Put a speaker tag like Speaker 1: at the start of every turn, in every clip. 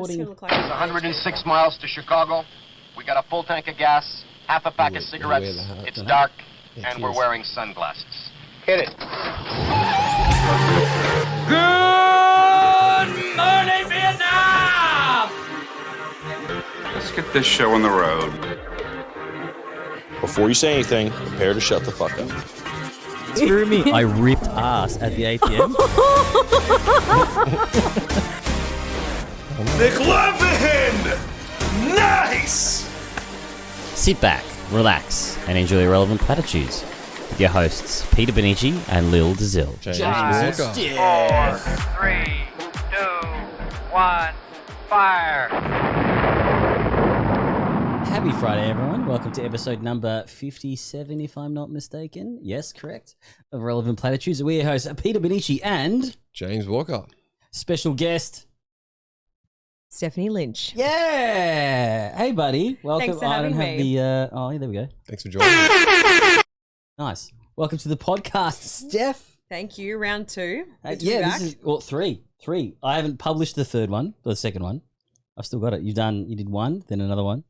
Speaker 1: recording.
Speaker 2: It's
Speaker 3: 106 miles to Chicago. We got a full tank of gas, half a pack of cigarettes. It's dark, and we're wearing sunglasses. Hit it.
Speaker 4: Good morning, Vietnam!
Speaker 5: Let's get this show on the road.
Speaker 6: Before you say anything, prepare to shut the fuck up.
Speaker 1: Screw me. I ripped ass at the ATM.
Speaker 4: McLovin! Nice!
Speaker 1: Sit back, relax, and enjoy irrelevant platitudes with your hosts Peter Benici and Lil Dazil.
Speaker 6: James
Speaker 3: 4, 3, 2, 1, fire.
Speaker 1: Happy Friday, everyone. Welcome to episode number 57, if I'm not mistaken. Yes, correct. Of Relevant Platitudes. We're your hosts, Peter Benici and
Speaker 7: James Walker.
Speaker 1: special guest,
Speaker 2: Stephanie Lynch.
Speaker 1: yeah. Hey, buddy. Welcome.
Speaker 2: Thanks for
Speaker 1: I don't
Speaker 2: having
Speaker 1: have
Speaker 2: me.
Speaker 1: the. Oh, yeah, there we go.
Speaker 7: Thanks for joining us.
Speaker 1: Nice. Welcome to the podcast, Steph.
Speaker 2: Thank you. Round two. Good to be
Speaker 1: Yeah,
Speaker 2: back.
Speaker 1: this is three. I haven't published the third one, or the second one. I've still got it. You did one, then another one,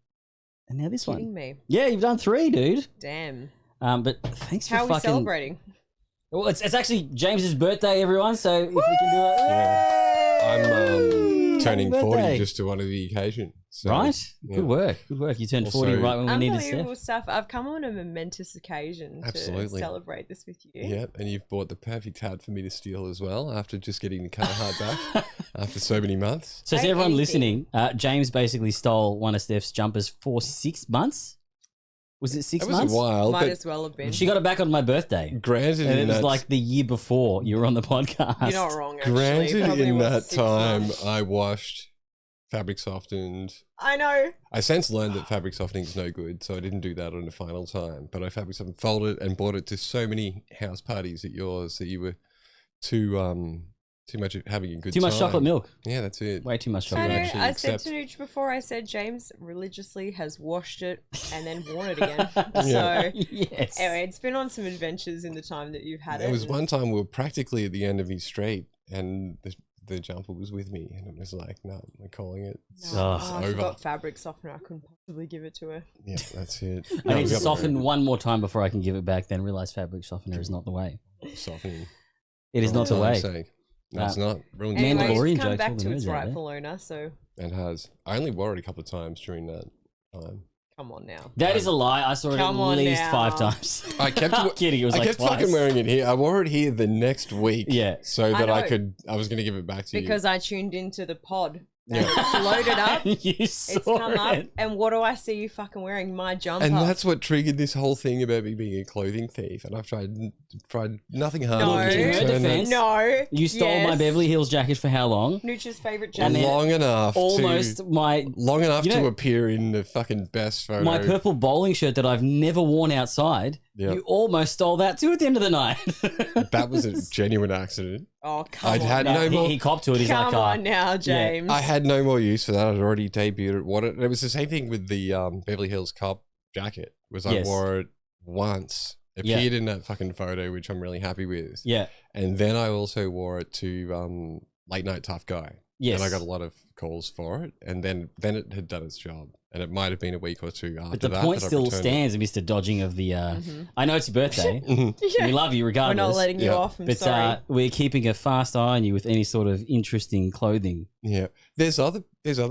Speaker 1: and now this
Speaker 2: Kidding
Speaker 1: one.
Speaker 2: me.
Speaker 1: Yeah, you've done three, dude.
Speaker 2: Damn.
Speaker 1: But thanks for
Speaker 2: How are we
Speaker 1: fucking.
Speaker 2: celebrating?
Speaker 1: Well, it's actually James's birthday, everyone. So if we can do it,
Speaker 7: I'm turning
Speaker 1: Happy
Speaker 7: 40
Speaker 1: birthday.
Speaker 7: just to one of the occasion. So,
Speaker 1: Right?
Speaker 7: yeah.
Speaker 1: Good work. Good work. You turned 40
Speaker 7: Also-
Speaker 1: right when we needed
Speaker 2: Unbelievable
Speaker 1: Steph.
Speaker 2: stuff. I've come on a momentous occasion to
Speaker 7: Absolutely.
Speaker 2: celebrate this with you.
Speaker 7: Yeah, and you've bought the perfect hat for me to steal as well after just getting the Carhartt back after so many months.
Speaker 1: So to
Speaker 2: Take
Speaker 1: everyone
Speaker 2: anything.
Speaker 1: listening, James basically stole one of Steph's jumpers for 6 months. Was it 6
Speaker 7: It was
Speaker 1: months?
Speaker 7: a while,
Speaker 2: Might
Speaker 7: but
Speaker 2: as well have been.
Speaker 1: She got it back on my birthday.
Speaker 7: granted
Speaker 1: And it
Speaker 7: in
Speaker 1: was
Speaker 7: that,
Speaker 1: like the year before you were on the podcast.
Speaker 2: You're not wrong, actually.
Speaker 7: granted
Speaker 2: Probably
Speaker 7: in
Speaker 2: was
Speaker 7: that
Speaker 2: 6
Speaker 7: time,
Speaker 2: months.
Speaker 7: I washed, fabric softened.
Speaker 2: I know.
Speaker 7: I since learned that fabric softening is no good, so I didn't do that on the final time. But I fabric softened, folded, and brought it to so many house parties at yours that you were too much having a good
Speaker 1: Too
Speaker 7: time.
Speaker 1: much chocolate milk.
Speaker 7: Yeah, that's it.
Speaker 1: Way too much
Speaker 7: So
Speaker 2: I
Speaker 1: chocolate
Speaker 2: know.
Speaker 1: milk.
Speaker 7: actually
Speaker 2: I said
Speaker 7: accept-
Speaker 2: to Nooch before, I said James religiously has washed it and then worn it again.
Speaker 7: Yeah.
Speaker 2: So
Speaker 1: Yes.
Speaker 2: anyway, it's been on some adventures in the time that you've had it.
Speaker 7: There was
Speaker 2: and-
Speaker 7: one time we were practically at the end of his straight, and the jumper was with me, and it was like, no, we're calling it.
Speaker 2: No,
Speaker 1: Oh,
Speaker 2: I
Speaker 7: over.
Speaker 2: forgot fabric softener. I couldn't possibly give it to her.
Speaker 7: Yeah, that's it.
Speaker 1: I need
Speaker 7: we
Speaker 1: to
Speaker 7: got
Speaker 1: soften one more time before I can give it back, then realize fabric softener is not the way.
Speaker 7: softening.
Speaker 1: It is not the
Speaker 7: Time's
Speaker 1: way.
Speaker 7: sake. No, it's not. Ruined
Speaker 1: Mandalorian
Speaker 2: Anyway,
Speaker 7: Mandalorian
Speaker 2: it's come
Speaker 1: jokes,
Speaker 2: back
Speaker 1: all the
Speaker 2: to its
Speaker 1: nerds out there.
Speaker 2: rightful owner, so
Speaker 7: and has. I only wore it a couple of times during that time.
Speaker 2: come on now.
Speaker 1: That is a lie. I saw it
Speaker 2: Come
Speaker 1: at
Speaker 2: on
Speaker 1: least
Speaker 2: now.
Speaker 1: 5 times.
Speaker 7: I kept.
Speaker 1: Not kidding. It was
Speaker 7: I
Speaker 1: like
Speaker 7: kept
Speaker 1: twice.
Speaker 7: fucking wearing it here. I wore it here the next week.
Speaker 1: Yeah.
Speaker 7: So that I
Speaker 2: know.
Speaker 7: was going to give it back to you.
Speaker 2: Because I tuned into the pod
Speaker 7: Yeah.
Speaker 2: and it's loaded up.
Speaker 1: You saw
Speaker 2: It's come up,
Speaker 1: it.
Speaker 2: and what do I see you fucking wearing? My jumper.
Speaker 7: And that's what triggered this whole thing about me being a clothing thief. And I've tried nothing harder
Speaker 2: No.
Speaker 7: than
Speaker 2: In
Speaker 7: to
Speaker 2: her
Speaker 7: turn
Speaker 1: defense,
Speaker 7: it
Speaker 2: no.
Speaker 1: You stole my
Speaker 2: Yes.
Speaker 1: Beverly Hills jacket for how long?
Speaker 2: Nooch's favorite
Speaker 1: And
Speaker 2: jacket.
Speaker 1: then
Speaker 7: long enough
Speaker 1: Almost
Speaker 7: to
Speaker 1: you know-
Speaker 7: to appear in the fucking best photo.
Speaker 1: my purple bowling shirt that I've never worn outside.
Speaker 7: Yeah.
Speaker 1: You almost stole that too at the end of the night.
Speaker 7: That was a genuine accident.
Speaker 2: Oh, come
Speaker 7: I'd
Speaker 2: on.
Speaker 7: had
Speaker 2: now.
Speaker 7: no more.
Speaker 1: he copped to it. He's
Speaker 2: Come
Speaker 1: like,
Speaker 2: on now, James.
Speaker 7: I had no more use for that. I'd already debuted it. What it was the same thing with the Beverly Hills Cop jacket. Was I
Speaker 1: Yes.
Speaker 7: wore it once,
Speaker 1: Yeah.
Speaker 7: appeared in that fucking photo, which I'm really happy with.
Speaker 1: yeah,
Speaker 7: And then I also wore it to Late Night Tough Guy.
Speaker 1: yes.
Speaker 7: And I got a lot of calls for it. And then it had done its job. And it might have been a week or two after
Speaker 1: But the
Speaker 7: that.
Speaker 1: point
Speaker 7: that I
Speaker 1: still
Speaker 7: returned it.
Speaker 1: stands, Mr. Dodging of the. I know it's your birthday.
Speaker 7: Mhm.
Speaker 2: Yeah.
Speaker 1: We love you
Speaker 2: We're
Speaker 1: regardless.
Speaker 2: not letting you
Speaker 7: Yeah.
Speaker 2: off. I'm
Speaker 1: but
Speaker 2: sorry.
Speaker 1: we're keeping a fast eye on you with any sort of interesting clothing.
Speaker 7: Yeah. There's other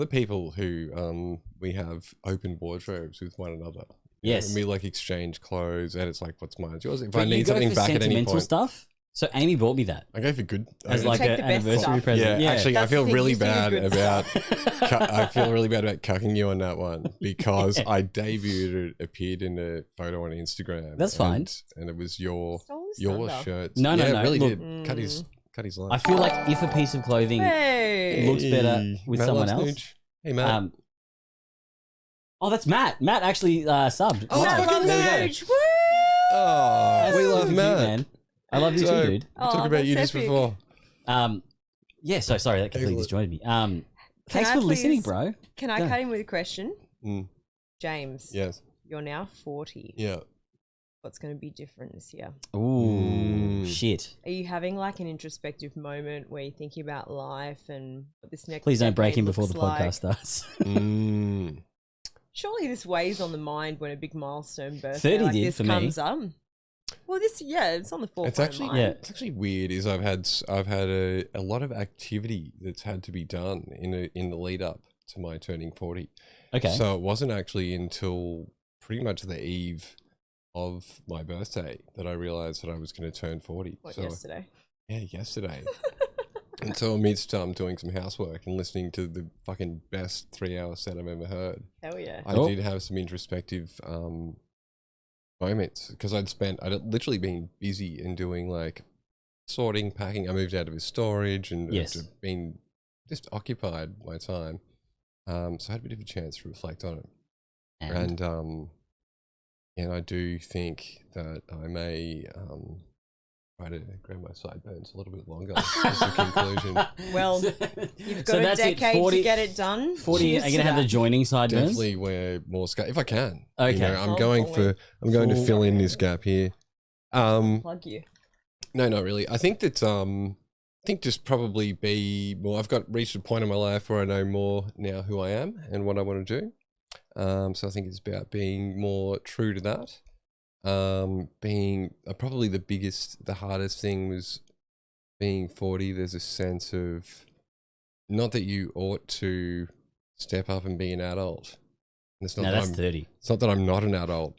Speaker 7: people who we have open wardrobes with one another. You know,
Speaker 1: Yes.
Speaker 7: and we like exchange clothes, and it's like, what's mine? Yours. If
Speaker 1: But
Speaker 7: I
Speaker 1: you
Speaker 7: need
Speaker 1: go
Speaker 7: something
Speaker 1: for
Speaker 7: back at any
Speaker 1: sentimental
Speaker 7: point,
Speaker 1: stuff. So Amy bought me that
Speaker 7: I go for good.
Speaker 1: as
Speaker 7: I-
Speaker 1: like
Speaker 2: take
Speaker 1: an
Speaker 2: the best
Speaker 1: anniversary
Speaker 2: stuff.
Speaker 1: present.
Speaker 7: yeah, actually,
Speaker 2: That's
Speaker 7: I feel
Speaker 2: the thing,
Speaker 7: really
Speaker 2: you see the
Speaker 7: bad
Speaker 2: good
Speaker 7: about.
Speaker 2: stuff.
Speaker 7: I feel really bad about cucking you on that one because I debuted it, appeared in a photo on Instagram.
Speaker 1: That's fine.
Speaker 7: and it was your
Speaker 2: Stole his
Speaker 7: your
Speaker 2: thunder.
Speaker 7: shirt.
Speaker 1: No, no,
Speaker 7: yeah,
Speaker 1: no,
Speaker 7: it really
Speaker 1: look-
Speaker 7: did. Cut his line.
Speaker 1: I feel like if a piece of clothing
Speaker 2: Hey.
Speaker 1: looks better with
Speaker 7: Matt
Speaker 1: someone
Speaker 7: loves
Speaker 1: else.
Speaker 7: Nooch. Hey Matt.
Speaker 1: Oh, that's Matt. Matt actually subbed.
Speaker 7: Oh,
Speaker 2: I
Speaker 7: fucking
Speaker 2: love
Speaker 1: there we go.
Speaker 2: Nooch. Woo!
Speaker 7: Oh,
Speaker 1: That's
Speaker 7: we
Speaker 1: super
Speaker 7: love
Speaker 1: cute,
Speaker 7: Matt.
Speaker 1: man. I love you
Speaker 7: So,
Speaker 1: too, dude.
Speaker 7: we talked
Speaker 2: Oh,
Speaker 7: about
Speaker 2: that's
Speaker 7: you just
Speaker 2: epic.
Speaker 7: before.
Speaker 1: Yeah, so sorry, that completely
Speaker 7: Excellent.
Speaker 1: disjointed me. Thanks
Speaker 2: I
Speaker 1: for listening,
Speaker 2: please-
Speaker 1: bro.
Speaker 2: Can I
Speaker 1: Go.
Speaker 2: cut in with a question?
Speaker 7: Mm,
Speaker 2: James,
Speaker 7: yes.
Speaker 2: you're now 40.
Speaker 7: Yeah.
Speaker 2: What's going to be different this year?
Speaker 1: Ooh. Shit.
Speaker 2: Are you having like an introspective moment where you're thinking about life and what this next
Speaker 1: Please don't break
Speaker 2: decade
Speaker 1: him before the
Speaker 2: looks
Speaker 1: podcast
Speaker 2: like?
Speaker 1: starts.
Speaker 7: Mm.
Speaker 2: Surely this weighs on the mind when a big milestone birthday
Speaker 1: 30
Speaker 2: like
Speaker 1: did
Speaker 2: this
Speaker 1: for me.
Speaker 2: comes up. Well, it's on the forefront
Speaker 7: It's actually
Speaker 2: of mind.
Speaker 7: It's actually weird. Is I've had a lot of activity that's had to be done in the lead up to my turning 40.
Speaker 1: Okay.
Speaker 7: So it wasn't actually until pretty much the eve of my birthday that I realized that I was going to turn 40.
Speaker 2: What,
Speaker 7: so
Speaker 2: yesterday?
Speaker 7: yeah, yesterday. And so amidst doing some housework and listening to the fucking best 3-hour set I've ever heard,
Speaker 2: Hell yeah.
Speaker 7: I did have some introspective moments because I'd literally been busy and doing like sorting, packing. I moved out of his storage and
Speaker 1: Yes.
Speaker 7: been just occupied my time. So I had a bit of a chance to reflect on it. And I do think that I may try to grow my sideburns a little bit longer as a conclusion.
Speaker 2: Well, you've got
Speaker 1: So
Speaker 2: a
Speaker 1: that's it,
Speaker 2: decade
Speaker 1: 40
Speaker 2: to get it done.
Speaker 1: 40, are you
Speaker 2: Cheers
Speaker 1: going to
Speaker 2: to
Speaker 1: have the
Speaker 2: that.
Speaker 1: joining sideburns?
Speaker 7: Definitely wear more scarf if I can.
Speaker 1: Okay.
Speaker 7: You know, I'm
Speaker 2: Full
Speaker 7: going
Speaker 2: fully.
Speaker 7: to fill in this gap here.
Speaker 2: Plug you.
Speaker 7: No, not really. I think that just probably be more. I've reached a point in my life where I know more now who I am and what I want to do. So I think it's about being more true to that. Being probably the hardest thing was being 40. There's a sense of not that you ought to step up and be an adult. And it's not
Speaker 1: No,
Speaker 7: that
Speaker 1: that's 30.
Speaker 7: It's not that I'm not an adult,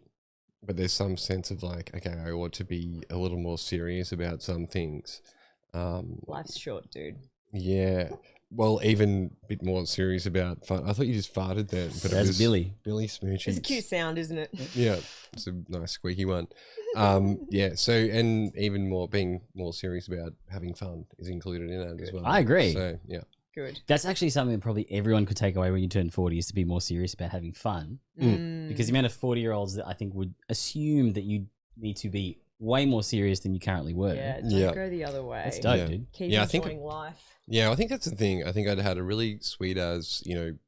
Speaker 7: but there's some sense of like, okay, I ought to be a little more serious about some things.
Speaker 2: Life's short, dude.
Speaker 7: Yeah. Well, even a bit more serious about fun. I thought you just farted then, but
Speaker 1: That's
Speaker 7: it was
Speaker 1: Billy.
Speaker 7: Billy Smoochie.
Speaker 2: It's a cute sound, isn't it?
Speaker 7: Yeah, it's a nice squeaky one. Yeah. So, and even more being more serious about having fun is included in that as well.
Speaker 1: I agree.
Speaker 7: So, yeah.
Speaker 2: Good.
Speaker 1: That's actually something that probably everyone could take away when you turn 40 is to be more serious about having fun. Because the amount of 40-year-olds that I think would assume that you need to be way more serious than you currently were.
Speaker 2: Yeah, don't
Speaker 7: Yeah.
Speaker 2: go the other way.
Speaker 1: That's dope,
Speaker 7: Yeah.
Speaker 1: dude.
Speaker 2: Keep
Speaker 7: Yeah, I think-
Speaker 2: enjoying life.
Speaker 7: Yeah, I think that's the thing. I think I'd had a really sweet as,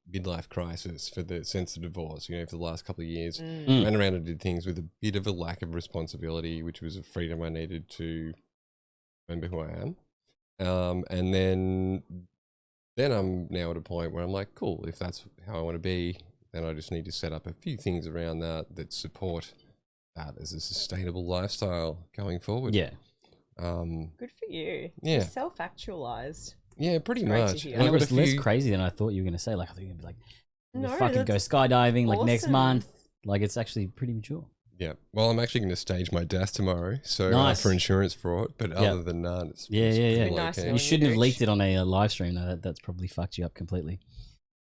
Speaker 7: midlife crisis for the sense of divorce, for the last couple of years. Ran around and did things with a bit of a lack of responsibility, which was a freedom I needed to remember who I am. And then I'm now at a point where I'm like, cool, if that's how I want to be, then I just need to set up a few things around that support that as a sustainable lifestyle going forward.
Speaker 1: Yeah.
Speaker 2: Good for you.
Speaker 7: Yeah.
Speaker 2: You're self-actualized.
Speaker 7: Yeah, pretty
Speaker 2: Great to
Speaker 7: much.
Speaker 2: hear.
Speaker 7: And
Speaker 1: And
Speaker 7: I've
Speaker 1: it
Speaker 7: got
Speaker 1: was
Speaker 7: a
Speaker 1: less
Speaker 7: few-
Speaker 1: crazy than I thought you were going to say. Like, I thought you were going to be like,
Speaker 2: No,
Speaker 1: fucking go
Speaker 2: that's
Speaker 1: skydiving like next
Speaker 2: awesome.
Speaker 1: month. Like, it's actually pretty mature.
Speaker 7: Yeah. Well, I'm actually going to stage my death tomorrow, so
Speaker 1: Nice.
Speaker 7: for insurance fraud. But
Speaker 1: Yeah.
Speaker 7: other than that, it's
Speaker 1: Yeah,
Speaker 7: it's
Speaker 1: yeah, yeah.
Speaker 7: pretty
Speaker 2: Be nice
Speaker 7: okay.
Speaker 2: knowing
Speaker 1: You shouldn't have
Speaker 2: Rich.
Speaker 1: leaked it on a live stream, though. That's probably fucked you up completely.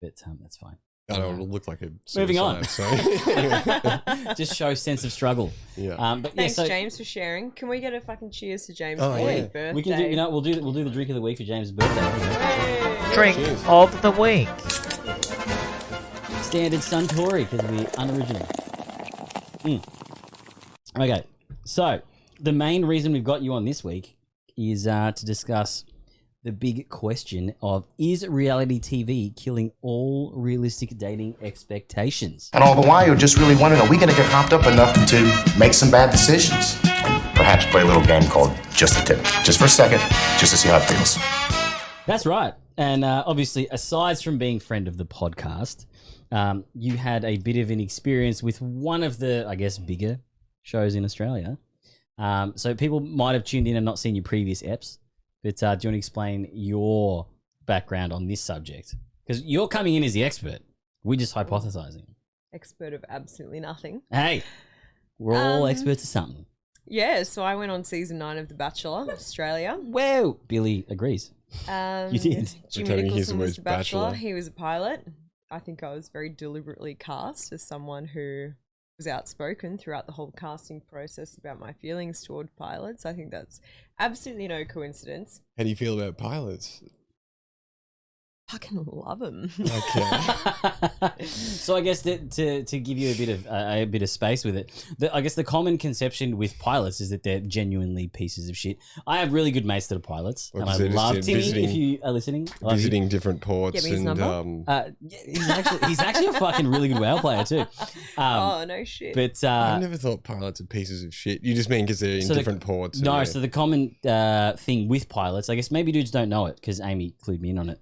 Speaker 1: But that's fine.
Speaker 7: I know it'll look like a
Speaker 1: Moving on.
Speaker 7: suicide, So.
Speaker 1: Just show sense of struggle.
Speaker 7: Yeah.
Speaker 1: But
Speaker 2: Thanks,
Speaker 1: yeah, so
Speaker 2: James, for sharing. Can we get a fucking cheers to James'
Speaker 7: Oh,
Speaker 2: 40th
Speaker 7: yeah.
Speaker 2: birthday?
Speaker 1: we can do. We'll do the drink of the week for James' birthday.
Speaker 2: Hey.
Speaker 8: Drink
Speaker 7: Cheers.
Speaker 8: of the week.
Speaker 1: Standard Suntory because we unoriginal. Okay, so the main reason we've got you on this week is to discuss the big question of, is reality TV killing all realistic dating expectations?
Speaker 9: And all the while, you're just really wondering, are we going to get hopped up enough to make some bad decisions? Perhaps play a little game called Just a Tip. Just for a second, just to see how it feels.
Speaker 1: That's right. And obviously, aside from being friend of the podcast, you had a bit of an experience with one of the, I guess, bigger shows in Australia. So people might have tuned in and not seen your previous eps. But do you want to explain your background on this subject? Because you're coming in as the expert. We're just hypothesizing.
Speaker 2: Expert of absolutely nothing.
Speaker 1: Hey, we're all experts of something.
Speaker 2: Yeah, so I went on season 9 of The Bachelor, Australia.
Speaker 1: Whoa, Billy agrees. You did.
Speaker 2: Jimmy
Speaker 7: Pretending he's
Speaker 2: Nicholson
Speaker 7: the
Speaker 2: was
Speaker 7: most
Speaker 2: the bachelor.
Speaker 7: bachelor.
Speaker 2: He was a pilot. I think I was very deliberately cast as someone who was outspoken throughout the whole casting process about my feelings toward pilots. I think that's absolutely no coincidence.
Speaker 7: How do you feel about pilots?
Speaker 2: Fucking love them.
Speaker 7: Okay.
Speaker 1: So I guess to give you a bit of space with it, I guess the common conception with pilots is that they're genuinely pieces of shit. I have really good mates that are pilots,
Speaker 7: What
Speaker 1: and I
Speaker 7: is it? Just
Speaker 1: love Timmy.
Speaker 7: visiting-
Speaker 1: If you are listening, I love you.
Speaker 7: Visiting different ports
Speaker 2: Give me his
Speaker 7: and
Speaker 2: number.
Speaker 1: He's actually a fucking really good whale player too.
Speaker 2: Oh, no shit.
Speaker 1: But
Speaker 7: I never thought pilots are pieces of shit. You just mean because they're in
Speaker 1: So
Speaker 7: different ports.
Speaker 1: no,
Speaker 7: and, yeah.
Speaker 1: so the common thing with pilots, I guess maybe dudes don't know it because Amy clued me in on it,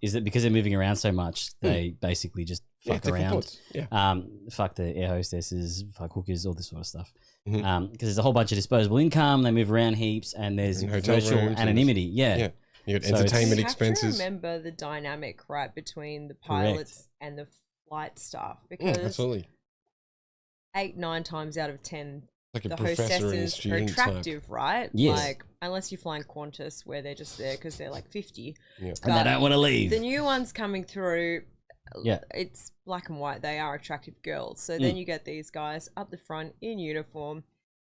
Speaker 1: is that because they're moving around so much, they basically just fuck
Speaker 7: different
Speaker 1: around.
Speaker 7: ports. Yeah.
Speaker 1: Fuck the air hostesses, fuck hookers, all this sort of stuff. Because
Speaker 7: Mhm.
Speaker 1: there's a whole bunch of disposable income, they move around heaps, and there's
Speaker 7: And hotel
Speaker 1: virtual
Speaker 7: rooms and-
Speaker 1: anonymity. Yeah.
Speaker 7: Yeah. You got
Speaker 1: So it's-
Speaker 7: entertainment
Speaker 2: you have
Speaker 7: expenses.
Speaker 2: to remember the dynamic, right, between the
Speaker 1: Correct.
Speaker 2: pilots and the flight staff.
Speaker 7: Yeah,
Speaker 2: Because
Speaker 7: absolutely.
Speaker 2: 8-9 times out of 10,
Speaker 7: Like a
Speaker 2: the
Speaker 7: professor and
Speaker 2: hostesses are
Speaker 7: student type.
Speaker 2: attractive, right?
Speaker 1: Yes.
Speaker 2: Like, unless you're flying Qantas where they're just there because they're like 50.
Speaker 7: Yeah.
Speaker 1: And they don't want to leave.
Speaker 2: The new ones coming through,
Speaker 1: Yeah.
Speaker 2: it's black and white. They are attractive girls. So
Speaker 1: Mm.
Speaker 2: then you get these guys up the front in uniform,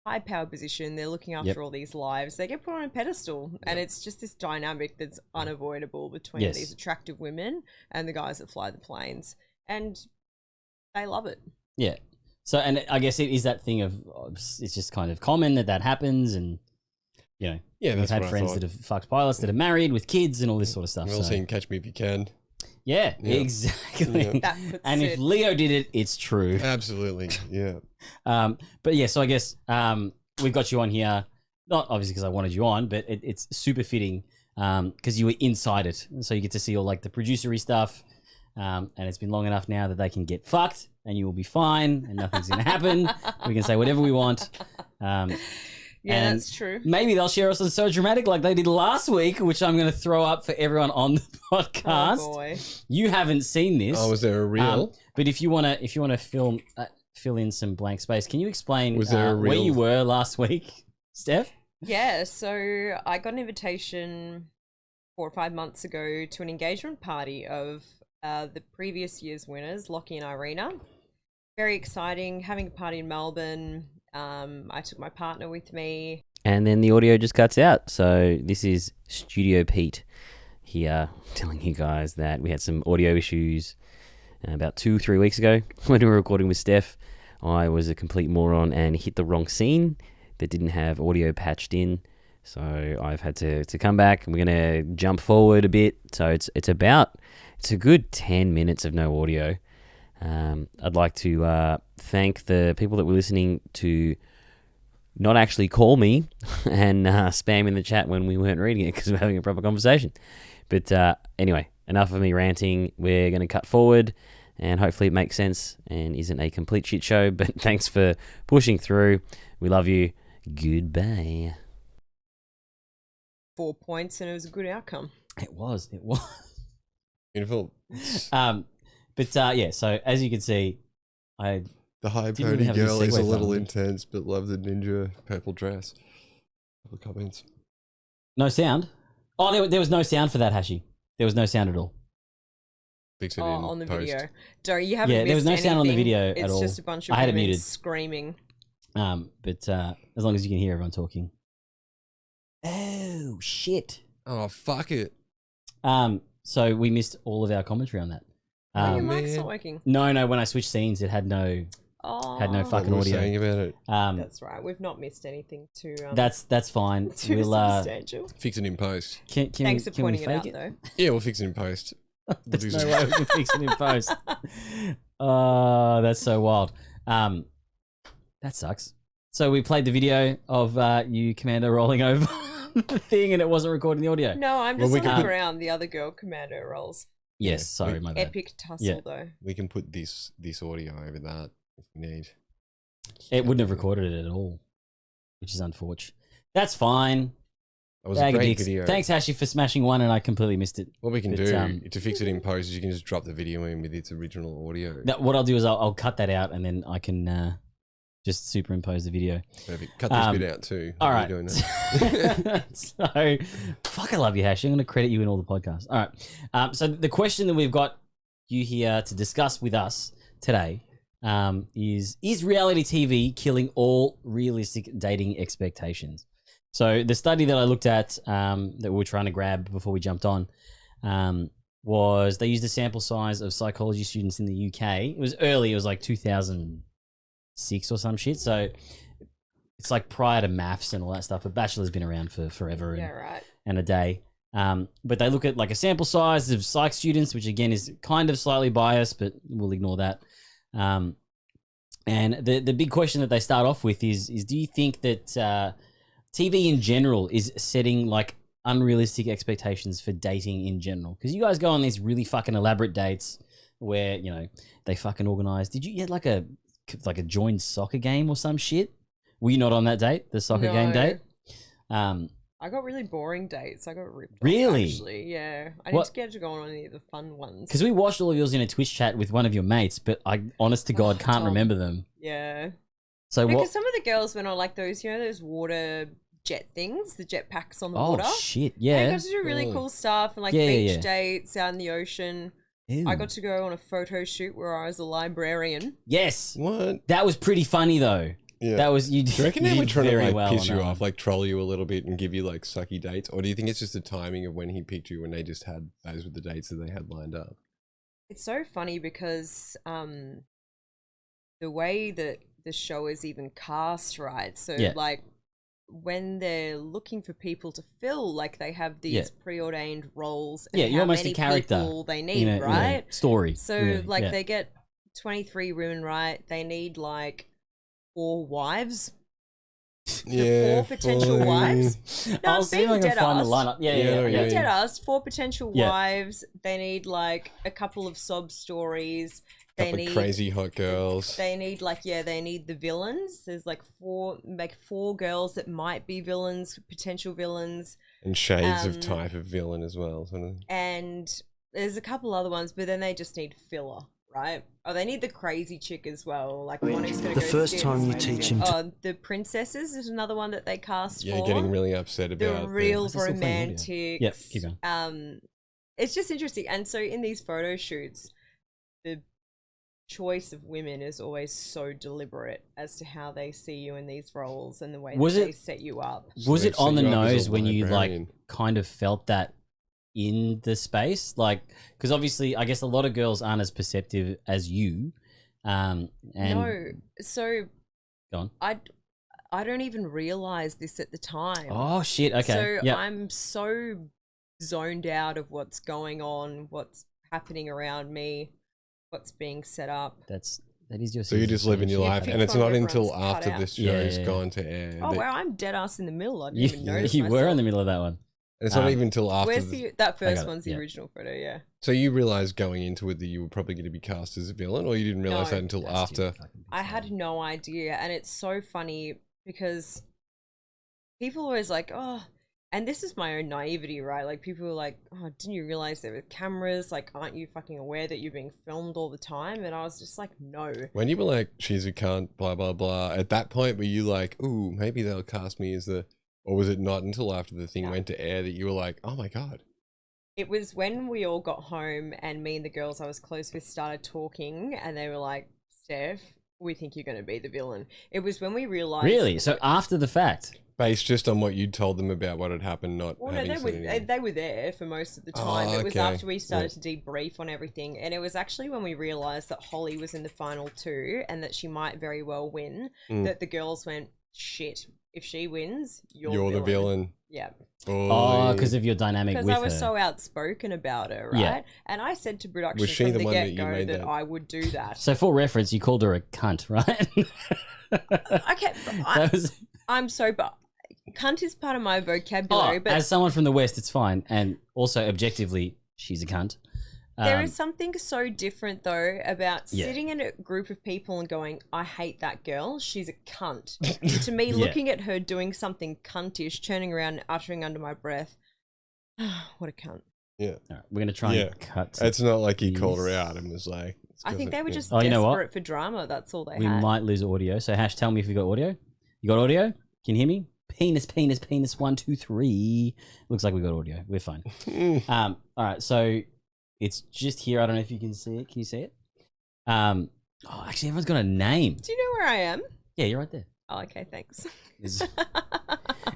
Speaker 2: high power position. They're looking after
Speaker 1: Yep.
Speaker 2: all these lives. They get put on a pedestal. And it's just this dynamic that's unavoidable between
Speaker 1: Yes.
Speaker 2: these attractive women and the guys that fly the planes. And they love it.
Speaker 1: Yeah. So, and I guess it is that thing of it's just kind of common that happens, and you know,
Speaker 7: Yeah,
Speaker 1: we've
Speaker 7: that's
Speaker 1: had
Speaker 7: what I
Speaker 1: friends
Speaker 7: thought.
Speaker 1: that have fucked pilots that are married with kids and all this sort of stuff.
Speaker 7: We've all
Speaker 1: So,
Speaker 7: seen Catch Me If You Can.
Speaker 1: yeah,
Speaker 7: Yeah.
Speaker 1: exactly.
Speaker 7: Yeah.
Speaker 2: That puts
Speaker 1: And if
Speaker 2: it-
Speaker 1: Leo did it, it's true.
Speaker 7: Absolutely. Yeah.
Speaker 1: But yeah, so I guess we've got you on here, not obviously because I wanted you on, but it's super fitting because you were inside it, so you get to see all like the producery stuff. And it's been long enough now that they can get fucked and you will be fine and nothing's going to happen. We can say whatever we want.
Speaker 2: Yeah,
Speaker 1: and
Speaker 2: that's true.
Speaker 1: Maybe they'll share us on So Dramatic like they did last week, which I'm going to throw up for everyone on the podcast.
Speaker 2: Oh boy.
Speaker 1: You haven't seen this.
Speaker 7: Oh, was there a reel?
Speaker 1: But if you want to fill in some blank space, can you explain
Speaker 7: Was there a
Speaker 1: where
Speaker 7: real-
Speaker 1: you were last week, Steph?
Speaker 2: Yeah, so I got an invitation 4 or 5 months ago to an engagement party of the previous year's winners, Lockie and Irina. Very exciting, having a party in Melbourne. I took my partner with me.
Speaker 8: And then the audio just cuts out. So this is Studio Pete here telling you guys that we had some audio issues about 2-3 weeks ago when we were recording with Steph. I was a complete moron and hit the wrong scene that didn't have audio patched in. So I've had to come back, and we're going to jump forward a bit. So it's a good 10 minutes of no audio. I'd like to thank the people that were listening to not actually call me and spam in the chat when we weren't reading it because we're having a proper conversation. But anyway, enough of me ranting. We're going to cut forward and hopefully it makes sense and isn't a complete shit show. But thanks for pushing through. We love you. Goodbye.
Speaker 2: 4 points, and it was a good outcome.
Speaker 1: It was.
Speaker 7: Beautiful.
Speaker 1: Yeah, so as you can see,
Speaker 7: The high
Speaker 1: Didn't really
Speaker 7: pony
Speaker 1: have any
Speaker 7: girl is a
Speaker 1: segue
Speaker 7: little
Speaker 1: button.
Speaker 7: intense, but love the ninja purple dress. Couple comments.
Speaker 1: no sound. Oh, there was no sound for that, Hashi. There was no sound at all.
Speaker 7: Fix it
Speaker 2: Oh,
Speaker 7: in
Speaker 2: on the
Speaker 7: post.
Speaker 2: video. Don't you haven't
Speaker 1: Yeah, there was
Speaker 2: missed
Speaker 1: no sound on the
Speaker 2: anything.
Speaker 1: video at
Speaker 2: It's
Speaker 1: all.
Speaker 2: just a bunch of
Speaker 1: I had it
Speaker 2: women
Speaker 1: muted.
Speaker 2: screaming.
Speaker 1: But as long as you can hear everyone talking. Oh shit.
Speaker 7: Oh, fuck it.
Speaker 1: So we missed all of our commentary on that.
Speaker 2: Oh, your mic's
Speaker 7: man.
Speaker 2: not working.
Speaker 1: No, when I switched scenes, it had no
Speaker 2: Oh,
Speaker 1: had no
Speaker 7: What
Speaker 1: fucking
Speaker 7: we were
Speaker 1: audio.
Speaker 7: saying about it.
Speaker 2: That's right. We've not missed anything to.
Speaker 1: That's fine.
Speaker 2: too
Speaker 1: We'll
Speaker 2: substantial.
Speaker 7: Fix it in post.
Speaker 1: can
Speaker 2: Thanks for
Speaker 1: can we
Speaker 2: pointing it out,
Speaker 1: fake
Speaker 2: though.
Speaker 7: Yeah, we'll fix it in post.
Speaker 1: There's
Speaker 7: do
Speaker 1: no
Speaker 7: some-
Speaker 1: way we can fix it in post. Oh, that's so wild. That sucks. So we played the video of you, Commander, rolling over the thing, and it wasn't recording the audio.
Speaker 2: No, I'm
Speaker 7: Well,
Speaker 2: just
Speaker 7: we can
Speaker 2: looking
Speaker 7: put-
Speaker 2: around the other girl commando rolls.
Speaker 1: Yes,
Speaker 7: Yeah,
Speaker 1: sorry, my bad.
Speaker 2: Epic tussle,
Speaker 1: Yeah.
Speaker 2: though.
Speaker 7: We can put this audio over that if we need.
Speaker 1: It wouldn't have recorded it at all, which is unfortunate. That's fine.
Speaker 7: That was a
Speaker 1: Bag of
Speaker 7: great
Speaker 1: dicks.
Speaker 7: video.
Speaker 1: Thanks, Hashi, for smashing one, and I completely missed it.
Speaker 7: What we can
Speaker 1: But,
Speaker 7: do to fix it in post is you can just drop the video in with its original audio.
Speaker 1: What I'll do is I'll cut that out, and then I can just superimpose the video.
Speaker 7: Perfect. Cut this bit out too.
Speaker 1: All
Speaker 7: How are
Speaker 1: right.
Speaker 7: you doing that?
Speaker 1: So, fuck, I love you, Hash. I'm going to credit you in all the podcasts. All right. So the question that we've got you here to discuss with us today is reality TV killing all realistic dating expectations? So the study that I looked at that we were trying to grab before we jumped on was they used a sample size of psychology students in the UK. It was early. It was like 2006 or some shit. So it's like prior to maths and all that stuff. But Bachelor's been around for forever and a day. But they look at like a sample size of psych students, which again is kind of slightly biased, but we'll ignore that. And the big question that they start off with is do you think that TV in general is setting like unrealistic expectations for dating in general? Because you guys go on these really fucking elaborate dates where, you know, they fucking organize. Did you get like a joined soccer game or some shit? Were you not on that date, the soccer game date?
Speaker 2: I got really boring dates. I got ripped
Speaker 1: Really?
Speaker 2: off, actually. Yeah. I didn't get to go on any of the fun ones.
Speaker 1: Because we watched all of yours in a Twitch chat with one of your mates, but I, honest to God, can't remember them.
Speaker 2: Yeah.
Speaker 1: So
Speaker 2: because some of the girls went on like those, you know, those water jet things, the jet packs on the water.
Speaker 1: Oh, shit, yeah.
Speaker 2: They got to do really cool stuff and like beach dates out in the ocean.
Speaker 1: Ew.
Speaker 2: I got to go on a photo shoot where I was a librarian.
Speaker 1: Yes.
Speaker 7: What?
Speaker 1: That was pretty funny, though.
Speaker 7: Yeah.
Speaker 1: That was, you
Speaker 7: Do you reckon they were trying to like
Speaker 1: well
Speaker 7: piss you
Speaker 1: on
Speaker 7: off, like troll you a little bit and give you like sucky dates? Or do you think it's just the timing of when he picked you when they just had those were the dates that they had lined up?
Speaker 2: It's so funny because the way that the show is even cast, right? So like when they're looking for people to fill, like they have these preordained roles and
Speaker 1: you're
Speaker 2: how
Speaker 1: almost
Speaker 2: many
Speaker 1: a character
Speaker 2: people they need, right?
Speaker 1: Story.
Speaker 2: So
Speaker 1: really,
Speaker 2: like they get 23 women, right? They need like 4 wives.
Speaker 7: Yeah,
Speaker 2: 4 potential wives. No,
Speaker 1: I'll see if I can find the lineup. Yeah.
Speaker 2: Dead ass. 4 potential wives. They need like a couple of sob stories. They
Speaker 7: Couple
Speaker 2: need
Speaker 7: crazy hot girls.
Speaker 2: They need like they need the villains. There's like 4 girls that might be villains, potential villains,
Speaker 7: And shades of type of villain as well. Sort of.
Speaker 2: and there's a couple other ones, but then they just need filler, right? Oh, they need the crazy chick as well, like one who's gonna
Speaker 10: The
Speaker 2: go
Speaker 10: first time you teach him
Speaker 2: Oh, the princesses is another one that they cast
Speaker 7: Yeah,
Speaker 2: for.
Speaker 7: getting really upset about
Speaker 2: The real
Speaker 1: still playing audio?
Speaker 2: romantics.
Speaker 1: Yep, keep going.
Speaker 2: It's just interesting, and so in these photo shoots, the choice of women is always so deliberate as to how they see you in these roles and the way they set you up.
Speaker 1: Was it on the
Speaker 7: set you up as a
Speaker 1: nose when you like
Speaker 7: librarian.
Speaker 1: kind of felt that in the space? Like, because obviously, I guess a lot of girls aren't as perceptive as you. And
Speaker 2: No, so
Speaker 1: go on.
Speaker 2: I don't even realize this at the time.
Speaker 1: Oh shit! Okay,
Speaker 2: So I'm so zoned out of what's going on, what's happening around me, what's being set up.
Speaker 1: that is your.
Speaker 7: So you're just living your life, and it's not until after
Speaker 2: cut
Speaker 7: this
Speaker 2: out.
Speaker 7: show's gone to air.
Speaker 2: Oh
Speaker 7: that-
Speaker 2: wow, I'm dead ass in the middle. I didn't
Speaker 1: You,
Speaker 2: even notice
Speaker 1: you were in
Speaker 2: myself.
Speaker 1: the middle of that one.
Speaker 7: And it's not even until after.
Speaker 2: Where's that first
Speaker 1: got it,
Speaker 2: one's the original photo? Yeah.
Speaker 7: So you realized going into it that you were probably going to be cast as a villain, or you didn't realize
Speaker 2: No,
Speaker 7: that until after?
Speaker 2: I had no idea, and it's so funny because people always like, oh, and this is my own naivety, right? Like people were like, oh, didn't you realize there were cameras? Like, aren't you fucking aware that you're being filmed all the time? And I was just like, no.
Speaker 7: When you were like, she's a cunt, blah blah blah. At that point, were you like, ooh, maybe they'll cast me as the? Or was it not until after the thing went to air that you were like, oh my god?
Speaker 2: It was when we all got home and me and the girls I was close with started talking, and they were like, Steph, we think you're going to be the villain. It was when we realized.
Speaker 1: Really? So after the fact?
Speaker 7: Based just on what you told them about what had happened, not
Speaker 2: Well, no,
Speaker 7: having said anything.
Speaker 2: they were there for most of the time.
Speaker 7: Oh,
Speaker 2: It was
Speaker 7: okay.
Speaker 2: after we started to debrief on everything, and it was actually when we realized that Holly was in the final 2 and that she might very well win, that the girls went, shit, if she wins, you're
Speaker 7: the villain.
Speaker 2: Yeah.
Speaker 1: Oh, because of your dynamic with
Speaker 2: Because
Speaker 1: her.
Speaker 2: I was so outspoken about her, right?
Speaker 1: Yeah.
Speaker 2: And I said to production
Speaker 7: Was she
Speaker 2: from
Speaker 7: the
Speaker 2: the
Speaker 7: one that you
Speaker 2: get-go
Speaker 7: made
Speaker 2: that
Speaker 7: that-
Speaker 2: I would do that.
Speaker 1: So for reference, you called her a cunt, right?
Speaker 2: Okay,
Speaker 1: That was.
Speaker 2: I'm so... But cunt is part of my vocabulary, but
Speaker 1: as someone from the West, it's fine. And also, objectively, she's a cunt.
Speaker 2: there is something so different, though, about
Speaker 1: Yeah.
Speaker 2: sitting in a group of people and going, I hate that girl, she's a cunt. To me,
Speaker 1: Yeah.
Speaker 2: looking at her doing something cuntish, turning around and uttering under my breath, what a cunt.
Speaker 7: Yeah.
Speaker 1: All right, we're going to try and cut. to
Speaker 7: It's not like he called her
Speaker 1: these.
Speaker 7: out and was like. it's
Speaker 2: I
Speaker 7: 'cause
Speaker 2: think
Speaker 7: of-
Speaker 2: they were
Speaker 7: yeah.
Speaker 2: just
Speaker 1: Oh, you know what?
Speaker 2: desperate for drama, that's all they
Speaker 1: We
Speaker 2: had.
Speaker 1: might lose audio. So, Hash, tell me if you got audio. You got audio? Can you hear me? Penis, penis, penis. 1, 2, 3. Looks like we got audio. We're fine. All right. So it's just here. I don't know if you can see it. Can you see it? Oh, actually, everyone's got a name.
Speaker 2: Do you know where I am?
Speaker 1: Yeah, you're right there.
Speaker 2: Oh, okay, thanks.
Speaker 1: This is-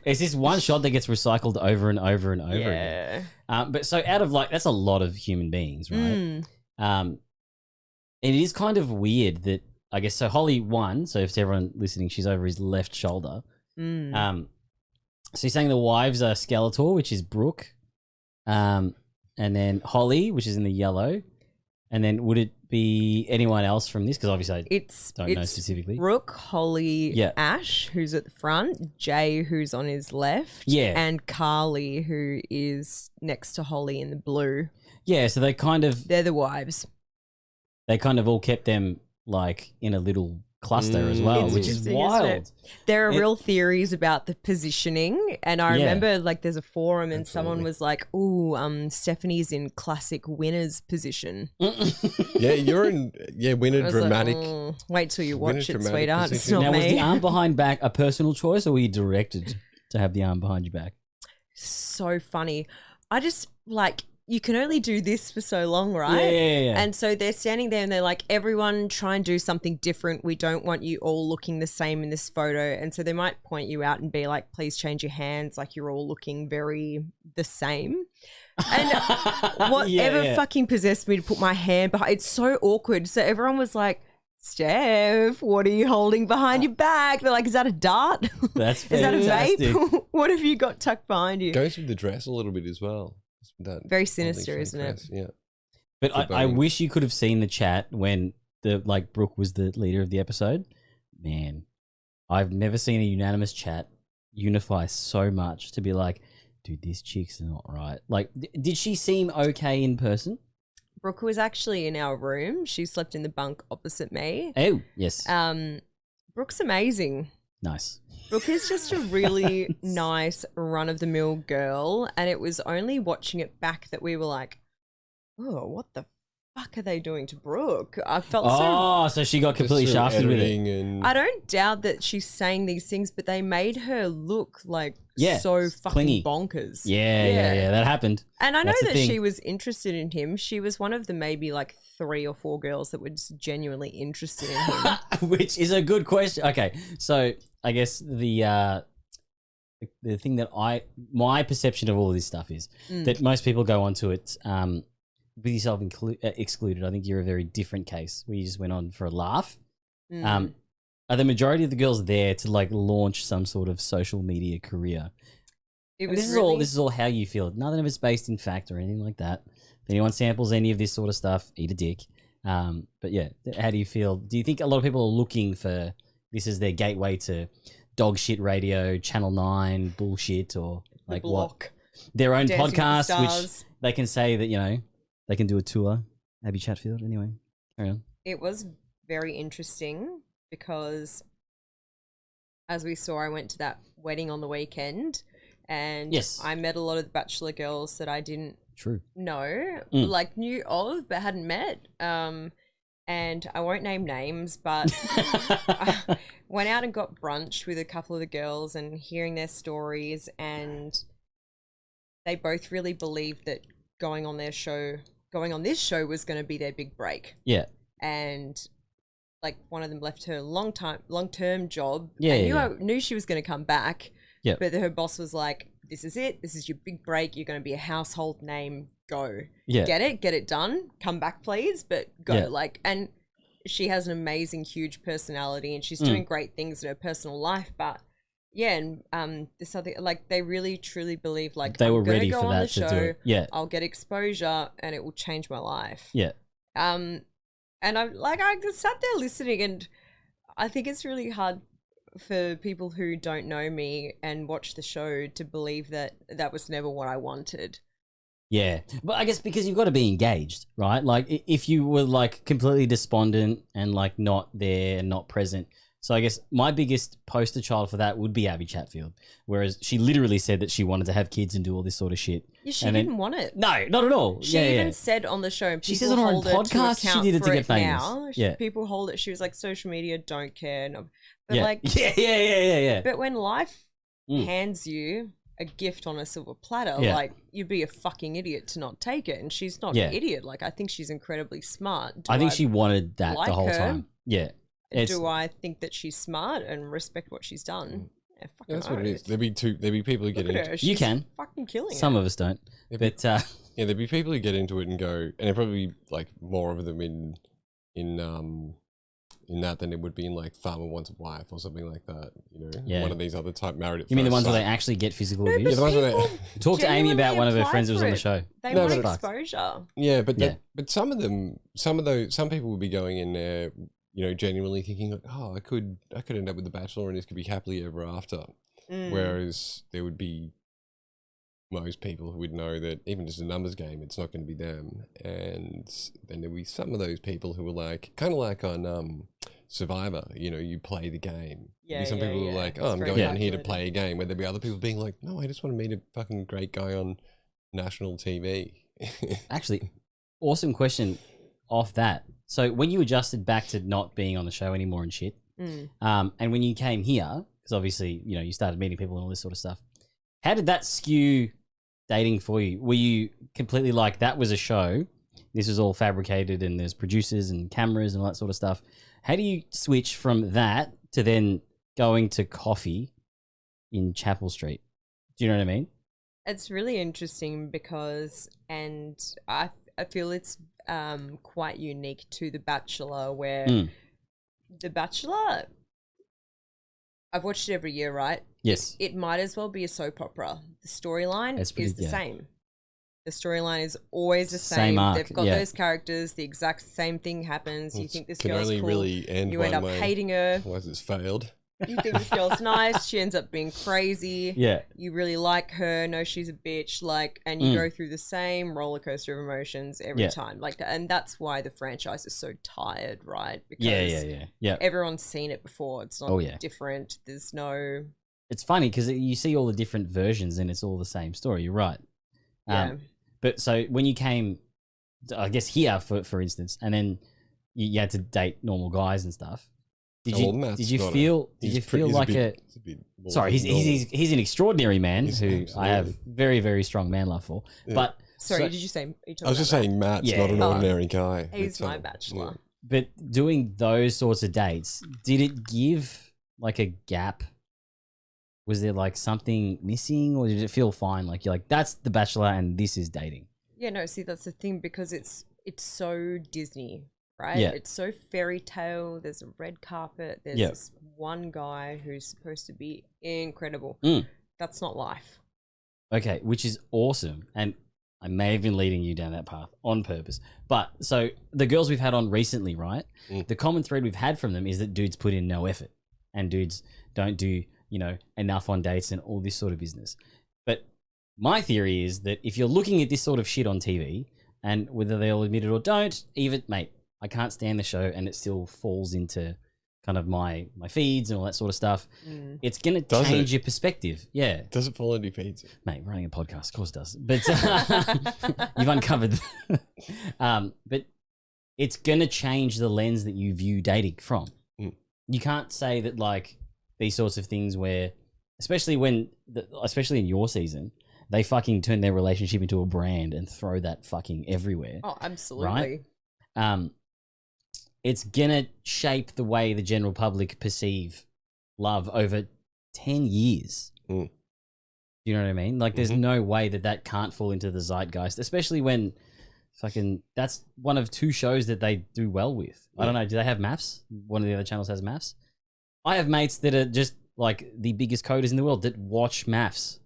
Speaker 1: It's this one shot that gets recycled over and over and over again. But so out of like, that's a lot of human beings, right? It is kind of weird that, I guess, so Holly won. So if to everyone listening, she's over his left shoulder. So you're saying the wives are Skeletor, which is Brooke. And then Holly, which is in the yellow. And then would it be anyone else from this? Because obviously I don't know specifically.
Speaker 2: Brooke, Holly, Ash, who's at the front, Jay, who's on his left, and Carly, who is next to Holly in the blue.
Speaker 1: Yeah, so they're
Speaker 2: the wives.
Speaker 1: They kind of all kept them like in a little cluster as well, which is wild.
Speaker 2: There are real theories about the positioning, and I remember like there's a forum and someone was like, "Ooh, Stephanie's in classic winner's position."
Speaker 7: Yeah, you're in winner dramatic.
Speaker 2: Like, wait till you watch it, sweetheart. It's not
Speaker 1: now,
Speaker 2: me.
Speaker 1: was the arm behind back a personal choice, or were you directed to have the arm behind your back?
Speaker 2: So funny. I just like. You can only do this for so long, right?
Speaker 1: Yeah.
Speaker 2: And so they're standing there and they're like, everyone try and do something different. We don't want you all looking the same in this photo. And so they might point you out and be like, please change your hands. Like you're all looking very the same. And whatever fucking possessed me to put my hand behind, it's so awkward. So everyone was like, Steph, what are you holding behind your back? They're like, is that a dart?
Speaker 1: That's
Speaker 2: Is that a
Speaker 1: fantastic.
Speaker 2: vape? What have you got tucked behind you?
Speaker 7: Goes with the dress a little bit as well.
Speaker 2: Very sinister, isn't it?
Speaker 7: Yeah.
Speaker 1: But I wish you could have seen the chat when Brooke was the leader of the episode. Man, I've never seen a unanimous chat unify so much to be like, dude, this chick's not right. Like, did she seem okay in person?
Speaker 2: Brooke was actually in our room. She slept in the bunk opposite me.
Speaker 1: Oh, yes.
Speaker 2: Brooke's amazing.
Speaker 1: Nice.
Speaker 2: Brooke is just a really nice run-of-the-mill girl, and it was only watching it back that we were like, oh, what the fuck are they doing to Brooke? I felt
Speaker 1: so she got completely shafted with it.
Speaker 2: I don't doubt that she's saying these things, but they made her look like so fucking
Speaker 1: clingy.
Speaker 2: bonkers.
Speaker 1: Yeah, that happened.
Speaker 2: And I know
Speaker 1: That's the
Speaker 2: that
Speaker 1: thing.
Speaker 2: she was interested in him. She was one of the maybe like 3 or 4 girls that were just genuinely interested in him.
Speaker 1: Which is a good question. Okay, so I guess the thing that my perception of all of this stuff is that most people go onto it with yourself excluded. I think you're a very different case where you just went on for a laugh. Are the majority of the girls there to like launch some sort of social media career? This is all how you feel. Nothing of it's based in fact or anything like that. If anyone samples any of this sort of stuff, eat a dick. But yeah, how do you feel? Do you think a lot of people are looking for this as their gateway to dog shit radio, Channel 9 bullshit, or like what? Their own podcast, which they can say that, you know, they can do a tour. Abby Chatfield, anyway. Carry on.
Speaker 2: It was very interesting because, as we saw, I went to that wedding on the weekend and I met a lot of the Bachelor girls that I didn't know, like knew of but hadn't met. And I won't name names, but I went out and got brunch with a couple of the girls and hearing their stories, and they both really believed that going on this show was going to be their big break.
Speaker 1: Yeah.
Speaker 2: And like one of them left her long-term job. I knew she was going to come back.
Speaker 1: Yeah.
Speaker 2: But her boss was like, this is it. This is your big break. You're going to be a household name. Go.
Speaker 1: Yeah.
Speaker 2: Get it done. Come back, please. But go. Yeah. And she has an amazing, huge personality and she's doing great things in her personal life. But yeah, and this other, like, they really truly believe like
Speaker 1: they were ready
Speaker 2: go
Speaker 1: for
Speaker 2: on
Speaker 1: that
Speaker 2: the
Speaker 1: to
Speaker 2: show,
Speaker 1: do it. Yeah.
Speaker 2: I'll get exposure and it will change my life.
Speaker 1: Yeah.
Speaker 2: And I sat there listening, and I think it's really hard for people who don't know me and watch the show to believe that that was never what I wanted.
Speaker 1: Yeah. But I guess because you've got to be engaged, right? Like if you were like completely despondent and like not there and not present. So I guess my biggest poster child for that would be Abby Chatfield, whereas she literally said that she wanted to have kids and do all this sort of shit.
Speaker 2: Yeah, she didn't want it.
Speaker 1: No, not at all.
Speaker 2: She even said on the show,
Speaker 1: she says on her own podcast she did it to get famous.
Speaker 2: Now. People hold it. She was like, social media don't care. But
Speaker 1: yeah.
Speaker 2: like,
Speaker 1: yeah.
Speaker 2: But when life hands you a gift on a silver platter, like you'd be a fucking idiot to not take it. And she's not an idiot. Like I think she's incredibly smart.
Speaker 1: I think she wanted that the whole time. Yeah.
Speaker 2: Do I think that she's smart and respect what she's done? fucking
Speaker 7: That's what it is.
Speaker 2: oath.
Speaker 7: There'd be people who get
Speaker 2: Look at
Speaker 7: into
Speaker 2: her.
Speaker 1: You
Speaker 2: She's
Speaker 1: can.
Speaker 2: fucking killing
Speaker 1: Some
Speaker 2: it.
Speaker 1: of us don't.
Speaker 7: Yeah,
Speaker 1: But
Speaker 7: yeah, there'd be people who get into it and go, and there'd probably be like more of them in that than it would be in like Farmer Wants a Wife or something like that. You know,
Speaker 1: Yeah.
Speaker 7: one of these other type married. At
Speaker 1: you mean the
Speaker 7: first
Speaker 1: ones where they
Speaker 7: sight.
Speaker 1: actually get physical
Speaker 2: No,
Speaker 1: abuse?
Speaker 7: Yeah, the ones where
Speaker 2: people
Speaker 7: they
Speaker 1: Talk to Amy about
Speaker 2: genuinely
Speaker 1: one of her
Speaker 2: apply
Speaker 1: friends who was
Speaker 2: for
Speaker 1: on the
Speaker 2: it.
Speaker 1: show.
Speaker 2: They
Speaker 7: No,
Speaker 2: want
Speaker 7: but-
Speaker 2: exposure.
Speaker 7: Yeah, but
Speaker 1: Yeah.
Speaker 7: but some of them, some people would be going in there, you know, genuinely thinking like, oh, I could end up with the Bachelor and this could be happily ever after.
Speaker 2: Mm.
Speaker 7: Whereas there would be most people who would know that even just a numbers game, it's not going to be them. And then there'd be some of those people who were like, kind of like on Survivor, you know, you play the game. There'd be some people who are like, oh,
Speaker 2: It's
Speaker 7: I'm
Speaker 2: very
Speaker 7: going on here to
Speaker 2: calculated.
Speaker 7: play a game. Where there'd be other people being like, no, I just want to meet a fucking great guy on national TV.
Speaker 1: Actually, awesome question off that. So when you adjusted back to not being on the show anymore and shit,
Speaker 2: Mm.
Speaker 1: and when you came here, because obviously, you know, you started meeting people and all this sort of stuff, how did that skew dating for you? Were you completely like, that was a show, this was all fabricated and there's producers and cameras and all that sort of stuff? How do you switch from that to then going to coffee in Chapel Street? Do you know what I mean?
Speaker 2: It's really interesting because, and I feel it's quite unique to The Bachelor, where
Speaker 1: Mm.
Speaker 2: The Bachelor, I've watched it every year, right?
Speaker 1: Yes.
Speaker 2: It might as well be a soap opera. The storyline
Speaker 1: It's pretty-
Speaker 2: is the
Speaker 1: yeah.
Speaker 2: same. The storyline is always the
Speaker 1: Same
Speaker 2: same.
Speaker 1: arc,
Speaker 2: They've got
Speaker 1: yeah.
Speaker 2: those characters. The exact same thing happens. You
Speaker 7: It
Speaker 2: think this
Speaker 7: can
Speaker 2: girl's
Speaker 7: only
Speaker 2: cool.
Speaker 7: really end
Speaker 2: You end
Speaker 7: one
Speaker 2: up
Speaker 7: way.
Speaker 2: hating her.
Speaker 7: Otherwise, it's failed.
Speaker 2: You think this girl's nice. She ends up being crazy.
Speaker 1: Yeah.
Speaker 2: You really like her. No, she's a bitch. Like, and you go through the same roller coaster of emotions every
Speaker 1: Yeah.
Speaker 2: time. Like, and that's why the franchise is so tired, right? Because
Speaker 1: Yeah.
Speaker 2: everyone's seen it before. It's not
Speaker 1: Oh, yeah.
Speaker 2: different. There's no.
Speaker 1: It's funny because you see all the different versions and it's all the same story. You're right.
Speaker 2: Yeah.
Speaker 1: But so when you came, I guess here for instance, and then you had to date normal guys and stuff. Did
Speaker 7: Oh, well,
Speaker 1: you
Speaker 7: Matt's
Speaker 1: did you
Speaker 7: not
Speaker 1: feel
Speaker 7: he's
Speaker 1: like
Speaker 7: he's a bit more
Speaker 1: sorry
Speaker 7: than normal.
Speaker 1: he's an extraordinary man
Speaker 7: He's
Speaker 1: who I have
Speaker 7: absolutely-
Speaker 1: very very strong man love for.
Speaker 7: Yeah.
Speaker 1: But
Speaker 2: Sorry,
Speaker 1: so-
Speaker 2: did you say? Are you talking
Speaker 7: I was just
Speaker 2: about
Speaker 7: saying, Matt's
Speaker 1: Yeah.
Speaker 7: not an
Speaker 2: Oh,
Speaker 7: ordinary guy.
Speaker 2: He's
Speaker 7: It's,
Speaker 2: my bachelor.
Speaker 1: but doing those sorts of dates, did it give like a gap? Was there like something missing, or did it feel fine? Like you're like, that's The Bachelor and this is dating.
Speaker 2: Yeah, no, see, that's the thing, because it's so Disney, right?
Speaker 1: Yeah.
Speaker 2: It's so fairy tale. There's a red carpet. There's
Speaker 1: Yeah.
Speaker 2: this one guy who's supposed to be incredible.
Speaker 1: Mm.
Speaker 2: That's not life.
Speaker 1: Okay, which is awesome. And I may have been leading you down that path on purpose. But so the girls we've had on recently, right?
Speaker 7: Mm.
Speaker 1: The common thread we've had from them is that dudes put in no effort and dudes don't do, you know, enough on dates and all this sort of business. But my theory is that if you're looking at this sort of shit on TV, and whether they'll admit it or don't, even, mate, I can't stand the show and it still falls into kind of my feeds and all that sort of stuff.
Speaker 2: Mm.
Speaker 1: It's going to
Speaker 7: Does
Speaker 1: change
Speaker 7: it?
Speaker 1: your perspective. Yeah.
Speaker 7: Does it fall into feeds?
Speaker 1: Mate, running a podcast, of course it does. But you've uncovered. But it's going to change the lens that you view dating from.
Speaker 7: Mm.
Speaker 1: You can't say that like these sorts of things where, especially in your season, they fucking turn their relationship into a brand and throw that fucking everywhere.
Speaker 2: Oh, absolutely.
Speaker 1: It's going to shape the way the general public perceive love over 10 years.
Speaker 7: Mm.
Speaker 1: You know what I mean? Like, there's no way that can't fall into the zeitgeist, especially when fucking that's one of two shows that they do well with. I don't know. Do they have maths? One of the other channels has maths. I have mates that are just like the biggest coders in the world that watch maths.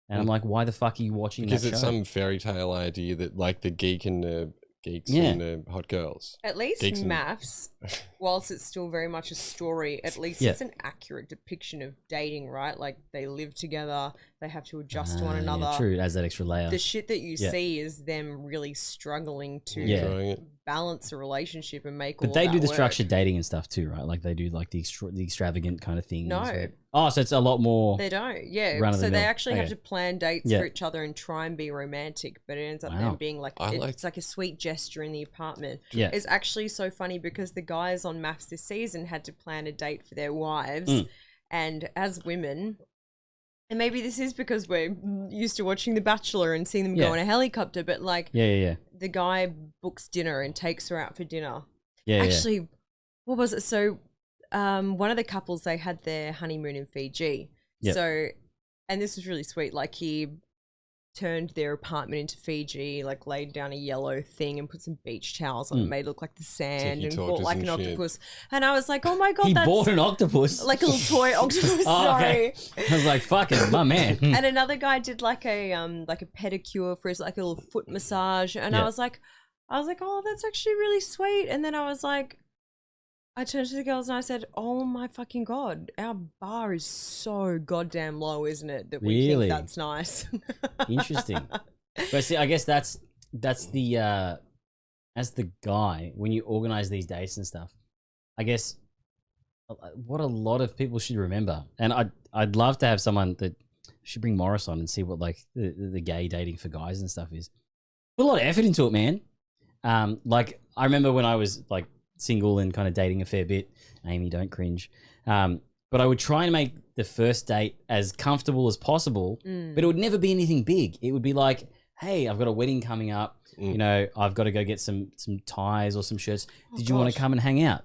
Speaker 1: And I'm like, why the fuck are you watching
Speaker 7: Because
Speaker 1: that
Speaker 7: it's
Speaker 1: show?
Speaker 7: some fairy tale idea that like the geek and the geeks
Speaker 1: Yeah.
Speaker 7: and the hot girls.
Speaker 2: At least
Speaker 7: Geeks and-
Speaker 2: maths, whilst it's still very much a story, at least
Speaker 1: Yeah.
Speaker 2: it's an accurate depiction of dating, right? Like, they live together, they have to adjust to one
Speaker 1: Yeah,
Speaker 2: another.
Speaker 1: true, it adds that extra layer.
Speaker 2: The shit that you
Speaker 1: Yeah.
Speaker 2: see is them really struggling to
Speaker 1: Yeah.
Speaker 7: Trying it.
Speaker 2: balance a relationship and make
Speaker 1: But
Speaker 2: all
Speaker 1: they
Speaker 2: that
Speaker 1: do the
Speaker 2: work.
Speaker 1: structured dating and stuff too, right? Like they do like the extravagant kind of things.
Speaker 2: No.
Speaker 1: where- Oh, so it's a lot more.
Speaker 2: They don't, yeah.
Speaker 1: Run of
Speaker 2: So
Speaker 1: the
Speaker 2: they
Speaker 1: mill.
Speaker 2: actually have
Speaker 1: Okay.
Speaker 2: to plan dates
Speaker 1: Yeah.
Speaker 2: for each other and try and be romantic, but it ends up
Speaker 1: Wow.
Speaker 2: them being like it's like a sweet gesture in the apartment.
Speaker 1: Yeah.
Speaker 2: It's actually so funny because the guys on Maths this season had to plan a date for their wives,
Speaker 1: Mm.
Speaker 2: and as women, and maybe this is because we're used to watching The Bachelor and seeing them
Speaker 1: Yeah.
Speaker 2: go in a helicopter, but like
Speaker 1: Yeah.
Speaker 2: the guy books dinner and takes her out for dinner.
Speaker 1: Yeah.
Speaker 2: Actually, what was it? So, one of the couples, they had their honeymoon in Fiji.
Speaker 1: Yep.
Speaker 2: So, and this was really sweet. Like he turned their apartment into Fiji, like laid down a yellow thing and put some beach towels on it, made it look like the sand,
Speaker 7: Tiki
Speaker 2: and bought
Speaker 7: torches
Speaker 2: like
Speaker 7: and
Speaker 2: an
Speaker 7: shit.
Speaker 2: octopus. And I was like, oh my God,
Speaker 1: He
Speaker 2: that's
Speaker 1: bought an octopus.
Speaker 2: like a little toy octopus.
Speaker 1: Okay.
Speaker 2: Sorry.
Speaker 1: I was like, fucking my man.
Speaker 2: And another guy did like a pedicure for his like a little foot massage, and
Speaker 1: Yeah.
Speaker 2: I was like, oh, that's actually really sweet. And then I was like, I turned to the girls and I said, oh my fucking God, our bar is so goddamn low, isn't it? That we
Speaker 1: Really?
Speaker 2: think that's nice.
Speaker 1: Interesting. But see, I guess that's the as the guy, when you organize these dates and stuff, I guess what a lot of people should remember, and I'd love to have someone that should bring Morris on and see what like the gay dating for guys and stuff is. Put a lot of effort into it, man. Like I remember when I was like single and kind of dating a fair bit. Amy, don't cringe. But I would try and make the first date as comfortable as possible, but it would never be anything big. It would be like, hey, I've got a wedding coming up. You know, I've got to go get some ties or some shirts. Did you want to come and hang out?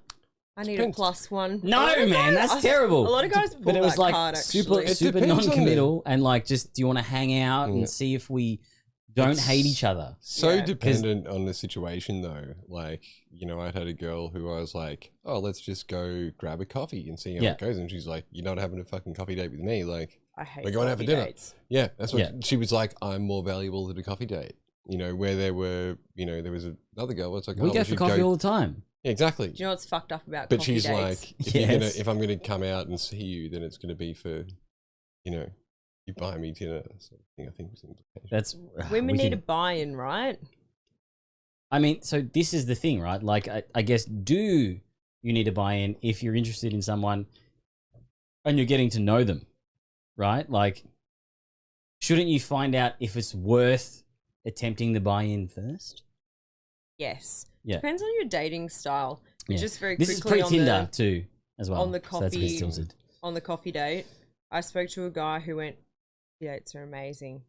Speaker 2: I need a +1.
Speaker 1: No, man, that's terrible.
Speaker 2: A lot of guys pull
Speaker 1: but it was
Speaker 2: that
Speaker 1: like
Speaker 2: card,
Speaker 1: super
Speaker 2: actually.
Speaker 1: super
Speaker 7: depends on
Speaker 1: non-committal and like just do you want to hang out and see if we don't hate each other?
Speaker 7: So
Speaker 2: Yeah.
Speaker 7: dependent on the situation, though. Like, you know, I had a girl who I was like, "Oh, let's just go grab a coffee and see how
Speaker 1: Yeah.
Speaker 7: it goes." And she's like, "You're not having a fucking coffee date with me." Like,
Speaker 2: I hate
Speaker 7: we're going out for
Speaker 2: coffee
Speaker 7: dinner.
Speaker 2: dates.
Speaker 7: Yeah, that's what
Speaker 1: Yeah.
Speaker 7: she was like. I'm more valuable than a coffee date. You know, where there were, you know, there was another girl. It's like,
Speaker 1: We
Speaker 7: oh,
Speaker 1: go for
Speaker 7: should
Speaker 1: coffee all the time.
Speaker 7: Yeah, exactly.
Speaker 2: Do you know what's fucked up about
Speaker 7: But
Speaker 2: coffee
Speaker 7: she's
Speaker 2: dates?
Speaker 7: like, if, you're gonna,
Speaker 1: Yes.
Speaker 7: if I'm gonna come out and see you, then it's gonna be for, you know, you buy me dinner. Sort of thing. I think was the implication.
Speaker 1: That's
Speaker 2: Women
Speaker 1: we
Speaker 2: need
Speaker 1: can-
Speaker 2: a buy-in, right?
Speaker 1: I mean, so this is the thing, right? Like, I guess, do you need to buy in if you're interested in someone and you're getting to know them, right? Like, shouldn't you find out if it's worth attempting the buy-in first?
Speaker 2: Yes.
Speaker 1: Yeah.
Speaker 2: Depends on your dating style.
Speaker 1: Yeah.
Speaker 2: Just very
Speaker 1: This is
Speaker 2: quickly on
Speaker 1: pre-Tinder
Speaker 2: the
Speaker 1: too, as well.
Speaker 2: on the
Speaker 1: So that's a bit
Speaker 2: coffee-
Speaker 1: tilted.
Speaker 2: on the coffee date, I spoke to a guy who went, "Coffee dates are amazing.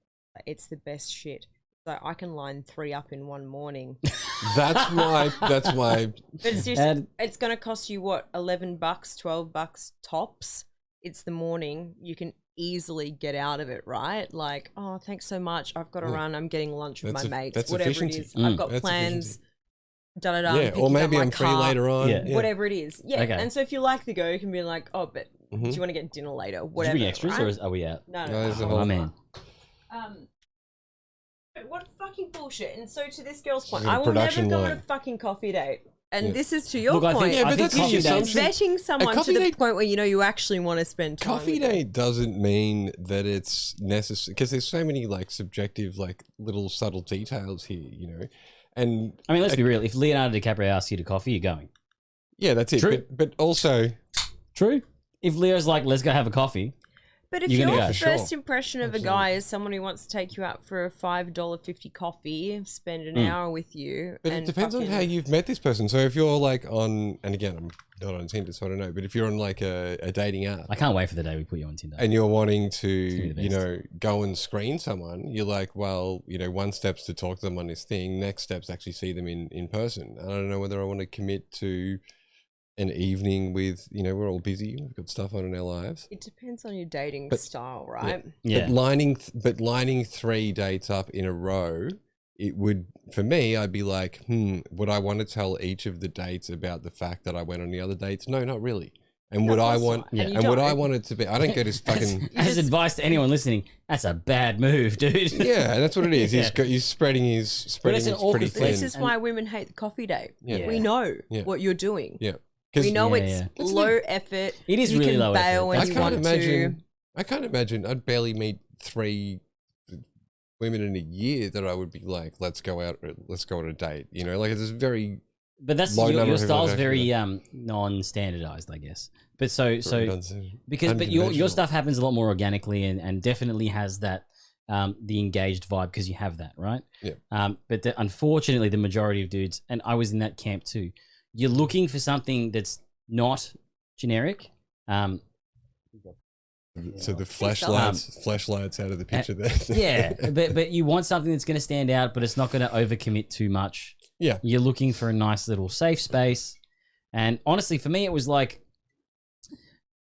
Speaker 2: It's the best shit. So I can line 3 up in one morning."
Speaker 7: That's why. That's why.
Speaker 2: But it's just,
Speaker 1: And-
Speaker 2: it's going to cost you what, $11, $12 tops. It's the morning. You can easily get out of it, right? Like, oh, thanks so much. I've got to run. I'm getting lunch with
Speaker 7: That's
Speaker 2: my
Speaker 7: a-
Speaker 2: mates.
Speaker 7: that's
Speaker 2: Whatever
Speaker 7: efficiency.
Speaker 2: it is. I've got
Speaker 7: That's
Speaker 2: plans.
Speaker 7: efficiency.
Speaker 2: Da da da.
Speaker 7: Yeah, or maybe I'm free later on.
Speaker 1: Yeah.
Speaker 2: Whatever it is. Yeah.
Speaker 1: Okay.
Speaker 2: And so if you like the go, you can be like, oh, but do you want to get dinner later?
Speaker 1: Did you
Speaker 2: Whatever.
Speaker 1: bring extras
Speaker 2: right?
Speaker 1: or are we out?
Speaker 2: No,
Speaker 7: No,
Speaker 2: no.
Speaker 7: there's a
Speaker 1: Oh,
Speaker 7: whole-
Speaker 1: my man.
Speaker 2: What fucking bullshit. And so to this girl's point,
Speaker 7: Like a
Speaker 2: I will never
Speaker 7: production
Speaker 2: go on
Speaker 7: line.
Speaker 2: a fucking coffee date. And
Speaker 7: Yeah.
Speaker 2: this is to your
Speaker 1: Look, I
Speaker 2: point.
Speaker 1: think,
Speaker 7: Yeah,
Speaker 1: I
Speaker 7: but
Speaker 1: think
Speaker 7: that's the
Speaker 1: coffee dates.
Speaker 7: assumption.
Speaker 2: Vetting someone to
Speaker 7: coffee
Speaker 2: the
Speaker 7: date-
Speaker 2: point where you know you actually want to spend time.
Speaker 7: Coffee
Speaker 2: with them.
Speaker 7: date doesn't mean that it's necessary because there's so many like subjective, like little subtle details here, you know. And
Speaker 1: I mean, let's be real. If Leonardo DiCaprio asks you to coffee, you're going.
Speaker 7: yeah, that's it.
Speaker 1: True.
Speaker 7: But also,
Speaker 1: True. If Leo's like, let's go have a coffee.
Speaker 2: But if
Speaker 1: You're
Speaker 2: your
Speaker 1: gonna go.
Speaker 2: first
Speaker 7: Sure.
Speaker 2: impression of a guy is someone who wants to take you out for a $5.50 coffee, spend an hour with you,
Speaker 7: but
Speaker 2: and
Speaker 7: it depends on
Speaker 2: fucking-
Speaker 7: how you've met this person. So if you're like on, and again, I'm not on Tinder, so I don't know. But if you're on like a dating app
Speaker 1: I can't wait for the day we put you on Tinder.
Speaker 7: and you're wanting
Speaker 1: gonna be
Speaker 7: to,
Speaker 1: the
Speaker 7: you
Speaker 1: best.
Speaker 7: know, go and screen someone, you're like, well, you know, one step's to talk to them on this thing. Next step's actually see them in person. I don't know whether I want to commit to an evening with, you know, we're all busy. We've got stuff on in our lives.
Speaker 2: It depends on your dating
Speaker 7: But-
Speaker 2: style, right?
Speaker 1: Yeah.
Speaker 7: But lining 3 dates up in a row, it would, for me, I'd be like, would I want to tell each of the dates about the fact that I went on the other dates? No, not really. And would I want,
Speaker 1: Yeah.
Speaker 2: And you
Speaker 7: and would
Speaker 2: don't.
Speaker 7: I want it to be, I don't go to fucking,
Speaker 1: As advice to anyone listening, that's a bad move, dude.
Speaker 7: yeah, that's what it is.
Speaker 1: Yeah.
Speaker 7: He's spreading his,
Speaker 1: it's
Speaker 7: spreading
Speaker 1: an
Speaker 7: his pretty
Speaker 1: awkward thing.
Speaker 7: thin.
Speaker 2: This is why women hate the coffee date.
Speaker 7: Yeah.
Speaker 2: We know
Speaker 7: Yeah.
Speaker 2: what you're doing.
Speaker 7: Yeah.
Speaker 2: We know
Speaker 1: Yeah,
Speaker 2: it's low effort.
Speaker 1: It is
Speaker 2: you
Speaker 1: really
Speaker 2: can
Speaker 1: low
Speaker 2: bail
Speaker 1: effort.
Speaker 2: when
Speaker 7: I
Speaker 2: you
Speaker 7: can't
Speaker 2: want
Speaker 7: imagine, I can't imagine, I'd barely meet 3 women in a year that I would be like, let's go out, let's go on a date. You know, like it's a very,
Speaker 1: But that's
Speaker 7: Low
Speaker 1: your
Speaker 7: number of people
Speaker 1: style's
Speaker 7: actually
Speaker 1: very non-standardized, I guess. But so because but your
Speaker 7: unconventional.
Speaker 1: stuff happens a lot more organically and definitely has that the engaged vibe because you have that, right?
Speaker 7: Yeah.
Speaker 1: But unfortunately, the majority of dudes, and I was in that camp too, you're looking for something that's not generic.
Speaker 7: So the flashlights out of the picture there.
Speaker 1: Yeah, but you want something that's going to stand out, but it's not going to overcommit too much.
Speaker 7: Yeah.
Speaker 1: You're looking for a nice little safe space. And honestly, for me, it was like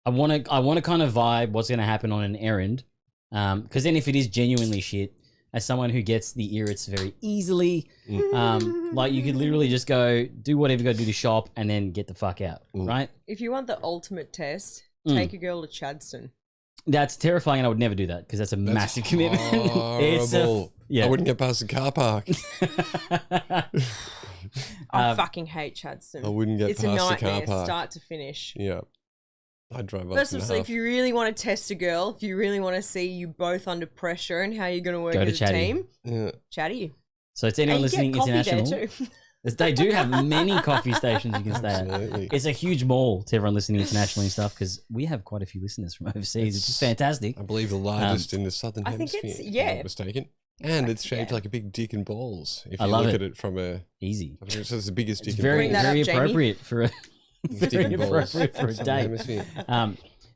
Speaker 1: I want to kind of vibe what's going to happen on an errand. Because then if it is genuinely shit, as someone who gets the irrits very easily, like you could literally just go do whatever you got to do to shop and then get the fuck out, right?
Speaker 2: If you want the ultimate test, take a girl to Chadstone.
Speaker 1: That's terrifying, and I would never do that because that's a massive commitment.
Speaker 7: Horrible. I wouldn't get past the car park.
Speaker 2: I fucking hate Chadstone.
Speaker 7: I wouldn't get
Speaker 2: it's
Speaker 7: past
Speaker 2: a
Speaker 7: the
Speaker 2: nightmare,
Speaker 7: car park.
Speaker 2: start to finish.
Speaker 7: Yeah. I'd drive up.
Speaker 2: First of all, if you really want to test a girl, if you really want to see you both under pressure and how you're going to work as a team, Chatty.
Speaker 1: So it's anyone listening international.
Speaker 2: There too.
Speaker 1: They do have many coffee stations you can stay
Speaker 7: Absolutely.
Speaker 1: at. It's a huge mall to everyone listening internationally and stuff because we have quite a few listeners from overseas. It's just fantastic.
Speaker 7: I believe the largest in the southern
Speaker 2: I think
Speaker 7: hemisphere.
Speaker 2: it's-
Speaker 7: if I'm
Speaker 2: yeah.
Speaker 7: not mistaken. And it's shaped like a big dick and balls. If
Speaker 1: I
Speaker 7: you
Speaker 1: love
Speaker 7: look
Speaker 1: it.
Speaker 7: at it from a
Speaker 1: Easy.
Speaker 7: so it's the biggest dick
Speaker 1: It's
Speaker 7: and
Speaker 1: very
Speaker 2: Bring that
Speaker 1: very
Speaker 2: up, Jamie.
Speaker 1: appropriate for a
Speaker 7: balls.
Speaker 1: very appropriate for a
Speaker 7: Southern
Speaker 1: date.
Speaker 7: hemisphere.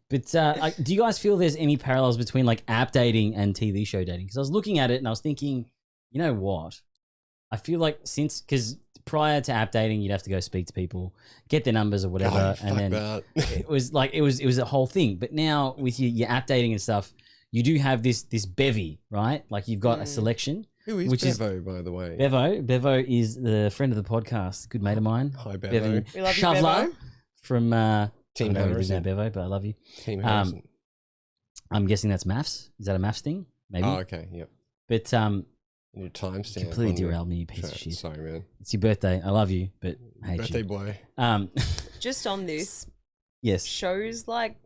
Speaker 1: But do you guys feel there's any parallels between like app dating and TV show dating? Because I was looking at it and I was thinking, you know what? I feel like because prior to app dating, you'd have to go speak to people, get their numbers or whatever,
Speaker 7: God,
Speaker 1: and then
Speaker 7: that.
Speaker 1: it was a whole thing. But now with your app dating and stuff, you do have this bevy, right? Like you've got a selection.
Speaker 7: Who is
Speaker 1: which is-
Speaker 7: Bevo, by the way?
Speaker 1: Bevo is the friend of the podcast, good mate of mine.
Speaker 7: Hi, Bevo.
Speaker 1: Bevan
Speaker 2: We love you,
Speaker 1: Shavla
Speaker 2: Bevo.
Speaker 1: from
Speaker 7: Team
Speaker 1: I don't know what it is
Speaker 7: Harrison.
Speaker 1: now, Bevo, but I love you.
Speaker 7: Team Harrison.
Speaker 1: I'm guessing that's maths. Is that a maths thing? Maybe.
Speaker 7: Oh, okay. Yep.
Speaker 1: But
Speaker 7: And your timestamp.
Speaker 1: completely
Speaker 7: on your
Speaker 1: derailed me, you piece of
Speaker 7: chat.
Speaker 1: shit.
Speaker 7: Sorry, man.
Speaker 1: It's your birthday. I love you, but I hate
Speaker 7: Birthday
Speaker 1: you.
Speaker 7: boy.
Speaker 2: Just on this,
Speaker 1: Yes.
Speaker 2: shows like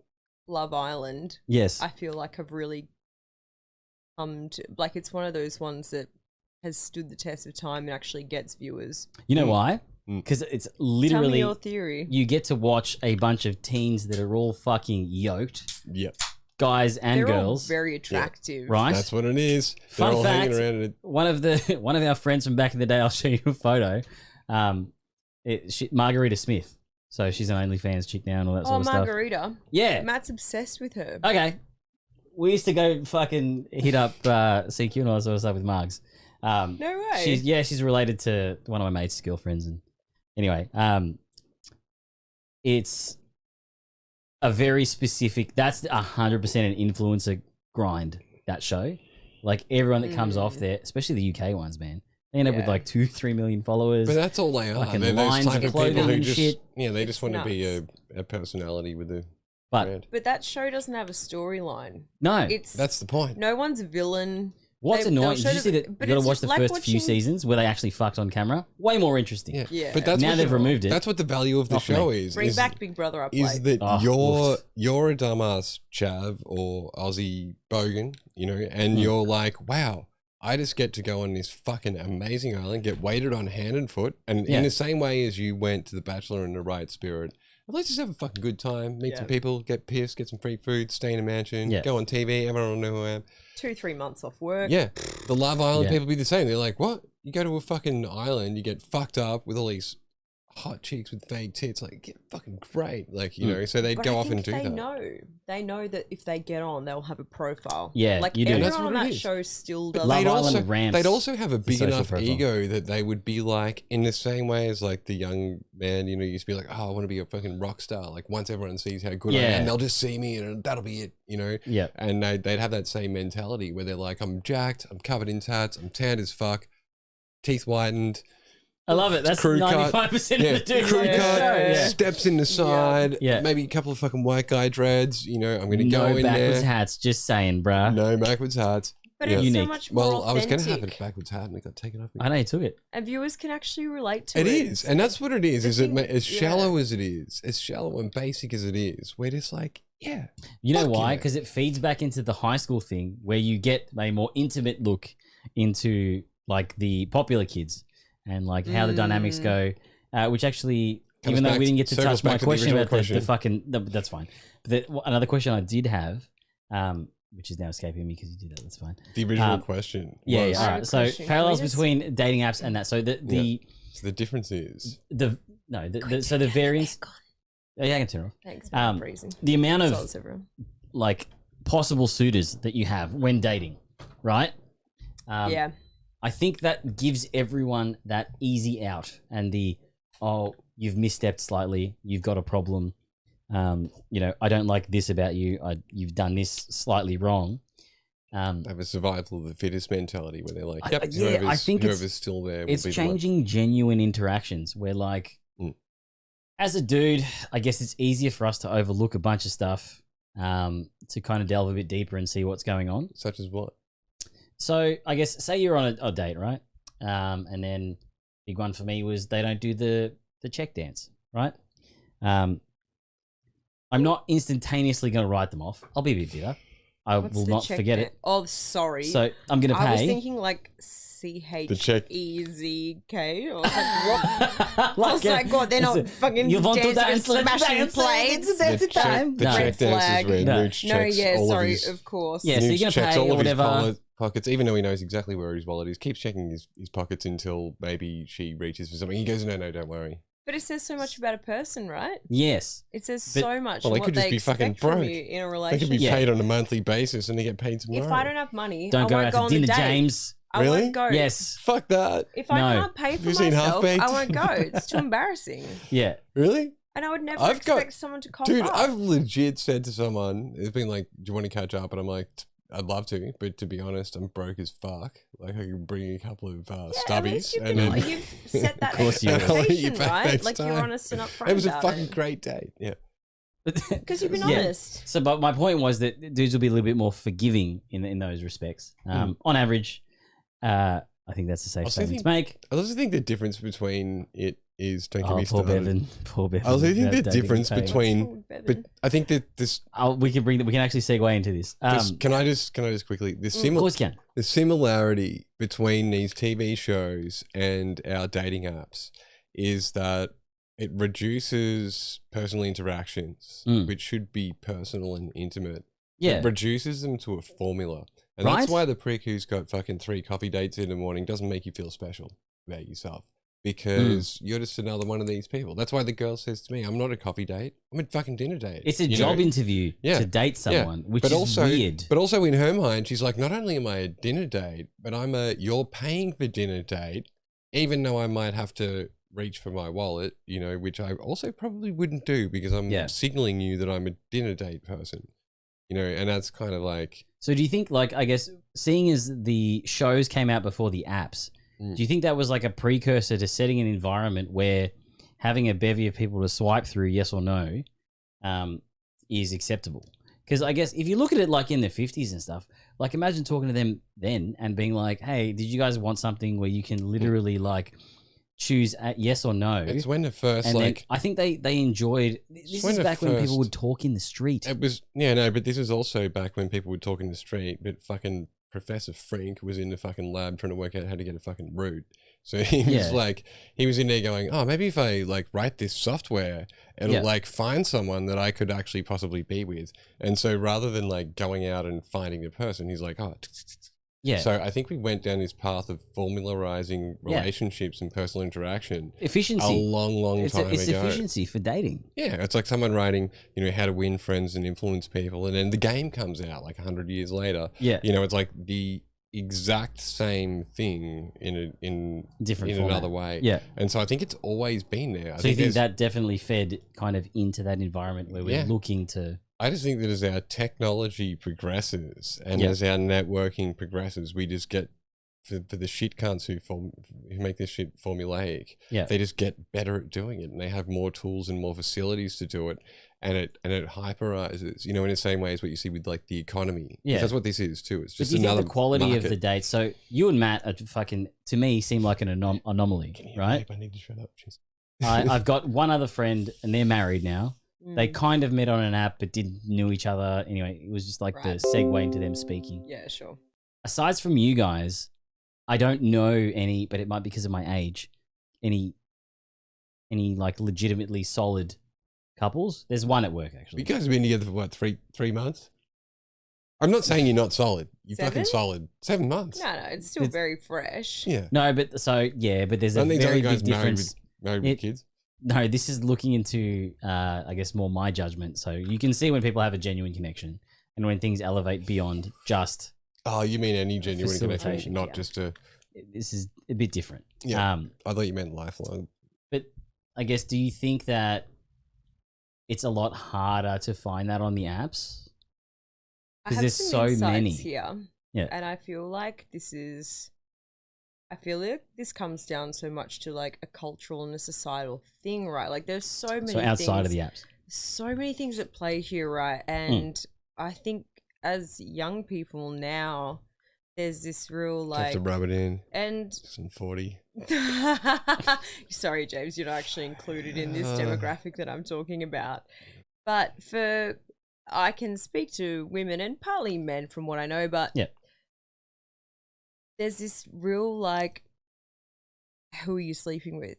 Speaker 2: Love Island,
Speaker 1: Yes.
Speaker 2: I feel like have really come to, like, it's one of those ones that has stood the test of time and actually gets viewers.
Speaker 1: You know why? Because it's
Speaker 2: Tell me
Speaker 1: literally
Speaker 2: your theory.
Speaker 1: you get to watch a bunch of teens that are all fucking yoked,
Speaker 7: Yep.
Speaker 1: guys and
Speaker 2: They're all
Speaker 1: girls,
Speaker 2: very attractive.
Speaker 1: right?
Speaker 7: That's what it is.
Speaker 1: Fun
Speaker 7: They're all
Speaker 1: fact,
Speaker 7: hanging around.
Speaker 1: one of our friends from back in the day, I'll show you a photo. Margarita Smith. So she's an OnlyFans chick now and all that
Speaker 2: Oh,
Speaker 1: sort of stuff.
Speaker 2: Margarita.
Speaker 1: Yeah.
Speaker 2: Matt's obsessed with her.
Speaker 1: Okay. We used to go fucking hit up CQ and all that sort of stuff with Margs.
Speaker 2: No way.
Speaker 1: She's related to one of my mate's girlfriends. And anyway, it's a very specific. That's 100% an influencer grind. That show, like everyone that comes off there, especially the UK ones, man, they end up with
Speaker 2: Yeah.
Speaker 1: like 2-3 million followers.
Speaker 7: But that's all they are.
Speaker 1: Fucking
Speaker 7: They're those
Speaker 1: lines
Speaker 7: type
Speaker 1: of
Speaker 7: of
Speaker 1: clothing
Speaker 7: people who
Speaker 1: and
Speaker 7: just,
Speaker 1: shit.
Speaker 7: they
Speaker 2: It's
Speaker 7: just want to be
Speaker 2: nuts.
Speaker 7: a personality with a
Speaker 1: But
Speaker 7: brand.
Speaker 2: But that show doesn't have a storyline.
Speaker 1: no,
Speaker 2: It's
Speaker 7: That's the point.
Speaker 2: no one's a villain.
Speaker 1: what's
Speaker 2: They'll
Speaker 1: annoying?
Speaker 2: show
Speaker 1: Did you see
Speaker 2: the-
Speaker 1: that? You
Speaker 2: but
Speaker 1: got to
Speaker 2: it's
Speaker 1: watch the
Speaker 2: like
Speaker 1: first few
Speaker 2: watching-
Speaker 1: seasons where they actually fucked on camera. Way more interesting.
Speaker 7: Yeah.
Speaker 2: Yeah.
Speaker 7: But that's
Speaker 1: Now
Speaker 7: what
Speaker 1: they've
Speaker 7: the-
Speaker 1: removed it.
Speaker 7: That's what the value of the
Speaker 1: Not for
Speaker 7: show
Speaker 1: me.
Speaker 7: is.
Speaker 2: Bring
Speaker 7: is,
Speaker 2: back Big Brother up
Speaker 7: is
Speaker 2: late.
Speaker 7: that
Speaker 1: Oh,
Speaker 7: you're a dumbass chav or Aussie bogan, and you're like, wow, I just get to go on this fucking amazing island, get waited on hand and foot, and
Speaker 1: Yeah.
Speaker 7: in the same way as you went to the Bachelor in the right spirit, let's just have a fucking good time, meet some people, get pissed, get some free food, stay in a mansion,
Speaker 1: Yeah.
Speaker 7: go on TV, everyone will know who I am.
Speaker 2: 2-3 months off work.
Speaker 7: Yeah, the Love Island
Speaker 1: Yeah.
Speaker 7: people be the same. They're like, what? You go to a fucking island, you get fucked up with all these hot chicks with fake tits, like, yeah, fucking great. Like, so they'd
Speaker 2: But
Speaker 7: go
Speaker 2: I
Speaker 7: off
Speaker 2: think
Speaker 7: and do
Speaker 2: they
Speaker 7: that.
Speaker 2: know. They know that if they get on, they'll have a profile.
Speaker 1: Yeah,
Speaker 2: like
Speaker 1: you do.
Speaker 2: everyone
Speaker 7: That's what
Speaker 2: on
Speaker 7: it
Speaker 2: that
Speaker 7: is.
Speaker 2: show still
Speaker 7: But
Speaker 2: does.
Speaker 1: Love
Speaker 7: they'd
Speaker 1: Island
Speaker 7: also,
Speaker 1: ramps
Speaker 7: they'd also have a
Speaker 1: the
Speaker 7: big
Speaker 1: social
Speaker 7: enough
Speaker 1: profile.
Speaker 7: ego that they would be like, in the same way as like the young man, used to be like, oh, I want to be a fucking rock star. Like once everyone sees how good I
Speaker 1: Yeah.
Speaker 7: am, they'll just see me and that'll be it,
Speaker 1: Yeah.
Speaker 7: And they'd have that same mentality where they're like, I'm jacked, I'm covered in tats, I'm tanned as fuck, teeth whitened,
Speaker 1: I love it. That's
Speaker 7: crew cut.
Speaker 1: 95% of the dudes
Speaker 7: crew
Speaker 1: on the
Speaker 7: cut,
Speaker 1: show. Yeah.
Speaker 7: steps in the side,
Speaker 1: Yeah.
Speaker 7: maybe a couple of fucking white guy dreads, I'm going to go
Speaker 1: No
Speaker 7: in
Speaker 1: backwards
Speaker 7: there.
Speaker 1: hats, just saying, bruh.
Speaker 7: No backwards hats.
Speaker 2: But
Speaker 7: Yeah.
Speaker 2: it's
Speaker 1: Unique.
Speaker 2: so much more
Speaker 7: Well, I was going to have
Speaker 2: authentic.
Speaker 7: a backwards hat and it got taken off me.
Speaker 1: I know you took it.
Speaker 2: And viewers can actually relate to
Speaker 7: It
Speaker 2: it.
Speaker 7: is, and that's what it is.
Speaker 2: The
Speaker 7: Is it
Speaker 2: thing-
Speaker 7: as
Speaker 2: yeah.
Speaker 7: shallow as it is, as shallow and basic as it is? We're just like, yeah,
Speaker 1: You know
Speaker 7: Fuck
Speaker 1: why?
Speaker 7: yeah.
Speaker 1: Because it feeds back into the high school thing where you get a more intimate look into like the popular kids and like how the dynamics go. Which actually,
Speaker 7: Comes
Speaker 1: even though
Speaker 7: back-
Speaker 1: we didn't get to
Speaker 7: circles
Speaker 1: touch my
Speaker 7: back to the
Speaker 1: question
Speaker 7: original
Speaker 1: about
Speaker 7: question.
Speaker 1: the fucking, that's fine. But another question I did have, which is now escaping me because you did that. That's fine.
Speaker 7: the original
Speaker 1: Um,
Speaker 7: question.
Speaker 1: Yeah,
Speaker 7: was,
Speaker 1: yeah. All
Speaker 2: I have
Speaker 1: right.
Speaker 2: a
Speaker 1: So
Speaker 2: question. Can
Speaker 1: parallels
Speaker 2: we just-
Speaker 1: between dating apps and that. So
Speaker 7: So the difference is,
Speaker 1: so the variance. Oh, yeah, I can turn it off.
Speaker 2: Thanks, man.
Speaker 1: Um,
Speaker 2: Freezing.
Speaker 1: The amount of
Speaker 2: Solace, everyone.
Speaker 1: like possible suitors that you have when dating, right?
Speaker 2: Yeah.
Speaker 1: I think that gives everyone that easy out and the, oh, you've misstepped slightly, you've got a problem, I don't like this about you. You've done this slightly wrong.
Speaker 7: They have a survival of the fittest mentality where they're like, yep,
Speaker 1: I think
Speaker 7: whoever's still there will
Speaker 1: it's
Speaker 7: be
Speaker 1: changing genuine interactions where like, as a dude, I guess it's easier for us to overlook a bunch of stuff to kind of delve a bit deeper and see what's going on.
Speaker 7: Such as what?
Speaker 1: So I guess say you're on a date, right? And then big one for me was they don't do the check dance, right? I'm not instantaneously going to write them off. I'll be a bit bitter. I will not forget it.
Speaker 2: Oh, sorry.
Speaker 1: So I'm going to pay.
Speaker 2: I was thinking like CHEZK. I was like, what? I was like, God, they're not fucking
Speaker 1: You want to
Speaker 2: dancing and
Speaker 1: dance?
Speaker 2: smashing plates.
Speaker 1: That's the time.
Speaker 7: The check dance is where
Speaker 1: No.
Speaker 7: Nooch checks all of his...
Speaker 2: of course.
Speaker 1: Yeah, so
Speaker 7: Nooch
Speaker 1: you're going to
Speaker 7: checks
Speaker 1: pay
Speaker 7: all
Speaker 1: or
Speaker 7: of
Speaker 1: whatever.
Speaker 7: his pockets, even though he knows exactly where his wallet is, keeps checking his pockets until maybe she reaches for something. He goes, no, don't worry.
Speaker 2: But it says so much about a person, right?
Speaker 1: Yes.
Speaker 2: It says so much
Speaker 7: Well, they
Speaker 2: what
Speaker 7: could just
Speaker 2: they
Speaker 7: be fucking
Speaker 2: expect from
Speaker 7: broke.
Speaker 2: you in a
Speaker 7: They
Speaker 2: relationship.
Speaker 7: could be paid on a monthly basis and they get paid tomorrow.
Speaker 2: If I don't have money,
Speaker 1: Don't
Speaker 2: I
Speaker 1: go
Speaker 2: won't
Speaker 1: out
Speaker 2: go
Speaker 1: to
Speaker 2: on
Speaker 1: dinner,
Speaker 2: the date.
Speaker 1: James.
Speaker 2: I
Speaker 7: Really?
Speaker 2: won't go.
Speaker 1: Yes.
Speaker 7: Fuck that.
Speaker 2: If I
Speaker 1: No.
Speaker 2: can't pay for
Speaker 7: Have you seen
Speaker 2: myself,
Speaker 7: Half-Baked?
Speaker 2: I won't go. It's too embarrassing.
Speaker 1: Yeah.
Speaker 7: Really?
Speaker 2: And I would never
Speaker 7: I've got-
Speaker 2: expect someone to cough
Speaker 7: Dude,
Speaker 2: up.
Speaker 7: I've legit said to someone, it's been like, do you want to catch up? And I'm like, I'd love to, but to be honest, I'm broke as fuck. Like, I can bring a couple of
Speaker 2: at least
Speaker 7: stubbies.
Speaker 2: you've,
Speaker 7: And
Speaker 2: been,
Speaker 7: then
Speaker 2: you've set that
Speaker 1: course you will.
Speaker 2: expectation,
Speaker 7: I'll let you pay
Speaker 2: right?
Speaker 7: next
Speaker 2: Like you're
Speaker 7: time.
Speaker 2: honest and upfront
Speaker 7: It was a
Speaker 2: about
Speaker 7: fucking
Speaker 2: it.
Speaker 7: great date. Yeah.
Speaker 2: Because you've been
Speaker 1: Yeah.
Speaker 2: honest.
Speaker 1: So, but my point was that dudes will be a little bit more forgiving in those respects. On average, I think that's a safe
Speaker 7: Also
Speaker 1: statement to
Speaker 7: think-
Speaker 1: make.
Speaker 7: I also think the difference between it is, don't get
Speaker 1: Oh,
Speaker 7: me
Speaker 1: poor
Speaker 7: started.
Speaker 1: Bevan. Poor Bevan.
Speaker 7: I also think the
Speaker 1: That dating
Speaker 7: difference
Speaker 1: pain.
Speaker 7: between, but I think that this,
Speaker 1: We can actually segue into this.
Speaker 7: can I just quickly,
Speaker 1: of course you can.
Speaker 7: the similarity between these TV shows and our dating apps is that it reduces personal interactions, which should be personal and intimate.
Speaker 1: Yeah.
Speaker 7: It reduces them to a formula. And
Speaker 1: Right?
Speaker 7: that's why the prick who's got fucking 3 coffee dates in the morning doesn't make you feel special about yourself. Because you're just another one of these people. That's why the girl says to me, I'm not a coffee date. I'm a fucking dinner date.
Speaker 1: It's a
Speaker 7: You
Speaker 1: job
Speaker 7: know?
Speaker 1: interview
Speaker 7: Yeah.
Speaker 1: to date someone, which
Speaker 7: But
Speaker 1: is
Speaker 7: also,
Speaker 1: weird.
Speaker 7: But also in her mind, she's like, not only am I a dinner date, but you're paying for dinner date, even though I might have to reach for my wallet, which I also probably wouldn't do because I'm signaling you that I'm a dinner date person, and that's kind of like.
Speaker 1: So do you think, like, I guess, seeing as the shows came out before the apps, do you think that was like a precursor to setting an environment where having a bevy of people to swipe through yes or no is acceptable? Because I guess if you look at it like in the 50s and stuff, like imagine talking to them then and being like, hey, did you guys want something where you can literally like choose yes or no?
Speaker 7: It's when the first
Speaker 1: and then I think they enjoyed, this is back when people would talk in the street.
Speaker 7: It was, but this is also back when people would talk in the street, but fucking Professor Frink was in the fucking lab trying to work out how to get a fucking root. So he was he was in there going, oh, maybe if I like write this software, it'll like find someone that I could actually possibly be with. And so rather than like going out and finding the person, he's like,
Speaker 1: yeah.
Speaker 7: So I think we went down this path of formularizing relationships and personal interaction.
Speaker 1: Efficiency.
Speaker 7: A long time ago.
Speaker 1: It's efficiency for dating.
Speaker 7: Yeah, it's like someone writing, how to win friends and influence people, and then the game comes out like 100 years later.
Speaker 1: Yeah.
Speaker 7: It's like the exact same thing in
Speaker 1: Different
Speaker 7: in
Speaker 1: format.
Speaker 7: another way.
Speaker 1: Yeah.
Speaker 7: And so I think it's always been there.
Speaker 1: So you think that definitely fed kind of into that environment where we're looking to...
Speaker 7: I just think that as our technology progresses and as our networking progresses, we just get for the shit cunts who make this shit formulaic.
Speaker 1: Yeah.
Speaker 7: They just get better at doing it, and they have more tools and more facilities to do it, and it hyperizes. In the same way as what you see with like the economy.
Speaker 1: Yeah.
Speaker 7: That's what this is too. It's
Speaker 1: But
Speaker 7: just
Speaker 1: do you
Speaker 7: another
Speaker 1: think the quality
Speaker 7: market.
Speaker 1: of the dates? So you and Matt are fucking, to me, seem like an anomaly, right?
Speaker 7: I need to shut up. Jeez.
Speaker 1: I've got one other friend, and they're married now. They kind of met on an app, but didn't know each other. Anyway, it was just like the segue into them speaking.
Speaker 2: Yeah, sure.
Speaker 1: Aside from you guys, I don't know any, but it might be because of my age, any like legitimately solid couples. There's one at work, actually.
Speaker 7: You guys have been together for what, three months? I'm not saying you're not solid. You're
Speaker 2: 7?
Speaker 7: fucking solid. 7 months.
Speaker 2: No, it's still very fresh.
Speaker 7: Yeah.
Speaker 1: No, but but there's a
Speaker 7: Don't think
Speaker 1: very
Speaker 7: you guys
Speaker 1: big difference.
Speaker 7: married with kids.
Speaker 1: No, this is looking into, I guess, more my judgment. So you can see when people have a genuine connection and when things elevate beyond just.
Speaker 7: Oh, you mean any genuine connection,
Speaker 1: Facilitation,
Speaker 7: not just a.
Speaker 1: This is a bit different.
Speaker 7: Yeah. I thought you meant lifelong.
Speaker 1: But I guess, do you think that it's a lot harder to find that on the apps
Speaker 2: I
Speaker 1: because
Speaker 2: have
Speaker 1: there's
Speaker 2: some
Speaker 1: so
Speaker 2: insights
Speaker 1: many.
Speaker 2: here.
Speaker 1: Yeah.
Speaker 2: And I feel like I feel like this comes down so much to like a cultural and a societal thing, right? Like there's so many
Speaker 1: So outside of
Speaker 2: things,
Speaker 1: the apps.
Speaker 2: so many things at play here, right? And I think as young people now, there's this real
Speaker 7: Have
Speaker 2: like
Speaker 7: to rub it in.
Speaker 2: and
Speaker 7: Some 40.
Speaker 2: sorry, James, you're not actually included in this demographic that I'm talking about. But I can speak to women and partly men from what I know, but
Speaker 1: Yeah.
Speaker 2: there's this real like, who are you sleeping with?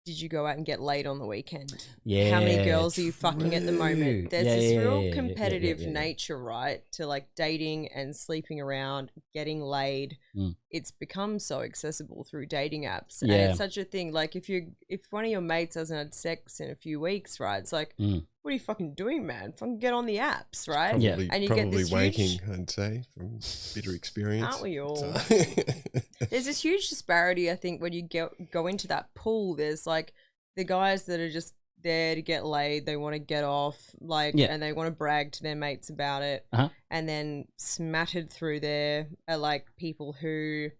Speaker 2: Did you go out and get laid on the weekend?
Speaker 1: Yeah.
Speaker 2: How many girls are you fucking at the
Speaker 1: true.
Speaker 2: moment? There's
Speaker 1: Yeah,
Speaker 2: this
Speaker 1: yeah,
Speaker 2: real
Speaker 1: yeah, yeah,
Speaker 2: competitive
Speaker 1: yeah.
Speaker 2: nature, right? To like dating and sleeping around, getting laid. It's become so accessible through dating apps. And
Speaker 1: Yeah.
Speaker 2: it's such a thing. Like if one of your mates hasn't had sex in a few weeks, right? It's like, what are you fucking doing, man? Fucking get on the apps, right?
Speaker 7: Probably,
Speaker 2: And you
Speaker 7: probably
Speaker 2: get this
Speaker 7: wanking,
Speaker 2: huge,
Speaker 7: I'd say, from bitter experience.
Speaker 2: aren't we all?
Speaker 7: So-
Speaker 2: There's this huge disparity, I think, when you go into that pool. There's like the guys that are just there to get laid, they want to get off, like, and they want to brag to their mates about it. And then smattered through there are like people who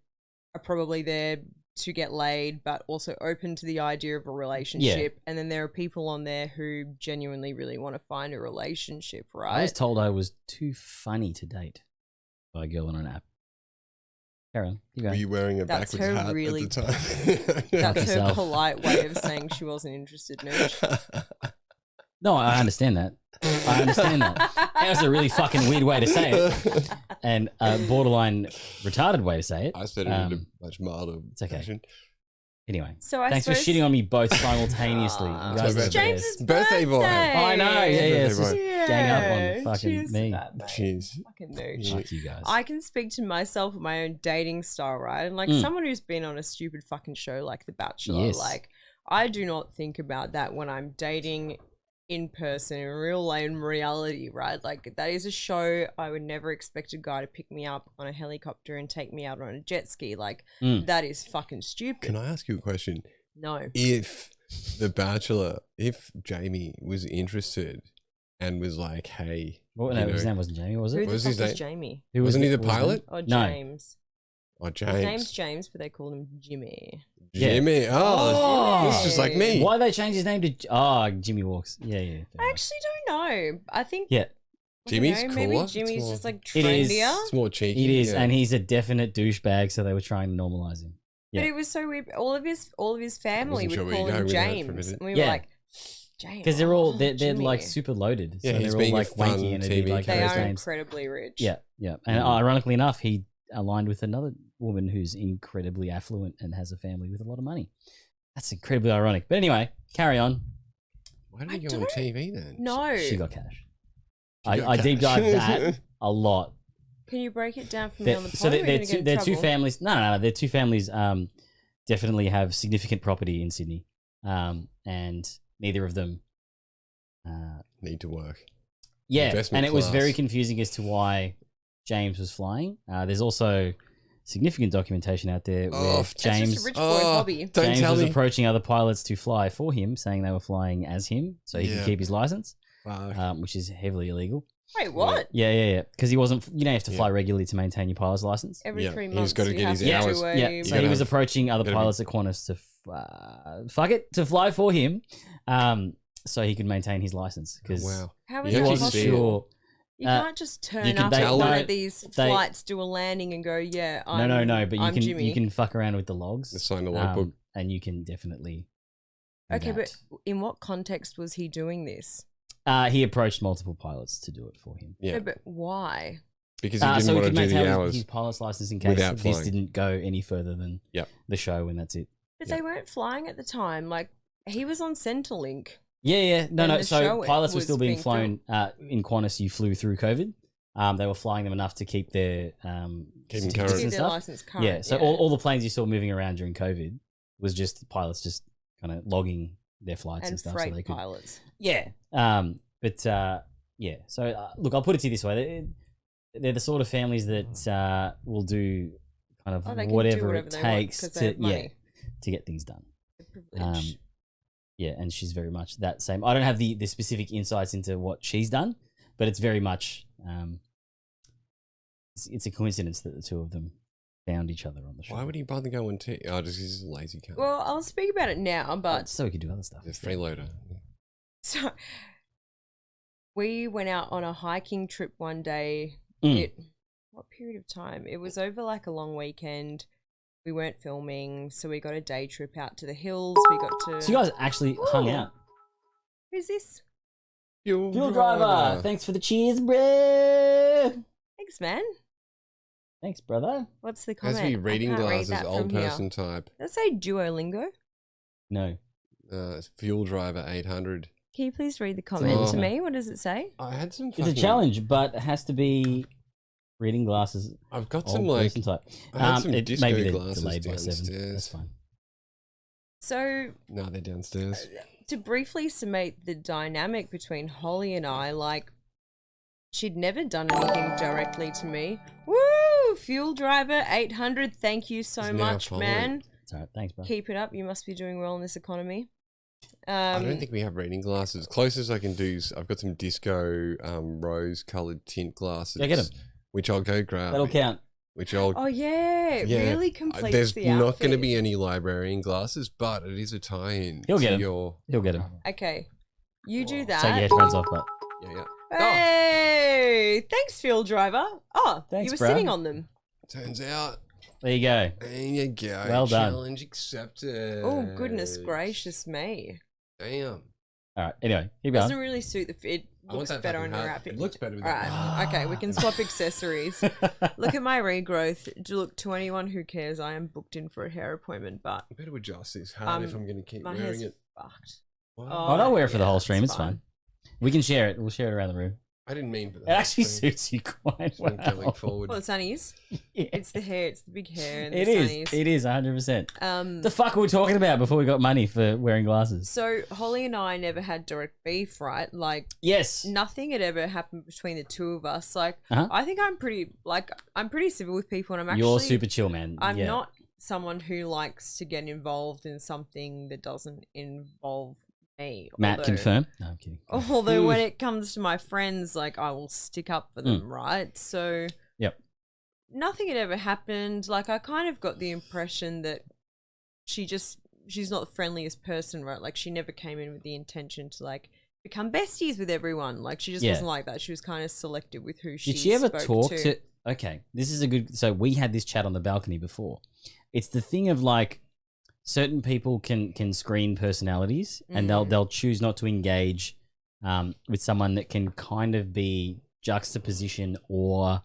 Speaker 2: are probably there to get laid, but also open to the idea of a relationship. And then there are people on there who genuinely really want to find a relationship, right?
Speaker 1: I was told I was too funny to date by a girl on an app. Karen, you go.
Speaker 7: Were you wearing a
Speaker 2: That's
Speaker 7: backwards
Speaker 2: her
Speaker 7: hat
Speaker 2: really-
Speaker 7: at the time?
Speaker 2: That's her
Speaker 1: yourself.
Speaker 2: polite way of saying she wasn't interested, Nooch.
Speaker 1: No, I understand that. I understand that. That was a really fucking weird way to say it, and a borderline retarded way to say it.
Speaker 7: I said it in a much milder
Speaker 1: okay.
Speaker 7: fashion.
Speaker 1: Anyway,
Speaker 2: So I
Speaker 1: thanks
Speaker 2: suppose-
Speaker 1: for shitting on me both simultaneously. You guys are the
Speaker 2: James's
Speaker 1: best.
Speaker 7: Birthday boy.
Speaker 1: I know, yeah, it's just
Speaker 7: Birthday
Speaker 1: gang up on fucking
Speaker 2: cheers
Speaker 1: me.
Speaker 2: To that, mate.
Speaker 7: Cheers.
Speaker 2: Fucking nooch.
Speaker 1: Fuck you guys.
Speaker 2: I can speak to myself and my own dating style, right? And like someone who's been on a stupid fucking show like The Bachelor,
Speaker 1: Yes.
Speaker 2: like I do not think about that when I'm dating in person, in real life, in reality, right? Like that is a show. I would never expect a guy to pick me up on a helicopter and take me out on a jet ski. Like that is fucking stupid.
Speaker 7: Can I ask you a question?
Speaker 2: No.
Speaker 7: If The Bachelor, if Jamie was interested and was like, hey,
Speaker 1: Well,
Speaker 7: you
Speaker 1: no, his
Speaker 7: know-
Speaker 1: name wasn't Jamie, was
Speaker 2: Who
Speaker 1: it?
Speaker 2: the
Speaker 7: was
Speaker 2: fuck
Speaker 7: his
Speaker 2: was
Speaker 7: name?
Speaker 2: Jamie?
Speaker 1: Who
Speaker 7: Wasn't he the
Speaker 1: what was his
Speaker 7: pilot?
Speaker 2: Or
Speaker 1: No.
Speaker 2: James?
Speaker 7: Oh, James.
Speaker 2: His name's James, but they call him Jimmy.
Speaker 1: Yeah.
Speaker 7: Jimmy. Oh, he's just like me.
Speaker 1: Why they changed his name to Jimmy Walks? Yeah, yeah. fair
Speaker 2: I
Speaker 1: enough.
Speaker 2: actually don't know. I think
Speaker 1: Yeah,
Speaker 2: I don't
Speaker 7: Jimmy's
Speaker 2: know,
Speaker 7: cooler.
Speaker 2: Maybe
Speaker 7: It's
Speaker 2: Jimmy's
Speaker 7: more-
Speaker 2: just like
Speaker 1: It is.
Speaker 2: trendier.
Speaker 7: It's more cheeky.
Speaker 1: it is,
Speaker 7: yeah.
Speaker 1: and he's a definite douchebag. So they were trying to normalize him.
Speaker 2: But
Speaker 1: Yeah.
Speaker 2: it was so weird. All of his family
Speaker 7: Wasn't
Speaker 2: would
Speaker 7: sure where
Speaker 2: call
Speaker 7: you're
Speaker 2: him
Speaker 7: going with that for a
Speaker 2: James,
Speaker 7: minute.
Speaker 2: and we
Speaker 1: Yeah.
Speaker 2: were like, James,
Speaker 1: Because they're
Speaker 2: Jimmy.
Speaker 1: like super loaded. So
Speaker 7: Yeah, he's
Speaker 1: they're all
Speaker 7: being a
Speaker 1: like
Speaker 7: fun
Speaker 1: wanky and it'd be
Speaker 7: TV
Speaker 1: like
Speaker 2: They
Speaker 1: those
Speaker 2: are
Speaker 1: names.
Speaker 2: incredibly rich.
Speaker 1: Yeah, yeah. And ironically enough, he aligned with another woman who's incredibly affluent and has a family with a lot of money. That's incredibly ironic. But anyway, carry on.
Speaker 7: Why did
Speaker 2: I
Speaker 7: he go on
Speaker 2: don't
Speaker 7: TV then?
Speaker 2: No.
Speaker 1: She got cash.
Speaker 7: She got
Speaker 1: I deep
Speaker 7: cash.
Speaker 1: dive that a lot.
Speaker 2: Can you break it down for me on the pod?
Speaker 1: So
Speaker 2: We're gonna
Speaker 1: they're
Speaker 2: get
Speaker 1: two,
Speaker 2: in
Speaker 1: they're two
Speaker 2: trouble.
Speaker 1: families. No. Their two families definitely have significant property in Sydney, and neither of them.
Speaker 7: Need to work.
Speaker 1: Yeah,
Speaker 7: Investment
Speaker 1: and it was
Speaker 7: class.
Speaker 1: very confusing as to why James was flying. There's also significant documentation out there where
Speaker 7: Oh,
Speaker 2: That's
Speaker 1: James
Speaker 2: just a rich boy hobby.
Speaker 7: Don't
Speaker 1: James
Speaker 7: tell
Speaker 1: was
Speaker 7: me.
Speaker 1: approaching other pilots to fly for him, saying they were flying as him, so he
Speaker 7: Yeah.
Speaker 1: could keep his license,
Speaker 7: Fuck.
Speaker 1: which is heavily illegal.
Speaker 2: Wait, what?
Speaker 1: Yeah, because he wasn't. You don't have to fly regularly to maintain your pilot's license.
Speaker 2: Every
Speaker 7: Yeah,
Speaker 2: 3
Speaker 7: he's
Speaker 2: months,
Speaker 7: gotta
Speaker 2: you
Speaker 7: get
Speaker 2: have
Speaker 7: his
Speaker 2: to do
Speaker 7: hours.
Speaker 2: a-
Speaker 1: Yeah,
Speaker 7: You
Speaker 1: so
Speaker 7: gotta-
Speaker 1: he was approaching other
Speaker 7: gotta be-
Speaker 1: pilots at Qantas to fly for him, so he could maintain his license. Because
Speaker 7: Wow.
Speaker 2: How is
Speaker 7: You
Speaker 2: that
Speaker 7: actually
Speaker 1: wasn't
Speaker 7: see it.
Speaker 2: possible?
Speaker 1: sure.
Speaker 2: You can't just turn
Speaker 7: you can
Speaker 2: up at
Speaker 7: tell
Speaker 2: one
Speaker 7: them.
Speaker 2: of these
Speaker 1: They-
Speaker 2: flights, do a landing, and go, "Yeah, I'm
Speaker 1: no, but
Speaker 2: I'm Jimmy."
Speaker 1: you can fuck around with the logs,
Speaker 7: Just sign the logbook.
Speaker 1: and you can definitely. do
Speaker 2: Okay,
Speaker 1: that.
Speaker 2: but in what context was he doing this?
Speaker 1: He approached multiple pilots to do it for him.
Speaker 7: Yeah,
Speaker 2: No, but why?
Speaker 7: because he didn't
Speaker 1: So he
Speaker 7: want
Speaker 1: could
Speaker 7: to do the
Speaker 1: maintain
Speaker 7: hours.
Speaker 1: his pilot's license in case
Speaker 7: without
Speaker 1: this
Speaker 7: flying.
Speaker 1: didn't go any further than
Speaker 7: Yep.
Speaker 1: the show, and that's it.
Speaker 2: But
Speaker 7: Yeah.
Speaker 2: they weren't flying at the time. Like he was on Centrelink.
Speaker 1: Yeah. No.
Speaker 2: And the
Speaker 1: So
Speaker 2: show
Speaker 1: pilots were
Speaker 2: was
Speaker 1: still being
Speaker 2: being
Speaker 1: flown in Qantas. You flew through COVID. They were flying them enough to keep their
Speaker 7: Keep them
Speaker 1: certificates
Speaker 7: current.
Speaker 1: and
Speaker 2: Keep their
Speaker 1: stuff.
Speaker 2: license current.
Speaker 1: Yeah. So all the planes you saw moving around during COVID was just pilots just kind of logging their flights and,
Speaker 2: and
Speaker 1: stuff.
Speaker 2: freight
Speaker 1: So they could.
Speaker 2: pilots.
Speaker 1: Yeah. Yeah. So look, I'll put it to you this way: they're the sort of families that will do kind of
Speaker 2: Oh, they can do
Speaker 1: whatever
Speaker 2: whatever
Speaker 1: it
Speaker 2: they want
Speaker 1: takes
Speaker 2: 'cause they
Speaker 1: to
Speaker 2: have money.
Speaker 1: to get things done.
Speaker 2: The privilege.
Speaker 1: Yeah, and she's very much that same. I don't have the specific insights into what she's done, but it's very much it's a coincidence that the two of them found each other on the show.
Speaker 7: Why would he bother going to? Oh, just 'cause he's a lazy cunt.
Speaker 2: Well, I'll speak about it now, but
Speaker 1: so we could do other stuff.
Speaker 7: The freeloader.
Speaker 2: so we went out on a hiking trip one day. What period of time? It was over like a long weekend. We weren't filming, so we got a day trip out to the hills. We got to.
Speaker 1: So you guys actually hung out.
Speaker 2: Who's this?
Speaker 7: Fuel
Speaker 1: Driver. Thanks for the cheers, bro.
Speaker 2: Thanks, man.
Speaker 1: Thanks, brother.
Speaker 2: What's the
Speaker 7: Has
Speaker 2: comment?
Speaker 7: to be reading
Speaker 2: I can't read
Speaker 7: glasses,
Speaker 2: that
Speaker 7: old
Speaker 2: from here.
Speaker 7: person type.
Speaker 2: Let's say Duolingo.
Speaker 1: No.
Speaker 7: It's Fuel Driver 800.
Speaker 2: Can you please read the comment
Speaker 7: Oh.
Speaker 2: to me? What does it say?
Speaker 7: I had some.
Speaker 1: It's a challenge, but it has to be reading glasses.
Speaker 7: I've got
Speaker 1: old
Speaker 7: some like.
Speaker 1: person type.
Speaker 7: I had some
Speaker 1: it
Speaker 7: disco
Speaker 1: maybe they're
Speaker 7: glasses
Speaker 1: delayed by
Speaker 7: downstairs.
Speaker 1: 7. That's fine.
Speaker 2: So,
Speaker 7: No, they're downstairs.
Speaker 2: to briefly summate the dynamic between Holly and I, like, she'd never done anything directly to me. Woo! Fuel Driver 800, thank you so
Speaker 7: He's now
Speaker 2: much,
Speaker 7: following.
Speaker 2: man.
Speaker 1: It's all right. Thanks, bro.
Speaker 2: Keep it up. You must be doing well in this economy.
Speaker 7: I don't think we have reading glasses. Closest I can do is I've got some disco rose-colored tint glasses.
Speaker 1: Yeah, get 'em.
Speaker 7: Which I'll go grab.
Speaker 1: That'll count.
Speaker 7: Which I'll.
Speaker 2: Oh, yeah. It really completes
Speaker 7: There's
Speaker 2: the outfit.
Speaker 7: not going to be any librarian glasses, but it is a tie-in.
Speaker 1: He'll get
Speaker 7: to
Speaker 1: 'em.
Speaker 7: your-
Speaker 1: He'll get him.
Speaker 2: Okay. You do
Speaker 1: Take your
Speaker 2: that.
Speaker 1: headphones off, but
Speaker 7: Yeah.
Speaker 2: Hey! Thanks, Fuel Driver. Oh,
Speaker 1: Thanks,
Speaker 2: you were
Speaker 1: bro.
Speaker 2: sitting on them.
Speaker 7: Turns out.
Speaker 1: there you go.
Speaker 7: There you go.
Speaker 1: Well done.
Speaker 7: Challenge accepted.
Speaker 2: Oh, goodness gracious me.
Speaker 7: Damn.
Speaker 1: All right. Anyway, keep going.
Speaker 2: Doesn't really suit the fit.
Speaker 7: I want
Speaker 2: Looks
Speaker 7: that
Speaker 2: better on
Speaker 7: fucking
Speaker 2: your
Speaker 7: hat.
Speaker 2: outfit.
Speaker 7: It looks better with
Speaker 2: All
Speaker 7: that
Speaker 2: right. Okay, we can swap accessories. Look at my regrowth. Look, to anyone who cares, I am booked in for a hair appointment, but
Speaker 7: I better adjust this hat if I'm going to keep
Speaker 2: my
Speaker 7: wearing
Speaker 2: hair's
Speaker 7: it.
Speaker 2: fucked.
Speaker 7: Wow.
Speaker 1: Oh, don't wear it for the
Speaker 2: yeah,
Speaker 1: whole stream.
Speaker 2: it's
Speaker 1: It's fine. We can share it. We'll share it around the room.
Speaker 7: I didn't mean for that.
Speaker 1: It actually
Speaker 7: Sorry.
Speaker 1: suits you quite
Speaker 7: Just went going
Speaker 1: well.
Speaker 7: forward.
Speaker 2: Well, the sunnies.
Speaker 1: Yeah.
Speaker 2: It's the hair. It's the big hair. And
Speaker 1: It
Speaker 2: the
Speaker 1: is.
Speaker 2: sunnies.
Speaker 1: It is 100%. The
Speaker 2: Um,
Speaker 1: fuck were we talking about before we got money for wearing glasses?
Speaker 2: so Holly and I never had direct beef, right? Like
Speaker 1: Yes.
Speaker 2: nothing had ever happened between the two of us. Like
Speaker 1: Uh-huh.
Speaker 2: I think I'm pretty civil with people, and I'm actually
Speaker 1: You're super chill, man.
Speaker 2: I'm
Speaker 1: Yeah.
Speaker 2: not someone who likes to get involved in something that doesn't involve me.
Speaker 1: Matt,
Speaker 2: although-
Speaker 1: confirm. No, I'm kidding.
Speaker 2: Although when it comes to my friends, like I will stick up for them, right? So
Speaker 1: Yep.
Speaker 2: nothing had ever happened. Like I kind of got the impression that she's not the friendliest person, right? Like she never came in with the intention to like become besties with everyone. Like she just
Speaker 1: Yeah.
Speaker 2: wasn't like that. She was kind of selective with who she
Speaker 1: Did she ever
Speaker 2: spoke
Speaker 1: talk
Speaker 2: to.
Speaker 1: to? Okay, this is a good. So we had this chat on the balcony before. It's the thing of like certain people can screen personalities, and they'll choose not to engage with someone that can kind of be juxtaposition or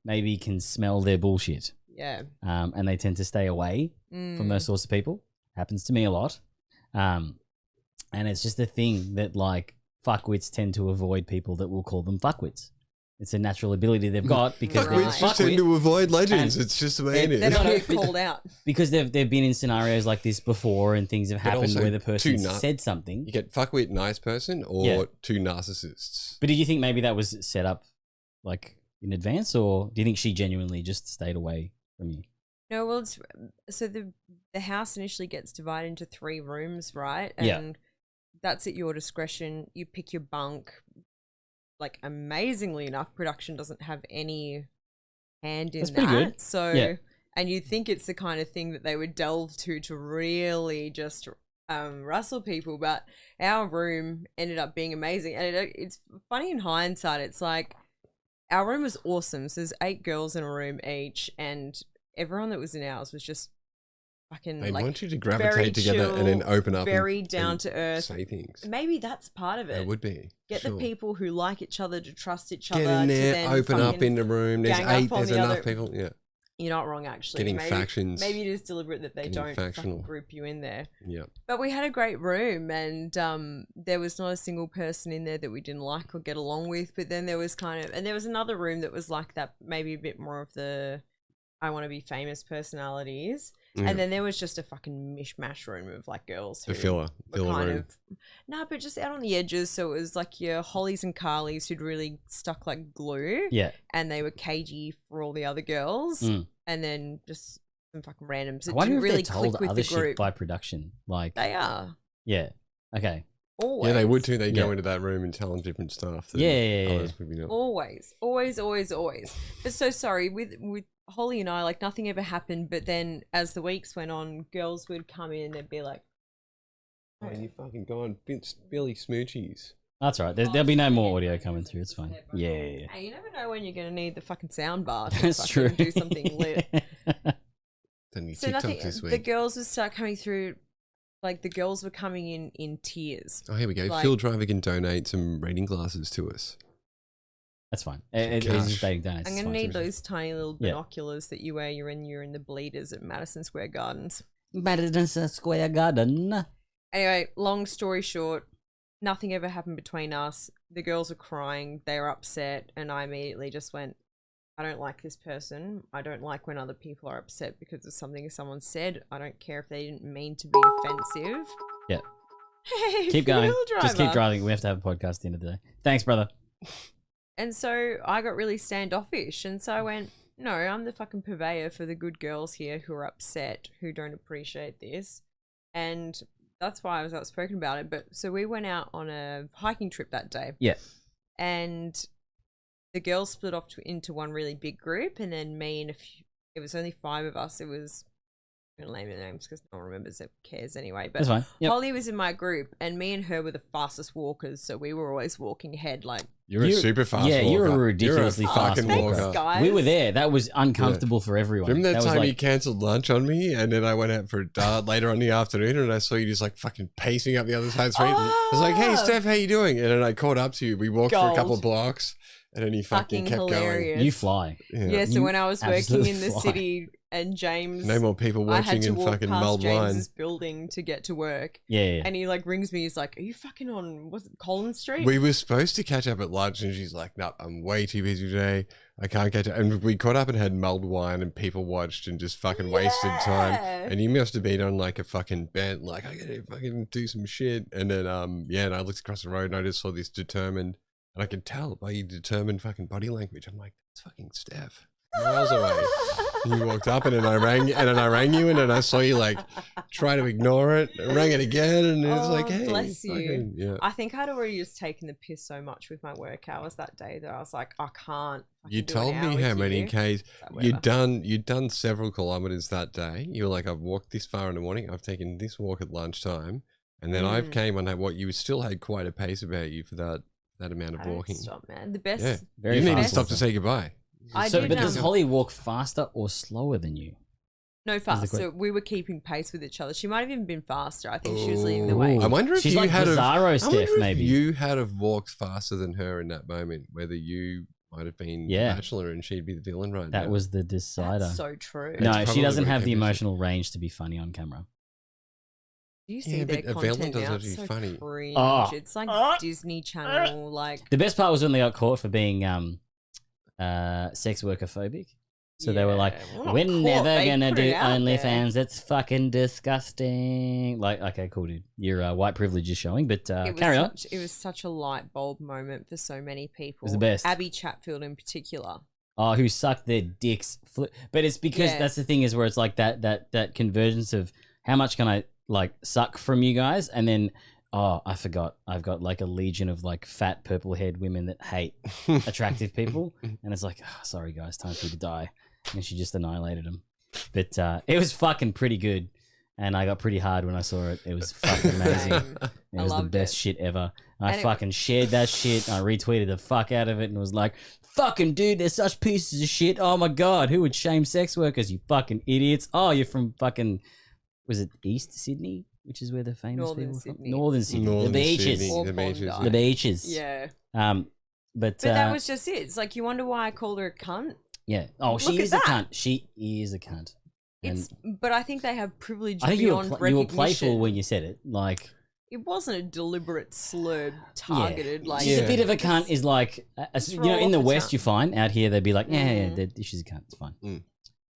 Speaker 1: maybe can smell their bullshit.
Speaker 2: Yeah.
Speaker 1: And they tend to stay away from those sorts of people. Happens to me a lot. And it's just a thing that like fuckwits tend to avoid people that will call them fuckwits. It's a natural ability they've got because they're a
Speaker 7: Fuckwits just tend
Speaker 1: fuckwit.
Speaker 7: to avoid legends.
Speaker 1: And
Speaker 7: It's just the way it
Speaker 2: They
Speaker 7: is.
Speaker 2: don't
Speaker 1: No,
Speaker 2: get called out.
Speaker 1: Because they've been in scenarios like this before and things have
Speaker 7: But
Speaker 1: happened
Speaker 7: also
Speaker 1: where the person
Speaker 7: too nar-
Speaker 1: said something.
Speaker 7: You get fuckwit nice person or
Speaker 1: Yeah.
Speaker 7: two narcissists.
Speaker 1: But did you think maybe that was set up like in advance, or do you think she genuinely just stayed away from you?
Speaker 2: No, well, so the house initially gets divided into 3 rooms, right?
Speaker 1: Yeah.
Speaker 2: And that's at your discretion. You pick your bunk. Like amazingly enough, production doesn't have any hand in
Speaker 1: That's
Speaker 2: that.
Speaker 1: pretty good.
Speaker 2: So,
Speaker 1: Yeah.
Speaker 2: and you'd think it's the kind of thing that they would delve to really just rustle people, but our room ended up being amazing. And it's funny in hindsight. It's like our room was awesome. So there's 8 girls in a room each, and everyone that was in ours was just fucking
Speaker 7: They
Speaker 2: like
Speaker 7: want you to
Speaker 2: very
Speaker 7: gravitate together and then
Speaker 2: chill,
Speaker 7: open up.
Speaker 2: very
Speaker 7: and
Speaker 2: down to earth.
Speaker 7: Say things.
Speaker 2: Maybe that's part of it.
Speaker 7: It would be.
Speaker 2: Get
Speaker 7: sure.
Speaker 2: the people who like each other to trust each other.
Speaker 7: Get in
Speaker 2: to
Speaker 7: there,
Speaker 2: then
Speaker 7: open up
Speaker 2: fucking-
Speaker 7: in the room. There's
Speaker 2: gang up
Speaker 7: 8,
Speaker 2: on
Speaker 7: there's
Speaker 2: the
Speaker 7: enough
Speaker 2: other-
Speaker 7: people. Yeah.
Speaker 2: You're not wrong, actually.
Speaker 7: Getting
Speaker 2: maybe,
Speaker 7: factions.
Speaker 2: Maybe it is deliberate that they
Speaker 7: Getting
Speaker 2: don't fucking
Speaker 7: factional.
Speaker 2: group you in there.
Speaker 7: Yeah.
Speaker 2: But we had a great room, and there was not a single person in there that we didn't like or get along with. But then there was and there was another room that was like that, maybe a bit more of the I want to be famous personalities.
Speaker 7: Yeah.
Speaker 2: And then there was just a fucking mishmash room of like girls who
Speaker 7: The filler
Speaker 2: were kind
Speaker 7: room.
Speaker 2: of but just out on the edges. So it was like your Hollies and Carlies who'd really stuck like glue.
Speaker 1: Yeah.
Speaker 2: And they were cagey for all the other girls.
Speaker 1: Mm.
Speaker 2: And then just some fucking randoms.
Speaker 1: I
Speaker 2: It
Speaker 1: wonder
Speaker 2: didn't
Speaker 1: if
Speaker 2: really
Speaker 1: they're told
Speaker 2: click with
Speaker 1: other
Speaker 2: the group.
Speaker 1: shit by production. Like,
Speaker 2: They are.
Speaker 1: yeah. Okay.
Speaker 2: Always.
Speaker 7: Yeah, they would too. They go
Speaker 1: Yeah.
Speaker 7: into that room and tell them different stuff. that
Speaker 1: Yeah.
Speaker 7: others would be not.
Speaker 2: Always. But so sorry, with Holly and I, like nothing ever happened, but then as the weeks went on, girls would come in and they'd be like,
Speaker 7: Oh, you fucking gone Billy Smoochies.
Speaker 1: That's all right. There'll be no more audio coming through. It's fine. Yeah.
Speaker 2: hey, you never know when you're going to need the fucking sound bar to
Speaker 1: That's true.
Speaker 2: do something lit.
Speaker 7: Then you
Speaker 2: So
Speaker 7: TikTok
Speaker 2: nothing,
Speaker 7: this week.
Speaker 2: the girls would start coming through, like the girls were coming in tears.
Speaker 7: Oh, here we go.
Speaker 2: like-
Speaker 7: Phil Driver can donate some reading glasses to us.
Speaker 1: That's fine. It's
Speaker 7: Gosh.
Speaker 1: just dating donuts.
Speaker 2: I'm
Speaker 1: It's
Speaker 2: going to
Speaker 1: fine.
Speaker 2: need those tiny little
Speaker 1: Yeah.
Speaker 2: binoculars that you wear. You're in the bleeders at Madison Square Gardens.
Speaker 1: Madison Square Garden.
Speaker 2: Anyway, long story short, nothing ever happened between us. The girls were crying. They were upset. And I immediately just went, I don't like this person. I don't like when other people are upset because of something someone said. I don't care if they didn't mean to be offensive.
Speaker 1: Yeah.
Speaker 2: Hey,
Speaker 1: Keep going.
Speaker 2: Phil
Speaker 1: Just keep
Speaker 2: Driver.
Speaker 1: driving. We have to have a podcast at the end of the day. Thanks, brother.
Speaker 2: And so I got really standoffish. And so I went, no, I'm the fucking purveyor for the good girls here who are upset, who don't appreciate this. And that's why I was outspoken about it. But so we went out on a hiking trip that day.
Speaker 1: Yeah.
Speaker 2: And the girls split off into one really big group. And then me and it was only 5 of us. It was, I'm going to name the names because no one remembers it cares anyway. But
Speaker 1: That's fine. Yep.
Speaker 2: Holly was in my group and me and her were the fastest walkers. So we were always walking ahead like,
Speaker 7: You're a super fast
Speaker 1: Yeah,
Speaker 7: walker.
Speaker 1: you're a ridiculously
Speaker 7: You're a
Speaker 1: fast
Speaker 7: fucking
Speaker 1: walker.
Speaker 2: thanks, guys.
Speaker 1: We were there. That was uncomfortable for everyone.
Speaker 7: Remember that
Speaker 1: was
Speaker 7: time
Speaker 1: like,
Speaker 7: you cancelled lunch on me, and then I went out for a dart later on in the afternoon, and I saw you just like fucking pacing up the other side of the street. I was like, "Hey, Steph, how you doing?" And then I caught up to you. We walked for a couple
Speaker 2: Gold.
Speaker 7: of blocks, and then you fucking kept
Speaker 2: hilarious.
Speaker 1: you fly.
Speaker 7: going.
Speaker 2: Yeah, so
Speaker 1: You
Speaker 2: when I was working
Speaker 1: absolutely
Speaker 2: in the
Speaker 1: fly.
Speaker 2: city and James,
Speaker 7: No more people
Speaker 2: I had
Speaker 7: watching
Speaker 2: to
Speaker 7: and
Speaker 2: walk
Speaker 7: fucking
Speaker 2: past
Speaker 7: mulled wine.
Speaker 2: James's building to get to work.
Speaker 1: Yeah.
Speaker 2: And he like rings me, he's like, are you fucking on, was it Collins Street?
Speaker 7: We were supposed to catch up at lunch, and she's like, "No, I'm way too busy today. I can't catch up." And we caught up and had mulled wine, and people watched and just fucking wasted time.
Speaker 2: Yeah.
Speaker 7: And you must have been on like a fucking bent, like I gotta fucking do some shit. And then and I looked across the road and I just saw this determined, and I could tell by your determined fucking body language. I'm like, that's fucking Steph. Miles away. And you walked up, and then I rang you, and then I saw you like try to ignore it. I rang it again, and it's like, hey,
Speaker 2: bless you.
Speaker 7: fucking- yeah.
Speaker 2: I think I'd already just taken the piss so much with my work hours that day that I was like, I can't.
Speaker 7: You
Speaker 2: fucking do an
Speaker 7: told
Speaker 2: hour
Speaker 7: me
Speaker 2: with
Speaker 7: how many
Speaker 2: you.
Speaker 7: Ks
Speaker 2: So
Speaker 7: you'd
Speaker 2: whatever.
Speaker 7: done several kilometers that day. You were like, I've walked this far in the morning. I've taken this walk at lunchtime, and then I've came on what you still had quite a pace about you for that amount of
Speaker 2: I don't
Speaker 7: walking.
Speaker 2: stop, man. The best.
Speaker 7: Yeah,
Speaker 1: Very
Speaker 7: you need to
Speaker 1: fast
Speaker 7: stop to
Speaker 1: walker.
Speaker 7: say goodbye.
Speaker 2: I
Speaker 1: So,
Speaker 2: did,
Speaker 1: but does
Speaker 2: um,
Speaker 1: Holly walk faster or slower than you?
Speaker 2: No, fast.
Speaker 1: the
Speaker 2: So we were keeping pace with each other. She might have even been faster. I think she was leading the way.
Speaker 1: Ooh.
Speaker 7: I wonder if
Speaker 1: She's
Speaker 7: you
Speaker 1: like
Speaker 7: had
Speaker 1: Bizarro
Speaker 7: I wonder
Speaker 1: Steph,
Speaker 7: if
Speaker 1: maybe.
Speaker 7: you had have walked faster than her in that moment. Whether you might have been
Speaker 1: Yeah.
Speaker 7: the bachelor and she'd be the villain right now.
Speaker 1: That was the decider.
Speaker 2: That's so true.
Speaker 1: No,
Speaker 7: That's
Speaker 1: she
Speaker 7: probably
Speaker 1: doesn't
Speaker 7: what
Speaker 1: have the
Speaker 7: it is.
Speaker 1: emotional range to be funny on camera.
Speaker 2: Do you see
Speaker 7: Yeah,
Speaker 2: their
Speaker 7: but a villain
Speaker 2: content
Speaker 7: doesn't
Speaker 2: now?
Speaker 7: have to
Speaker 2: It's
Speaker 7: be
Speaker 2: so
Speaker 7: funny.
Speaker 2: cringe.
Speaker 1: Oh.
Speaker 2: It's like Disney Channel, like
Speaker 1: The best part was when they got caught for being sex worker phobic. So they were like,
Speaker 2: Yeah, well,
Speaker 1: we're
Speaker 2: not
Speaker 1: never
Speaker 2: caught, they
Speaker 1: gonna
Speaker 2: put
Speaker 1: do
Speaker 2: it out there."
Speaker 1: OnlyFans. It's fucking disgusting. Like, okay, cool, dude. Your white privilege is showing, but carry on.
Speaker 2: It was such a light bulb moment for so many people.
Speaker 1: was the best.
Speaker 2: Abby Chatfield in particular.
Speaker 1: Oh, who sucked their dicks. But it's because
Speaker 2: Yeah.
Speaker 1: that's the thing is where it's like that convergence of how much can I like suck from you guys, and then I forgot I've got like a legion of like fat purple haired women that hate attractive people, and it's like, sorry guys, time for you to die, and she just annihilated them. But it was fucking pretty good, and I got pretty hard when I saw it. It was fucking amazing.
Speaker 2: Same.
Speaker 1: It
Speaker 2: I
Speaker 1: was the
Speaker 2: loved
Speaker 1: best
Speaker 2: it.
Speaker 1: shit ever. I
Speaker 2: And it-
Speaker 1: fucking shared that shit. I retweeted the fuck out of it and was like, fucking dude, they're such pieces of shit. Oh my God, who would shame sex workers, you fucking idiots? Oh, you're from fucking, was it East Sydney? Which is where the famous
Speaker 2: Northern
Speaker 1: people are
Speaker 2: Sydney.
Speaker 1: from? Northern Sydney.
Speaker 7: Northern
Speaker 1: the beaches.
Speaker 7: Sydney,
Speaker 2: Or
Speaker 7: the beaches.
Speaker 2: Bondi.
Speaker 1: The beaches.
Speaker 2: Yeah.
Speaker 1: But
Speaker 2: But that was just it. It's like you wonder why I called her a cunt.
Speaker 1: yeah. Oh, she
Speaker 2: Look at
Speaker 1: is a
Speaker 2: that.
Speaker 1: cunt. She is a cunt. And
Speaker 2: It's but I think they have privilege
Speaker 1: I think you
Speaker 2: beyond
Speaker 1: were, you were
Speaker 2: recognition.
Speaker 1: playful when you said it. Like,
Speaker 2: It wasn't a deliberate slur targeted. Like
Speaker 1: she's a
Speaker 7: Yeah.
Speaker 1: bit of a cunt. Is like, you know,
Speaker 2: roll
Speaker 1: in the
Speaker 2: off the
Speaker 1: West,
Speaker 2: tongue.
Speaker 1: you find out here they'd be like, yeah, she's a cunt. It's fine.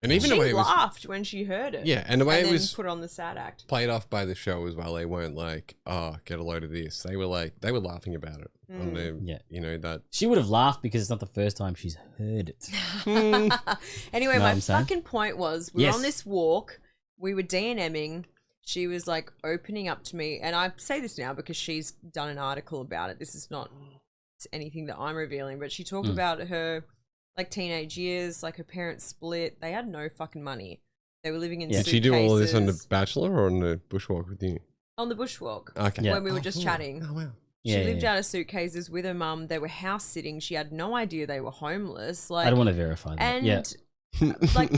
Speaker 7: And even
Speaker 2: she
Speaker 7: the way it was,
Speaker 2: laughed when she heard it.
Speaker 7: yeah, and the way
Speaker 2: and
Speaker 7: it
Speaker 2: then
Speaker 7: was
Speaker 2: put on the sad act.
Speaker 7: played off by the show as well. They weren't like, oh, get a load of this. They were like, they were laughing about it. On their,
Speaker 1: Yeah.
Speaker 7: you know, that.
Speaker 1: She would have laughed because it's not the first time she's heard it.
Speaker 2: Anyway,
Speaker 1: Know what
Speaker 2: my
Speaker 1: I'm saying?
Speaker 2: fucking point was we were
Speaker 1: Yes.
Speaker 2: on this walk, we were DNMing. she was like opening up to me, and I say this now because she's done an article about it. This is not anything that I'm revealing, but she talked about her like teenage years, like her parents split. They had no fucking money. They were living in suitcases.
Speaker 7: Did she do all of this on The Bachelor or on the bushwalk with you?
Speaker 2: On the bushwalk.
Speaker 7: Okay.
Speaker 2: When we were just chatting.
Speaker 7: Oh, wow.
Speaker 2: She lived out of suitcases with her mum. They were house sitting. She had no idea they were homeless. Like,
Speaker 1: I don't want to verify that.
Speaker 2: and like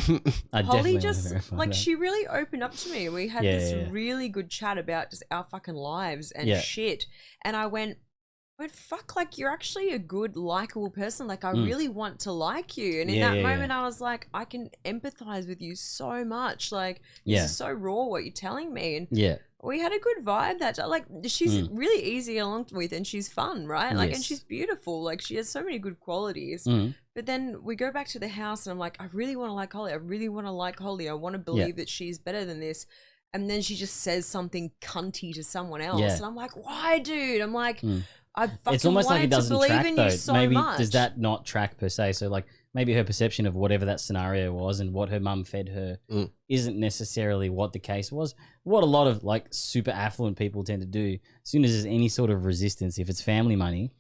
Speaker 1: I
Speaker 2: Holly
Speaker 1: definitely
Speaker 2: just
Speaker 1: wanna verify
Speaker 2: like
Speaker 1: that.
Speaker 2: she really opened up to me. We had this really good chat about just our fucking lives and shit. And I went, fuck, like you're actually a good, likable person. Like I really want to like you. And in that moment I was like, I can empathize with you so much. Like this is so raw what you're telling me. And we had a good vibe that like she's really easy along with, and she's fun, right? Like and she's beautiful. Like she has so many good qualities. But then we go back to the house and I'm like, I really want to like Holly. I really want to like Holly. I want to believe that she's better than this. And then she just says something cunty to someone else. And I'm like, why, dude? I'm like, I fucking
Speaker 1: it's almost like it doesn't track
Speaker 2: in
Speaker 1: though.
Speaker 2: you so
Speaker 1: Maybe
Speaker 2: much.
Speaker 1: does that not track per se? So like maybe her perception of whatever that scenario was and what her mum fed her isn't necessarily what the case was. What a lot of like super affluent people tend to do, as soon as there's any sort of resistance, if it's family money,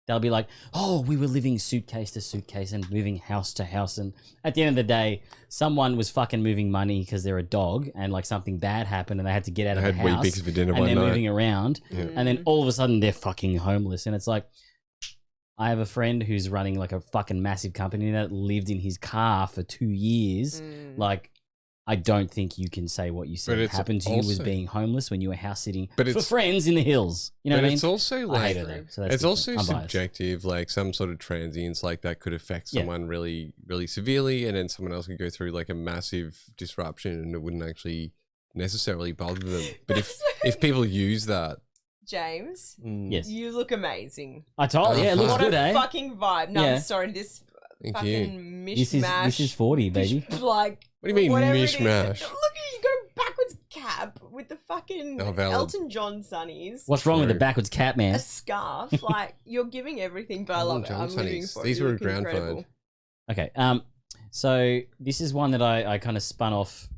Speaker 1: they'll be like, oh, we were living suitcase to suitcase and moving house to house. And at the end of the day, someone was fucking moving money because they're a dog and like something bad happened and they had to get out of the house.
Speaker 7: Weet-Bix for dinner
Speaker 1: and they're
Speaker 7: one night.
Speaker 1: moving around. And then all of a sudden they're fucking homeless. And it's like, I have a friend who's running like a fucking massive company that lived in his car for 2 years. Like, I don't think you can say what you said happened to you was being homeless when you were house sitting for friends in the hills. You know what I mean?
Speaker 7: It's also like it's also
Speaker 1: biased.
Speaker 7: subjective. Like some sort of transience like that could affect someone really, really severely, and then someone else could go through like a massive disruption, and it wouldn't actually necessarily bother them. But if people use that,
Speaker 2: James,
Speaker 1: yes,
Speaker 2: you look amazing.
Speaker 1: I told you, it looks
Speaker 2: what
Speaker 1: good,
Speaker 2: a
Speaker 1: eh?
Speaker 2: fucking vibe. No, I'm sorry, this
Speaker 7: Thank
Speaker 2: fucking
Speaker 7: you.
Speaker 2: mishmash.
Speaker 1: This is 40, baby.
Speaker 2: Like,
Speaker 7: what do you mean
Speaker 2: whatever it is.
Speaker 7: mishmash?
Speaker 2: Look at you, go backwards cap with the fucking Elton John sunnies.
Speaker 1: What's wrong with the backwards cat, man?
Speaker 2: A scarf, like you're giving everything, but I love it. I'm living for it.
Speaker 7: These
Speaker 2: You
Speaker 7: were a
Speaker 2: look
Speaker 7: ground
Speaker 2: incredible.
Speaker 7: find.
Speaker 1: Okay. So this is one that I kind of spun off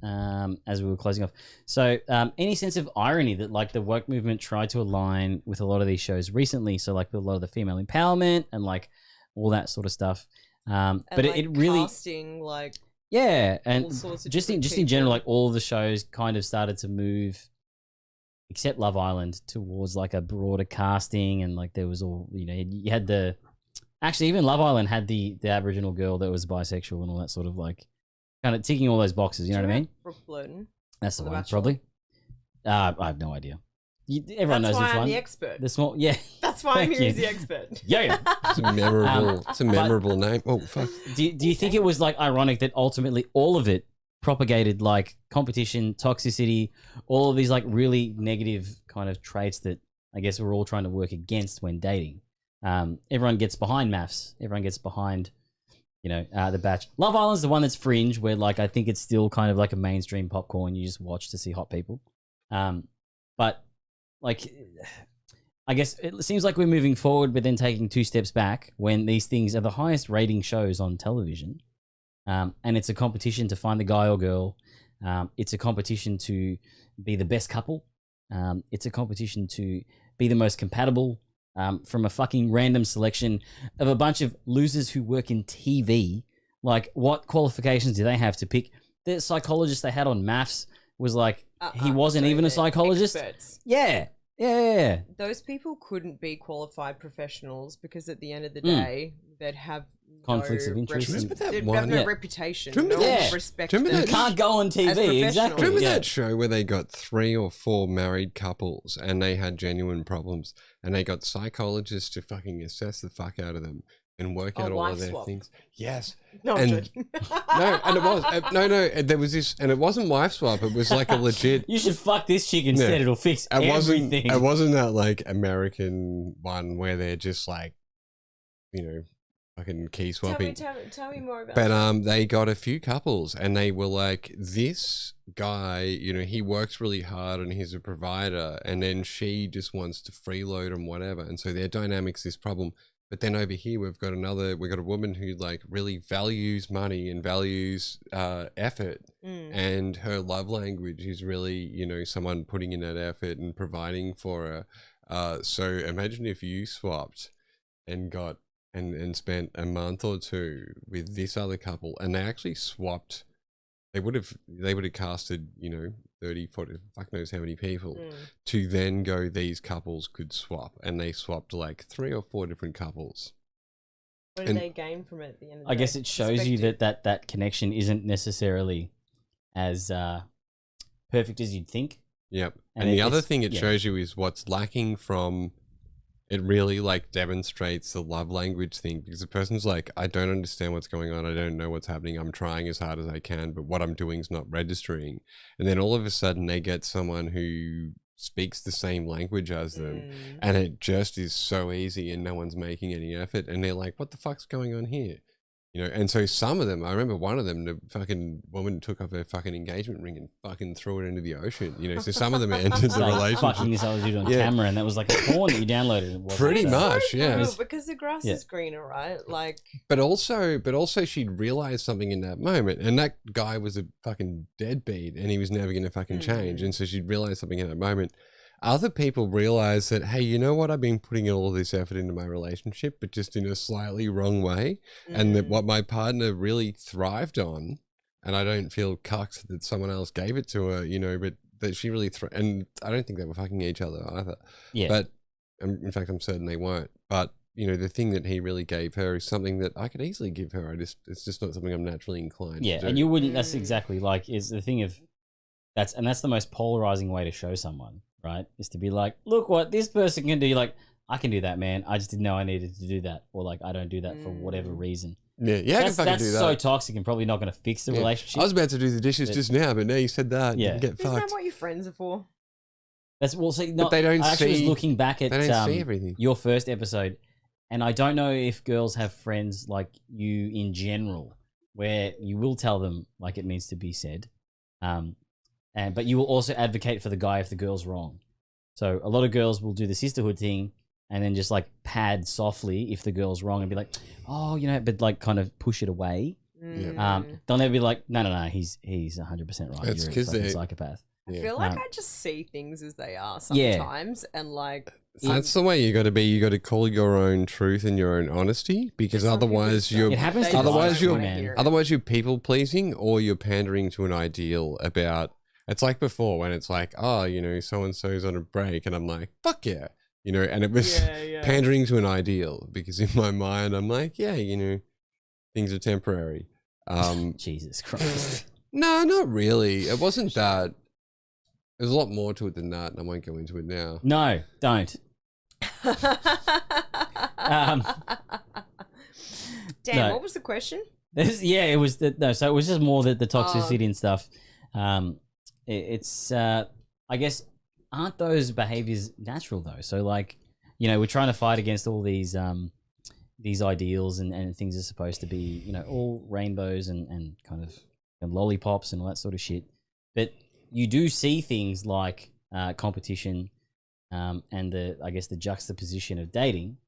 Speaker 1: as we were closing off. So any sense of irony that like the woke movement tried to align with a lot of these shows recently? So like with a lot of the female empowerment and like all that sort of stuff.
Speaker 2: And
Speaker 1: but
Speaker 2: like
Speaker 1: it really
Speaker 2: casting like
Speaker 1: and
Speaker 2: all sorts of
Speaker 1: just in
Speaker 2: different
Speaker 1: general,
Speaker 2: people.
Speaker 1: like all the shows kind of started to move, except Love Island, towards like a broader casting, and like there was all you had the. Actually, even Love Island had the Aboriginal girl that was bisexual and all that sort of like kind of ticking all those boxes. You know what I mean?
Speaker 2: Brooke Blurton.
Speaker 1: That's the
Speaker 2: The
Speaker 1: one,
Speaker 2: Bachelor?
Speaker 1: probably. I have no idea. Everyone
Speaker 2: That's
Speaker 1: knows
Speaker 2: why
Speaker 1: which
Speaker 2: I'm
Speaker 1: one.
Speaker 2: the expert.
Speaker 1: The small, yeah.
Speaker 2: That's why I'm
Speaker 1: Thank
Speaker 2: here
Speaker 1: you.
Speaker 2: as the expert.
Speaker 1: Yeah.
Speaker 7: It's a memorable. It's a memorable name. Oh fuck!
Speaker 1: Do you think it was like ironic that ultimately all of it propagated like competition, toxicity, all of these like really negative kind of traits that I guess we're all trying to work against when dating? Everyone gets behind maths. Everyone gets behind, the Batch. Love Island's the one that's fringe, where like I think it's still kind of like a mainstream popcorn you just watch to see hot people. But like, I guess it seems like we're moving forward, but then taking 2 steps back when these things are the highest rating shows on television. And it's a competition to find the guy or girl. It's a competition to be the best couple. It's a competition to be the most compatible. From a fucking random selection of a bunch of losers who work in TV. Like, what qualifications do they have to pick? The psychologist they had on maths was like, he wasn't even a psychologist.
Speaker 2: Experts.
Speaker 1: Yeah.
Speaker 2: Those people couldn't be qualified professionals because at the end of the day, they'd have
Speaker 1: Conflicts of interest.
Speaker 7: Remember that
Speaker 2: they'd
Speaker 7: one?
Speaker 2: have no
Speaker 1: Yeah.
Speaker 2: reputation.
Speaker 7: Do you
Speaker 2: No
Speaker 7: remember
Speaker 2: one
Speaker 1: that-
Speaker 2: would respect
Speaker 7: do you remember
Speaker 2: them.
Speaker 1: You can't go on
Speaker 2: As
Speaker 1: TV.
Speaker 2: professionals.
Speaker 1: Exactly.
Speaker 7: Remember
Speaker 1: Yeah.
Speaker 7: that show where they got 3 or 4 married couples and they had genuine problems, and they got psychologists to fucking assess the fuck out of them and work out all
Speaker 2: Wife
Speaker 7: of their
Speaker 2: swap.
Speaker 7: things. Yes.
Speaker 2: No, I'm
Speaker 7: And-
Speaker 2: joking.
Speaker 7: No, and it was no. There was this, and it wasn't wife swap. It was like a legit.
Speaker 1: You should fuck this chick instead.
Speaker 7: Yeah.
Speaker 1: It'll fix
Speaker 7: It wasn't.
Speaker 1: everything.
Speaker 7: It wasn't that like American one where they're just like, fucking key swapping.
Speaker 2: Tell me more about
Speaker 7: But they got a few couples, and they were like, this guy, he works really hard and he's a provider, and then she just wants to freeload and whatever, and so their dynamic's this problem. But then over here we've got a woman who like really values money and values effort, and her love language is really, you know, someone putting in that effort and providing for her. So imagine if you swapped and got and spent a month or two with this other couple, and they actually swapped. They would have casted, you know, 30, 40, fuck knows how many people to then go, these couples could swap, and they swapped like 3 or 4 different couples.
Speaker 2: What did they gain from it at the end of the
Speaker 1: I
Speaker 2: day?
Speaker 1: guess it shows you that connection isn't necessarily as perfect as you'd think.
Speaker 7: Yep. And the other thing it shows you is what's lacking from it really like demonstrates the love language thing, because the person's like, I don't understand what's going on. I don't know what's happening. I'm trying as hard as I can, but what I'm doing is not registering. And then all of a sudden they get someone who speaks the same language as them, and it just is so easy and no one's making any effort. And they're like, what the fuck's going on here? You know, and so some of them, I remember one of them, the fucking woman took off her fucking engagement ring and fucking threw it into the ocean. You know, so some of them entered the relationship.
Speaker 1: Fucking this other dude on camera, and that was like a porn that you downloaded.
Speaker 7: Pretty much, yeah.
Speaker 2: Because the grass is greener, right? Like,
Speaker 7: but also she'd realized something in that moment, and that guy was a fucking deadbeat, and he was never going to fucking change, and so she'd realized something in that moment. Other people realize that, hey, you know what? I've been putting all of this effort into my relationship, but just in a slightly wrong way. And that what my partner really thrived on, and I don't feel cucked that someone else gave it to her, you know, but that she really and I don't think they were fucking each other either. Yeah. But in fact, I'm certain they weren't. But, you know, the thing that he really gave her is something that I could easily give her. It's just not something I'm naturally inclined to do.
Speaker 1: And you wouldn't, that's exactly like, is the thing of, that's the most polarizing way to show someone. Right, is to be like, look what this person can do. You're like, I can do that, man. I just didn't know I needed to do that, or like, I don't do that for whatever reason.
Speaker 7: Yeah, I can fucking do that.
Speaker 1: That's so toxic and probably not going to fix the relationship.
Speaker 7: I was about to do the dishes just now, but now you said that. Yeah, you get fucked.
Speaker 2: Isn't that what your friends are for?
Speaker 1: That's see,
Speaker 7: but they don't.
Speaker 1: I actually was looking back at
Speaker 7: see everything.
Speaker 1: Your first episode, and I don't know if girls have friends like you in general, where you will tell them like it needs to be said, but you will also advocate for the guy if the girl's wrong. So a lot of girls will do the sisterhood thing and then just like pad softly if the girl's wrong and be like, oh, you know, but like kind of push it away. They'll never be like, no, he's 100% right.
Speaker 7: It's because
Speaker 1: they're a psychopath.
Speaker 2: I feel like I just see things as they are sometimes, and like
Speaker 7: that's the way you got to be. You got to call your own truth and your own honesty, because otherwise you're you're people pleasing, or you're pandering to an ideal about. It's like before when it's like, oh, you know, so and so's on a break, and I'm like, fuck yeah, you know, and it was pandering to an ideal, because in my mind I'm like, yeah, you know, things are temporary.
Speaker 1: Jesus Christ.
Speaker 7: No, not really. It wasn't that. There's a lot more to it than that, and I won't go into it now.
Speaker 1: No, don't.
Speaker 2: Dan, what was the question?
Speaker 1: It was so it was just more the toxicity and stuff. It's I guess, aren't those behaviors natural though? So like, you know, we're trying to fight against all these ideals and things are supposed to be, you know, all rainbows and kind of lollipops and all that sort of shit. But you do see things like competition and the juxtaposition of dating.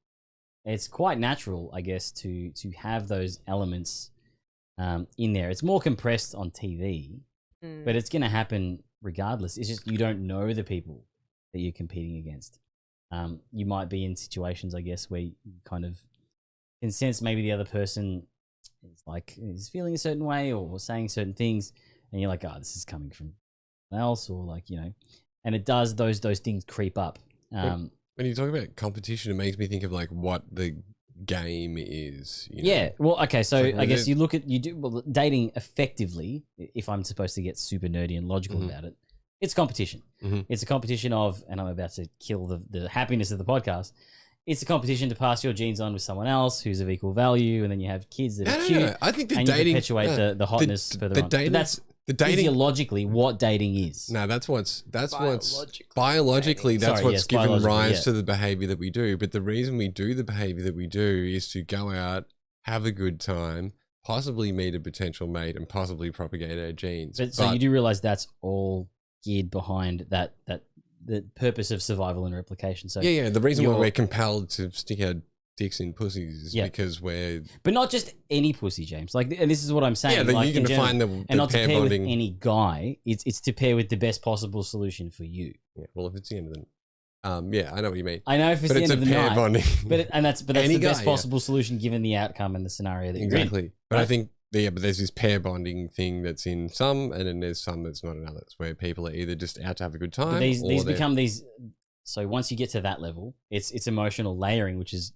Speaker 1: It's quite natural, I guess, to have those elements in there. It's more compressed on TV, but it's going to happen regardless. It's just you don't know the people that you're competing against. You might be in situations, I guess, where you kind of can sense maybe the other person is feeling a certain way or saying certain things, and you're like, oh, this is coming from someone else, or like, you know, and it does those things creep up.
Speaker 7: When you talk about competition, it makes me think of like what the game is. You know?
Speaker 1: Yeah. Well, okay. So I guess dating effectively, if I'm supposed to get super nerdy and logical about it, it's competition. It's a competition of, and I'm about to kill the happiness of the podcast. It's a competition to pass your genes on with someone else who's of equal value, and then you have kids that are cute.
Speaker 7: No. I think the
Speaker 1: and
Speaker 7: dating
Speaker 1: you perpetuate the hotness further on. But that's physiologically what dating is.
Speaker 7: No, that's what's biologically that's what's given rise to the behavior that we do. But the reason we do the behavior that we do is to go out, have a good time, possibly meet a potential mate, and possibly propagate our genes.
Speaker 1: So you do realize that's all geared behind that the purpose of survival and replication. So
Speaker 7: the reason why we're compelled to stick our dicks in pussies is
Speaker 1: Yeah.
Speaker 7: because we're
Speaker 1: But not just any pussy, James. Like, and this is what I'm saying.
Speaker 7: that
Speaker 1: like,
Speaker 7: you can
Speaker 1: in general.
Speaker 7: define the
Speaker 1: and not to
Speaker 7: pair
Speaker 1: pair
Speaker 7: bonding.
Speaker 1: with any guy. It's to pair with the best possible solution for you.
Speaker 7: Yeah, well, if it's the end of the yeah, I know what you mean.
Speaker 1: I know if it's
Speaker 7: But
Speaker 1: the
Speaker 7: it's
Speaker 1: end
Speaker 7: a
Speaker 1: of the
Speaker 7: pair
Speaker 1: night,
Speaker 7: bonding.
Speaker 1: but that's
Speaker 7: Any
Speaker 1: the best
Speaker 7: guy, yeah.
Speaker 1: possible solution given the outcome and the scenario that you're in.
Speaker 7: Exactly. But I
Speaker 1: Right?
Speaker 7: think but there's this pair bonding thing that's in some, and then there's some that's not in others, where people are either just out to have a good time.
Speaker 1: But these
Speaker 7: or they're-
Speaker 1: become these. So once you get to that level, it's emotional layering, which is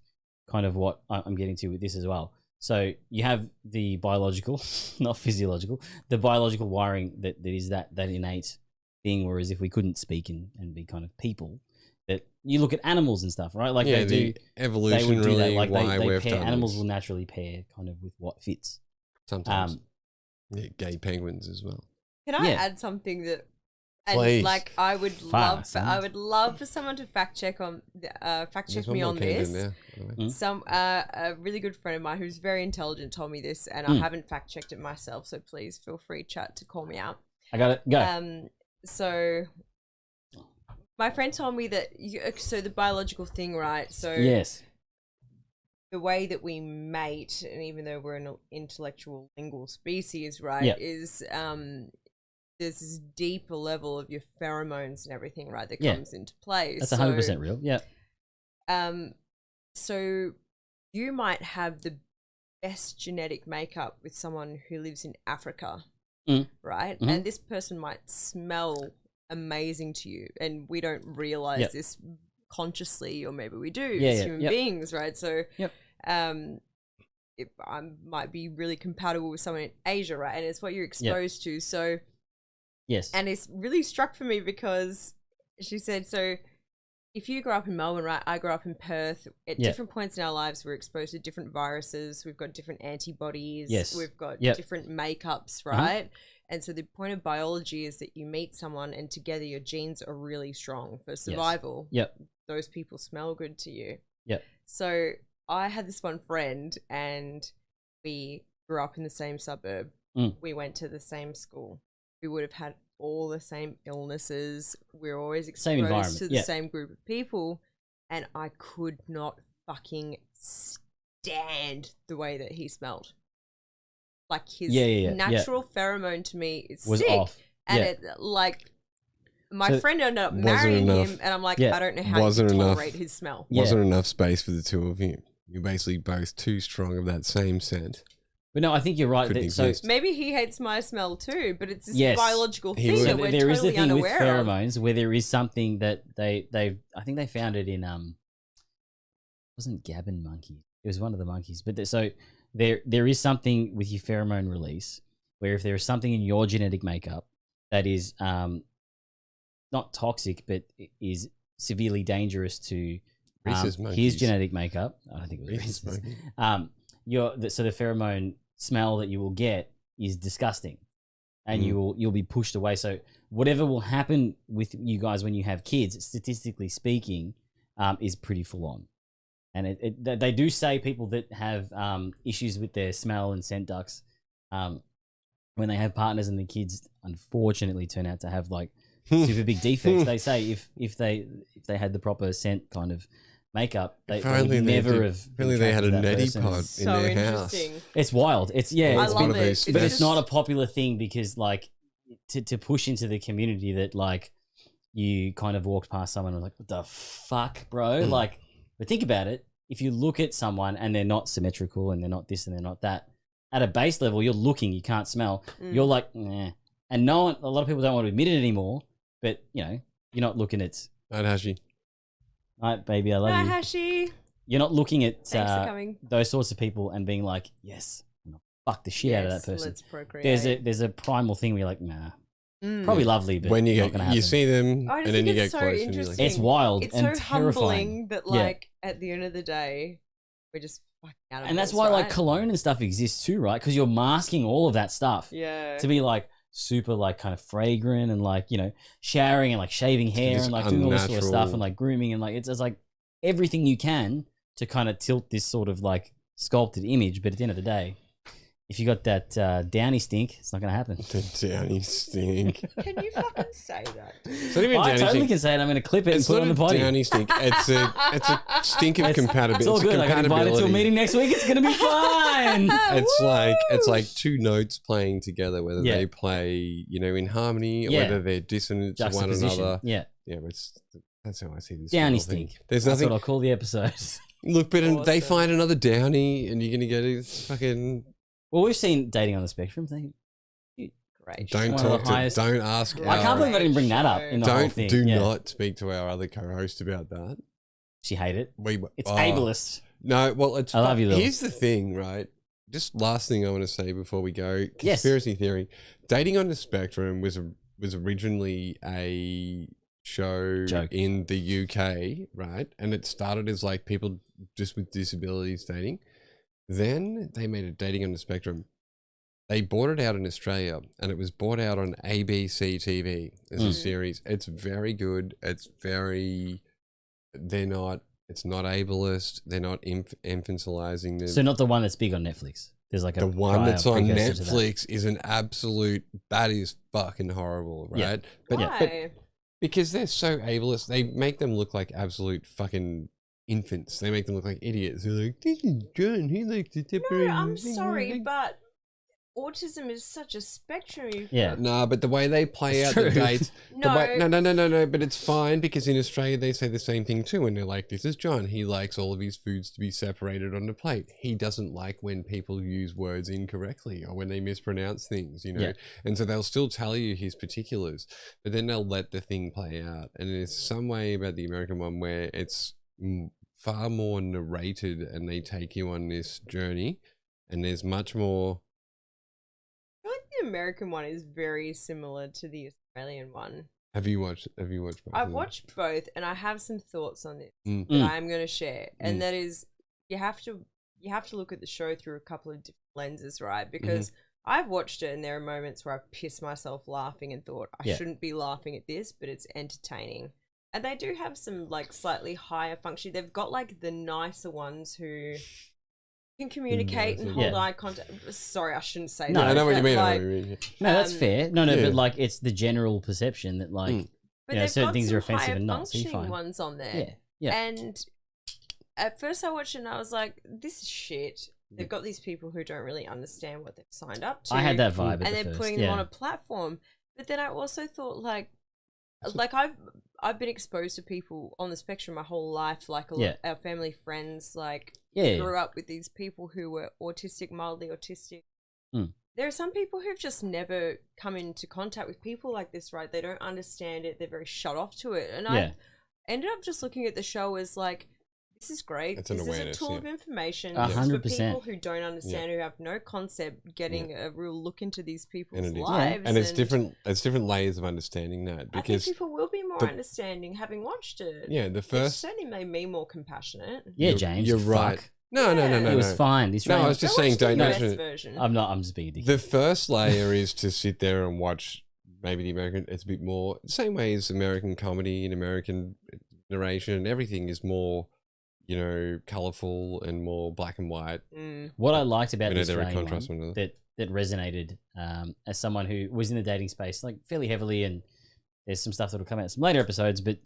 Speaker 1: kind of what I'm getting to with this as well. So you have the biological, not physiological, the biological wiring that is that innate thing. Whereas if we couldn't speak and be kind of people, that you look at animals and stuff, right? Like they do
Speaker 7: evolution,
Speaker 1: they would do
Speaker 7: really,
Speaker 1: that. Like
Speaker 7: why
Speaker 1: they
Speaker 7: we've
Speaker 1: pair,
Speaker 7: done
Speaker 1: animals
Speaker 7: this.
Speaker 1: will naturally pair kind of with what fits.
Speaker 7: Sometimes. Gay penguins as well.
Speaker 2: Can I
Speaker 1: Yeah.
Speaker 2: add something that?
Speaker 7: Please.
Speaker 2: And like I would
Speaker 1: Fast,
Speaker 2: love,
Speaker 1: huh?
Speaker 2: I would love for someone to fact check
Speaker 7: There's one
Speaker 2: me
Speaker 7: more
Speaker 2: on
Speaker 7: candidate
Speaker 2: this.
Speaker 7: now, by the way.
Speaker 2: Some a really good friend of mine who's very intelligent told me this, and I haven't fact checked it myself. So please feel free, chat, to call me out.
Speaker 1: I got it. Go.
Speaker 2: So my friend told me that so the biological thing, right? So
Speaker 1: Yes.
Speaker 2: the way that we mate, and even though we're an intellectual lingual species, right,
Speaker 1: Yep.
Speaker 2: is there's this deeper level of your pheromones and everything, right, that
Speaker 1: Yeah.
Speaker 2: comes into play.
Speaker 1: That's 100% real. Yeah.
Speaker 2: So you might have the best genetic makeup with someone who lives in Africa, right?
Speaker 1: Mhm.
Speaker 2: And this person might smell amazing to you, and we don't realize
Speaker 1: Yep.
Speaker 2: this consciously, or maybe we do
Speaker 1: Yeah,
Speaker 2: as
Speaker 1: yeah,
Speaker 2: human
Speaker 1: yep.
Speaker 2: beings, right? So,
Speaker 1: Yep.
Speaker 2: if I might be really compatible with someone in Asia, right? And it's what you're exposed to. So,
Speaker 1: Yes.
Speaker 2: and it's really struck for me because she said, so if you grow up in Melbourne, right? I grew up in Perth. At
Speaker 1: Yeah.
Speaker 2: different points in our lives, we're exposed to different viruses. We've got different antibodies.
Speaker 1: Yes.
Speaker 2: We've got
Speaker 1: Yep.
Speaker 2: different makeups, right? And so the point of biology is that you meet someone and together your genes are really strong for survival.
Speaker 1: Yep.
Speaker 2: Those people smell good to you.
Speaker 1: Yep.
Speaker 2: So I had this one friend and we grew up in the same suburb. We went to the same school. We would have had all the same illnesses. We're always
Speaker 1: Same
Speaker 2: exposed
Speaker 1: environment,
Speaker 2: to the
Speaker 1: yeah.
Speaker 2: same group of people. And I could not fucking stand the way that he smelled. Like his natural pheromone to me is
Speaker 1: Was
Speaker 2: sick.
Speaker 1: off.
Speaker 2: And
Speaker 1: Yeah.
Speaker 2: it like my
Speaker 1: So-
Speaker 2: friend ended up
Speaker 7: Wasn't
Speaker 2: marrying
Speaker 7: enough.
Speaker 2: him, and I'm like,
Speaker 1: Yeah.
Speaker 2: I don't know how
Speaker 7: Wasn't
Speaker 2: you
Speaker 7: enough.
Speaker 2: tolerate his smell.
Speaker 1: Yeah.
Speaker 7: Wasn't enough space for the two of you. You're basically both too strong of that same scent.
Speaker 1: But no, I think you're right.
Speaker 7: Couldn't
Speaker 1: So
Speaker 7: exist.
Speaker 2: Maybe he hates my smell too, but it's this
Speaker 1: Yes.
Speaker 2: biological
Speaker 7: He
Speaker 2: thing
Speaker 7: would.
Speaker 2: that we're
Speaker 1: there is
Speaker 2: totally
Speaker 1: the thing with
Speaker 2: unaware of.
Speaker 1: pheromones where there is something that they I think they found it in it wasn't Gabon monkey. It was one of the monkeys. But so there is something with your pheromone release where if there is something in your genetic makeup that is not toxic but is severely dangerous to
Speaker 7: Rhesus
Speaker 1: his
Speaker 7: monkeys.
Speaker 1: genetic makeup. I don't think it was
Speaker 7: Rhesus
Speaker 1: rhesus.
Speaker 7: monkey.
Speaker 1: So the pheromone smell that you will get is disgusting, and you'll be pushed away. So whatever will happen with you guys when you have kids, statistically speaking, is pretty full on. And they do say people that have issues with their smell and scent ducts, when they have partners and the kids unfortunately turn out to have like super big defects. They say if they had the proper scent kind of makeup, they would never have.
Speaker 7: Apparently they had a
Speaker 1: attracted to that
Speaker 7: neti
Speaker 1: person.
Speaker 7: pod in
Speaker 2: So
Speaker 7: their house.
Speaker 2: interesting.
Speaker 1: It's wild. It's
Speaker 2: I
Speaker 1: it's
Speaker 2: love
Speaker 7: one of
Speaker 2: it.
Speaker 7: those
Speaker 1: but it's
Speaker 7: just-
Speaker 1: not a popular thing because like to push into the community that like you kind of walked past someone and was like, what the fuck, bro? Like, but think about it. If you look at someone and they're not symmetrical and they're not this and they're not that, at a base level, you're looking, you can't smell. You're like, nah. And a lot of people don't want to admit it anymore, but you know, you're not looking at,
Speaker 7: Right, Hashi?
Speaker 1: all right, baby, I love
Speaker 2: Hi,
Speaker 1: you.
Speaker 2: Hashi.
Speaker 1: You're not looking at
Speaker 2: Thanks for coming.
Speaker 1: those sorts of people and being like, yes, I'm gonna fuck the shit out of that person.
Speaker 2: Let's procreate.
Speaker 1: There's a primal thing where you're like, nah, probably lovely, but
Speaker 7: When you
Speaker 1: not
Speaker 7: get,
Speaker 1: gonna happen.
Speaker 7: you see them,
Speaker 2: I just
Speaker 7: and then
Speaker 2: think
Speaker 7: you get
Speaker 2: it's so
Speaker 7: close, and you're like,
Speaker 2: interesting.
Speaker 1: It's wild
Speaker 2: It's
Speaker 1: and
Speaker 2: so
Speaker 1: terrifying.
Speaker 2: humbling that
Speaker 1: Yeah.
Speaker 2: like at the end of the day, we're just fucking animals.
Speaker 1: And that's why like
Speaker 2: right?
Speaker 1: cologne and stuff exists too, right? Because you're masking all of that stuff
Speaker 2: Yeah.
Speaker 1: to be like super like kind of fragrant and like, you know, showering and like shaving hair
Speaker 7: This
Speaker 1: and like doing all this sort of stuff
Speaker 7: unnatural-
Speaker 1: and like grooming and like it's like everything you can to kind of tilt this sort of like sculpted image. But at the end of the day, if you got that downy stink, it's not going to happen.
Speaker 7: The downy stink.
Speaker 2: Can you fucking say that?
Speaker 7: It's not even
Speaker 1: I
Speaker 7: downy
Speaker 1: totally
Speaker 7: stink.
Speaker 1: can say it. I'm going to clip it
Speaker 7: It's
Speaker 1: and put it
Speaker 7: not
Speaker 1: on the
Speaker 7: a
Speaker 1: potty.
Speaker 7: downy stink. It's a stink of compatibility.
Speaker 1: It's all good. I got invited to a meeting next week. It's going to be fine.
Speaker 7: It's like two notes playing together, whether
Speaker 1: Yeah.
Speaker 7: they play, in harmony or
Speaker 1: Yeah.
Speaker 7: whether they're dissonant to one
Speaker 1: Juxtaposition.
Speaker 7: another.
Speaker 1: Yeah.
Speaker 7: Yeah, but that's how I see this.
Speaker 1: Downy
Speaker 7: whole thing.
Speaker 1: stink.
Speaker 7: There's
Speaker 1: That's
Speaker 7: nothing.
Speaker 1: what I'll call the episode.
Speaker 7: Look, but
Speaker 2: Awesome.
Speaker 7: they find another downy, and you're gonna get it. It's fucking.
Speaker 1: Well, we've seen Dating on the Spectrum.
Speaker 2: Great.
Speaker 7: Don't
Speaker 1: one of the
Speaker 7: talk to.
Speaker 1: highest-
Speaker 7: Don't ask.
Speaker 1: I can't believe I didn't bring that up in the whole
Speaker 7: Don't
Speaker 1: thing.
Speaker 7: do
Speaker 1: Yeah.
Speaker 7: not speak to our other co-host about that.
Speaker 1: She hate it. It's
Speaker 7: oh,
Speaker 1: ableist.
Speaker 7: No, well, it's.
Speaker 1: I love you, though.
Speaker 7: Here's the thing, right? Just last thing I want to say before we go.
Speaker 1: Yes.
Speaker 7: Conspiracy theory. Dating on the Spectrum was originally a show
Speaker 1: Joke.
Speaker 7: in the UK, right? And it started as like people just with disabilities dating. Then they made it Dating on the Spectrum. They bought it out in Australia, and it was bought out on ABC TV as a series. It's very good. It's not ableist. They're not infantilizing them.
Speaker 1: So not the one that's big on Netflix. There's like
Speaker 7: The one that's on
Speaker 1: precursor to that.
Speaker 7: Netflix is an absolute, that is fucking horrible, right?
Speaker 1: Yeah.
Speaker 7: But,
Speaker 2: Why?
Speaker 7: but because they're so ableist, they make them look like absolute fucking infants. They make them look like idiots. They're like, this is John, he likes to tip
Speaker 2: No, I'm sorry, but autism is such a spectrum.
Speaker 1: Yeah.
Speaker 7: Nah, but the way they play
Speaker 1: It's
Speaker 7: out
Speaker 1: true.
Speaker 7: the dates,
Speaker 2: No.
Speaker 7: no, but it's fine because in Australia they say the same thing too, and they're like, "This is John. He likes all of his foods to be separated on the plate. He doesn't like when people use words incorrectly or when they mispronounce things,
Speaker 1: Yeah.
Speaker 7: And so they'll still tell you his particulars, but then they'll let the thing play out. And there's some way about the American one where it's far more narrated, and they take you on this journey, and there's much more.
Speaker 2: I feel like the American one is very similar to the Australian one.
Speaker 7: Have you watched both
Speaker 2: I've
Speaker 7: of them?
Speaker 2: watched both, and I have some thoughts on this
Speaker 7: Mm.
Speaker 2: that I am going to share. And that is, you have to look at the show through a couple of different lenses, right? Because I've watched it, and there are moments where I've pissed myself laughing and thought I shouldn't be laughing at this, but it's entertaining. And they do have some like slightly higher function. They've got like the nicer ones who can communicate and hold eye contact. Sorry, I shouldn't say
Speaker 1: No,
Speaker 2: that.
Speaker 7: I know what you
Speaker 2: but,
Speaker 7: mean.
Speaker 2: like,
Speaker 1: No, that's fair. No,
Speaker 7: yeah.
Speaker 1: but like it's the general perception that like
Speaker 2: but
Speaker 1: you know,
Speaker 2: they've
Speaker 1: certain
Speaker 2: got
Speaker 1: things
Speaker 2: some
Speaker 1: are offensive
Speaker 2: higher
Speaker 1: and not. So you're
Speaker 2: functioning
Speaker 1: fine.
Speaker 2: ones on there.
Speaker 1: Yeah. Yeah.
Speaker 2: And at first I watched it and I was like, this is shit. They've got these people who don't really understand what they've signed up to.
Speaker 1: I had that vibe. At
Speaker 2: and
Speaker 1: the
Speaker 2: they're
Speaker 1: first.
Speaker 2: putting them on a platform. But then I also thought like I've been exposed to people on the spectrum my whole life, like a lot our family friends, like grew up with these people who were autistic, mildly autistic. There are some people who've just never come into contact with people like this, right? They don't understand it. They're very shut off to it. And I ended up just looking at the show as like, this is great.
Speaker 7: It's an
Speaker 2: this
Speaker 7: awareness,
Speaker 2: is a tool of information.
Speaker 1: 100%.
Speaker 2: For people who don't understand, who have no concept, getting a real look into these people's
Speaker 7: And it is.
Speaker 2: lives.
Speaker 7: And it's different. It's different layers of understanding that,
Speaker 2: I think
Speaker 7: because
Speaker 2: people will be more understanding having watched it.
Speaker 7: the
Speaker 2: It
Speaker 7: first.
Speaker 2: certainly made me more compassionate.
Speaker 1: Yeah, James.
Speaker 7: You're
Speaker 1: you
Speaker 7: right.
Speaker 1: fuck.
Speaker 7: No.
Speaker 1: It was fine. The
Speaker 7: No, I
Speaker 1: Australian-
Speaker 7: was just
Speaker 2: Go
Speaker 7: saying,
Speaker 2: watch the
Speaker 7: don't
Speaker 2: US
Speaker 7: mention it.
Speaker 2: version.
Speaker 1: I'm just being a dick.
Speaker 7: The first layer is to sit there and watch maybe the American. It's a bit more the same way as American comedy and American narration. Everything is more, colorful and more black and white.
Speaker 1: What I liked about
Speaker 7: You know,
Speaker 1: the
Speaker 7: they're a
Speaker 1: Australian
Speaker 7: contrast
Speaker 1: one
Speaker 7: one another.
Speaker 1: that resonated as someone who was in the dating space like fairly heavily, and there's some stuff that'll come out in some later episodes, but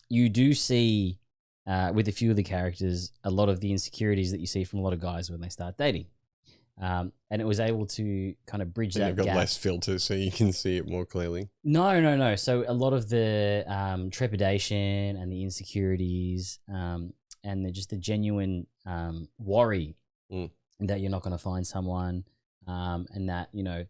Speaker 1: you do see with a few of the characters a lot of the insecurities that you see from a lot of guys when they start dating. And it was able to kind of bridge
Speaker 7: And
Speaker 1: that
Speaker 7: they've got
Speaker 1: gap.
Speaker 7: less filters, so you can see it more clearly.
Speaker 1: No. So a lot of the trepidation and the insecurities and just the genuine worry that you're not going to find someone and that,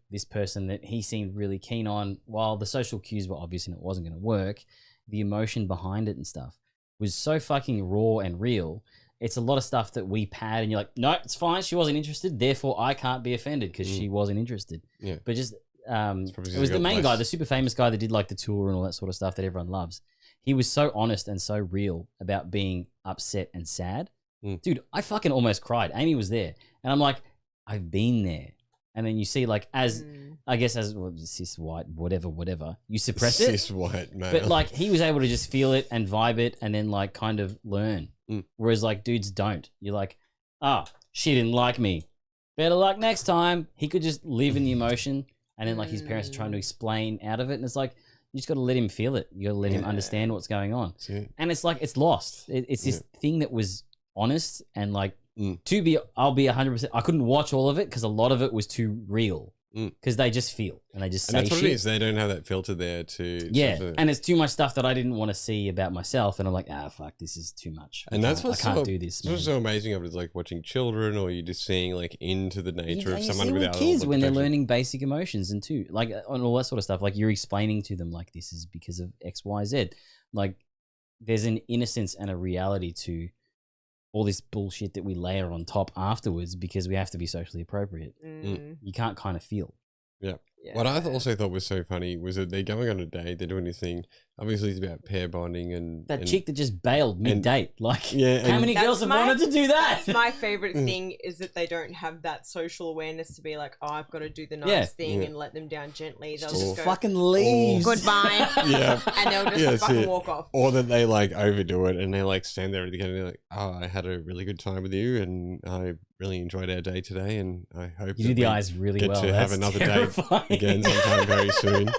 Speaker 1: this person that he seemed really keen on, while the social cues were obvious and it wasn't going to work, the emotion behind it and stuff was so fucking raw and real. It's a lot of stuff that we pad and you're like, no, it's fine. She wasn't interested. Therefore, I can't be offended because she wasn't interested.
Speaker 7: Yeah.
Speaker 1: But just,
Speaker 7: probably
Speaker 1: it was the
Speaker 7: got
Speaker 1: main
Speaker 7: less-
Speaker 1: guy, the super famous guy that did like the tour and all that sort of stuff that everyone loves. He was so honest and so real about being upset and sad. Dude, I fucking almost cried. Amy was there. And I'm like, I've been there. And then you see like I guess as cis white, whatever, you suppress it.
Speaker 7: Cis white male.
Speaker 1: But like he was able to just feel it and vibe it and then like kind of learn. Whereas like dudes don't. You're like, she didn't like me. better luck next time. He could just live in the emotion, and then like his parents are trying to explain out of it, and it's like you just got to let him feel it. You got to let him understand what's going on, and it's like it's lost. It's this thing that was honest and like I'll be 100%. I couldn't watch all of it because a lot of it was too real. Because they just feel and they just say
Speaker 7: that's what
Speaker 1: shit.
Speaker 7: it is. They don't have that filter there to
Speaker 1: and it's too much stuff that I didn't want to see about myself, and I'm like, fuck, this is too much.
Speaker 7: And that's what's
Speaker 1: I can't do this.
Speaker 7: What's so amazing of it is like watching children, or you're just seeing like into the nature of someone without
Speaker 1: kids
Speaker 7: all the
Speaker 1: when they're
Speaker 7: protection.
Speaker 1: learning basic emotions and too like on all that sort of stuff. Like you're explaining to them like this is because of X, Y, Z. Like there's an innocence and a reality to all this bullshit that we layer on top afterwards because we have to be socially appropriate. You can't kind of feel.
Speaker 7: Yeah. What I also thought was so funny was that they're going on a date, they're doing this thing. Obviously, it's about pair bonding and
Speaker 1: that chick that just bailed mid-date. Like, how many girls have wanted to do that?
Speaker 2: That's my favorite thing is that they don't have that social awareness to be like, oh, I've got to do the nice thing and let them down gently. They'll just go,
Speaker 1: fucking leave.
Speaker 2: Goodbye.
Speaker 7: and
Speaker 2: they'll just fucking walk off.
Speaker 7: Or that they like overdo it and they like stand there at the end and they're like, oh, I had a really good time with you and I really enjoyed our day today and I hope
Speaker 1: you do the eyes really
Speaker 7: get
Speaker 1: well.
Speaker 7: to have another
Speaker 1: terrifying.
Speaker 7: date again sometime very soon.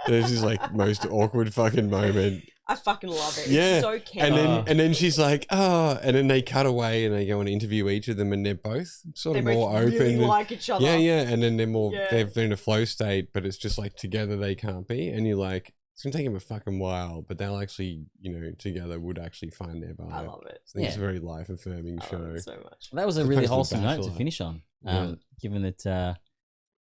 Speaker 7: There's this like most awkward fucking moment.
Speaker 2: I fucking love it.
Speaker 7: Yeah.
Speaker 2: It's so camp.
Speaker 7: And then she's like, and then they cut away and they go and interview each of them and they're both sort of more open.
Speaker 2: Really
Speaker 7: and,
Speaker 2: like each other.
Speaker 7: Yeah. And then they're in a flow state, but it's just like together they can't be. And you're like, it's gonna take them a fucking while, but they'll actually, together would actually find their vibe.
Speaker 2: I love it.
Speaker 7: I think it's a very life affirming show.
Speaker 2: Love it so much.
Speaker 1: That was a
Speaker 7: As
Speaker 1: really
Speaker 7: opposed to
Speaker 1: wholesome
Speaker 7: The
Speaker 1: note to
Speaker 7: Bachelor.
Speaker 1: finish on, given that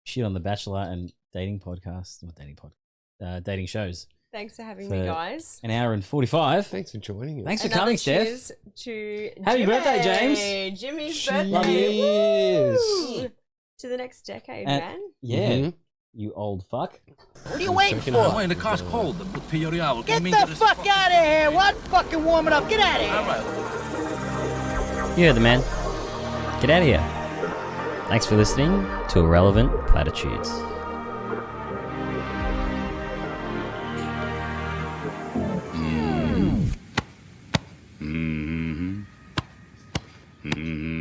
Speaker 1: shit on The Bachelor and dating podcasts, not dating podcast, dating shows.
Speaker 2: Thanks for having
Speaker 1: For
Speaker 2: me, guys.
Speaker 1: An hour and 45.
Speaker 7: Thanks for joining us.
Speaker 1: Thanks for
Speaker 2: Another
Speaker 1: coming, Steph.
Speaker 2: cheers to
Speaker 1: Happy
Speaker 2: Jimmy.
Speaker 1: birthday, James.
Speaker 2: Jimmy's
Speaker 7: Cheers.
Speaker 2: birthday. Woo! To the next decade, man.
Speaker 1: Yeah. You old fuck.
Speaker 10: What are you waiting for?
Speaker 4: I'm waiting, the car's cold. Put Piorio.
Speaker 10: Get the fuck out of here! What fucking warming up? Get out of here!
Speaker 4: All right.
Speaker 8: You heard the man. Get out of here. Thanks for listening to Irrelevant Platitudes. Mm-hmm.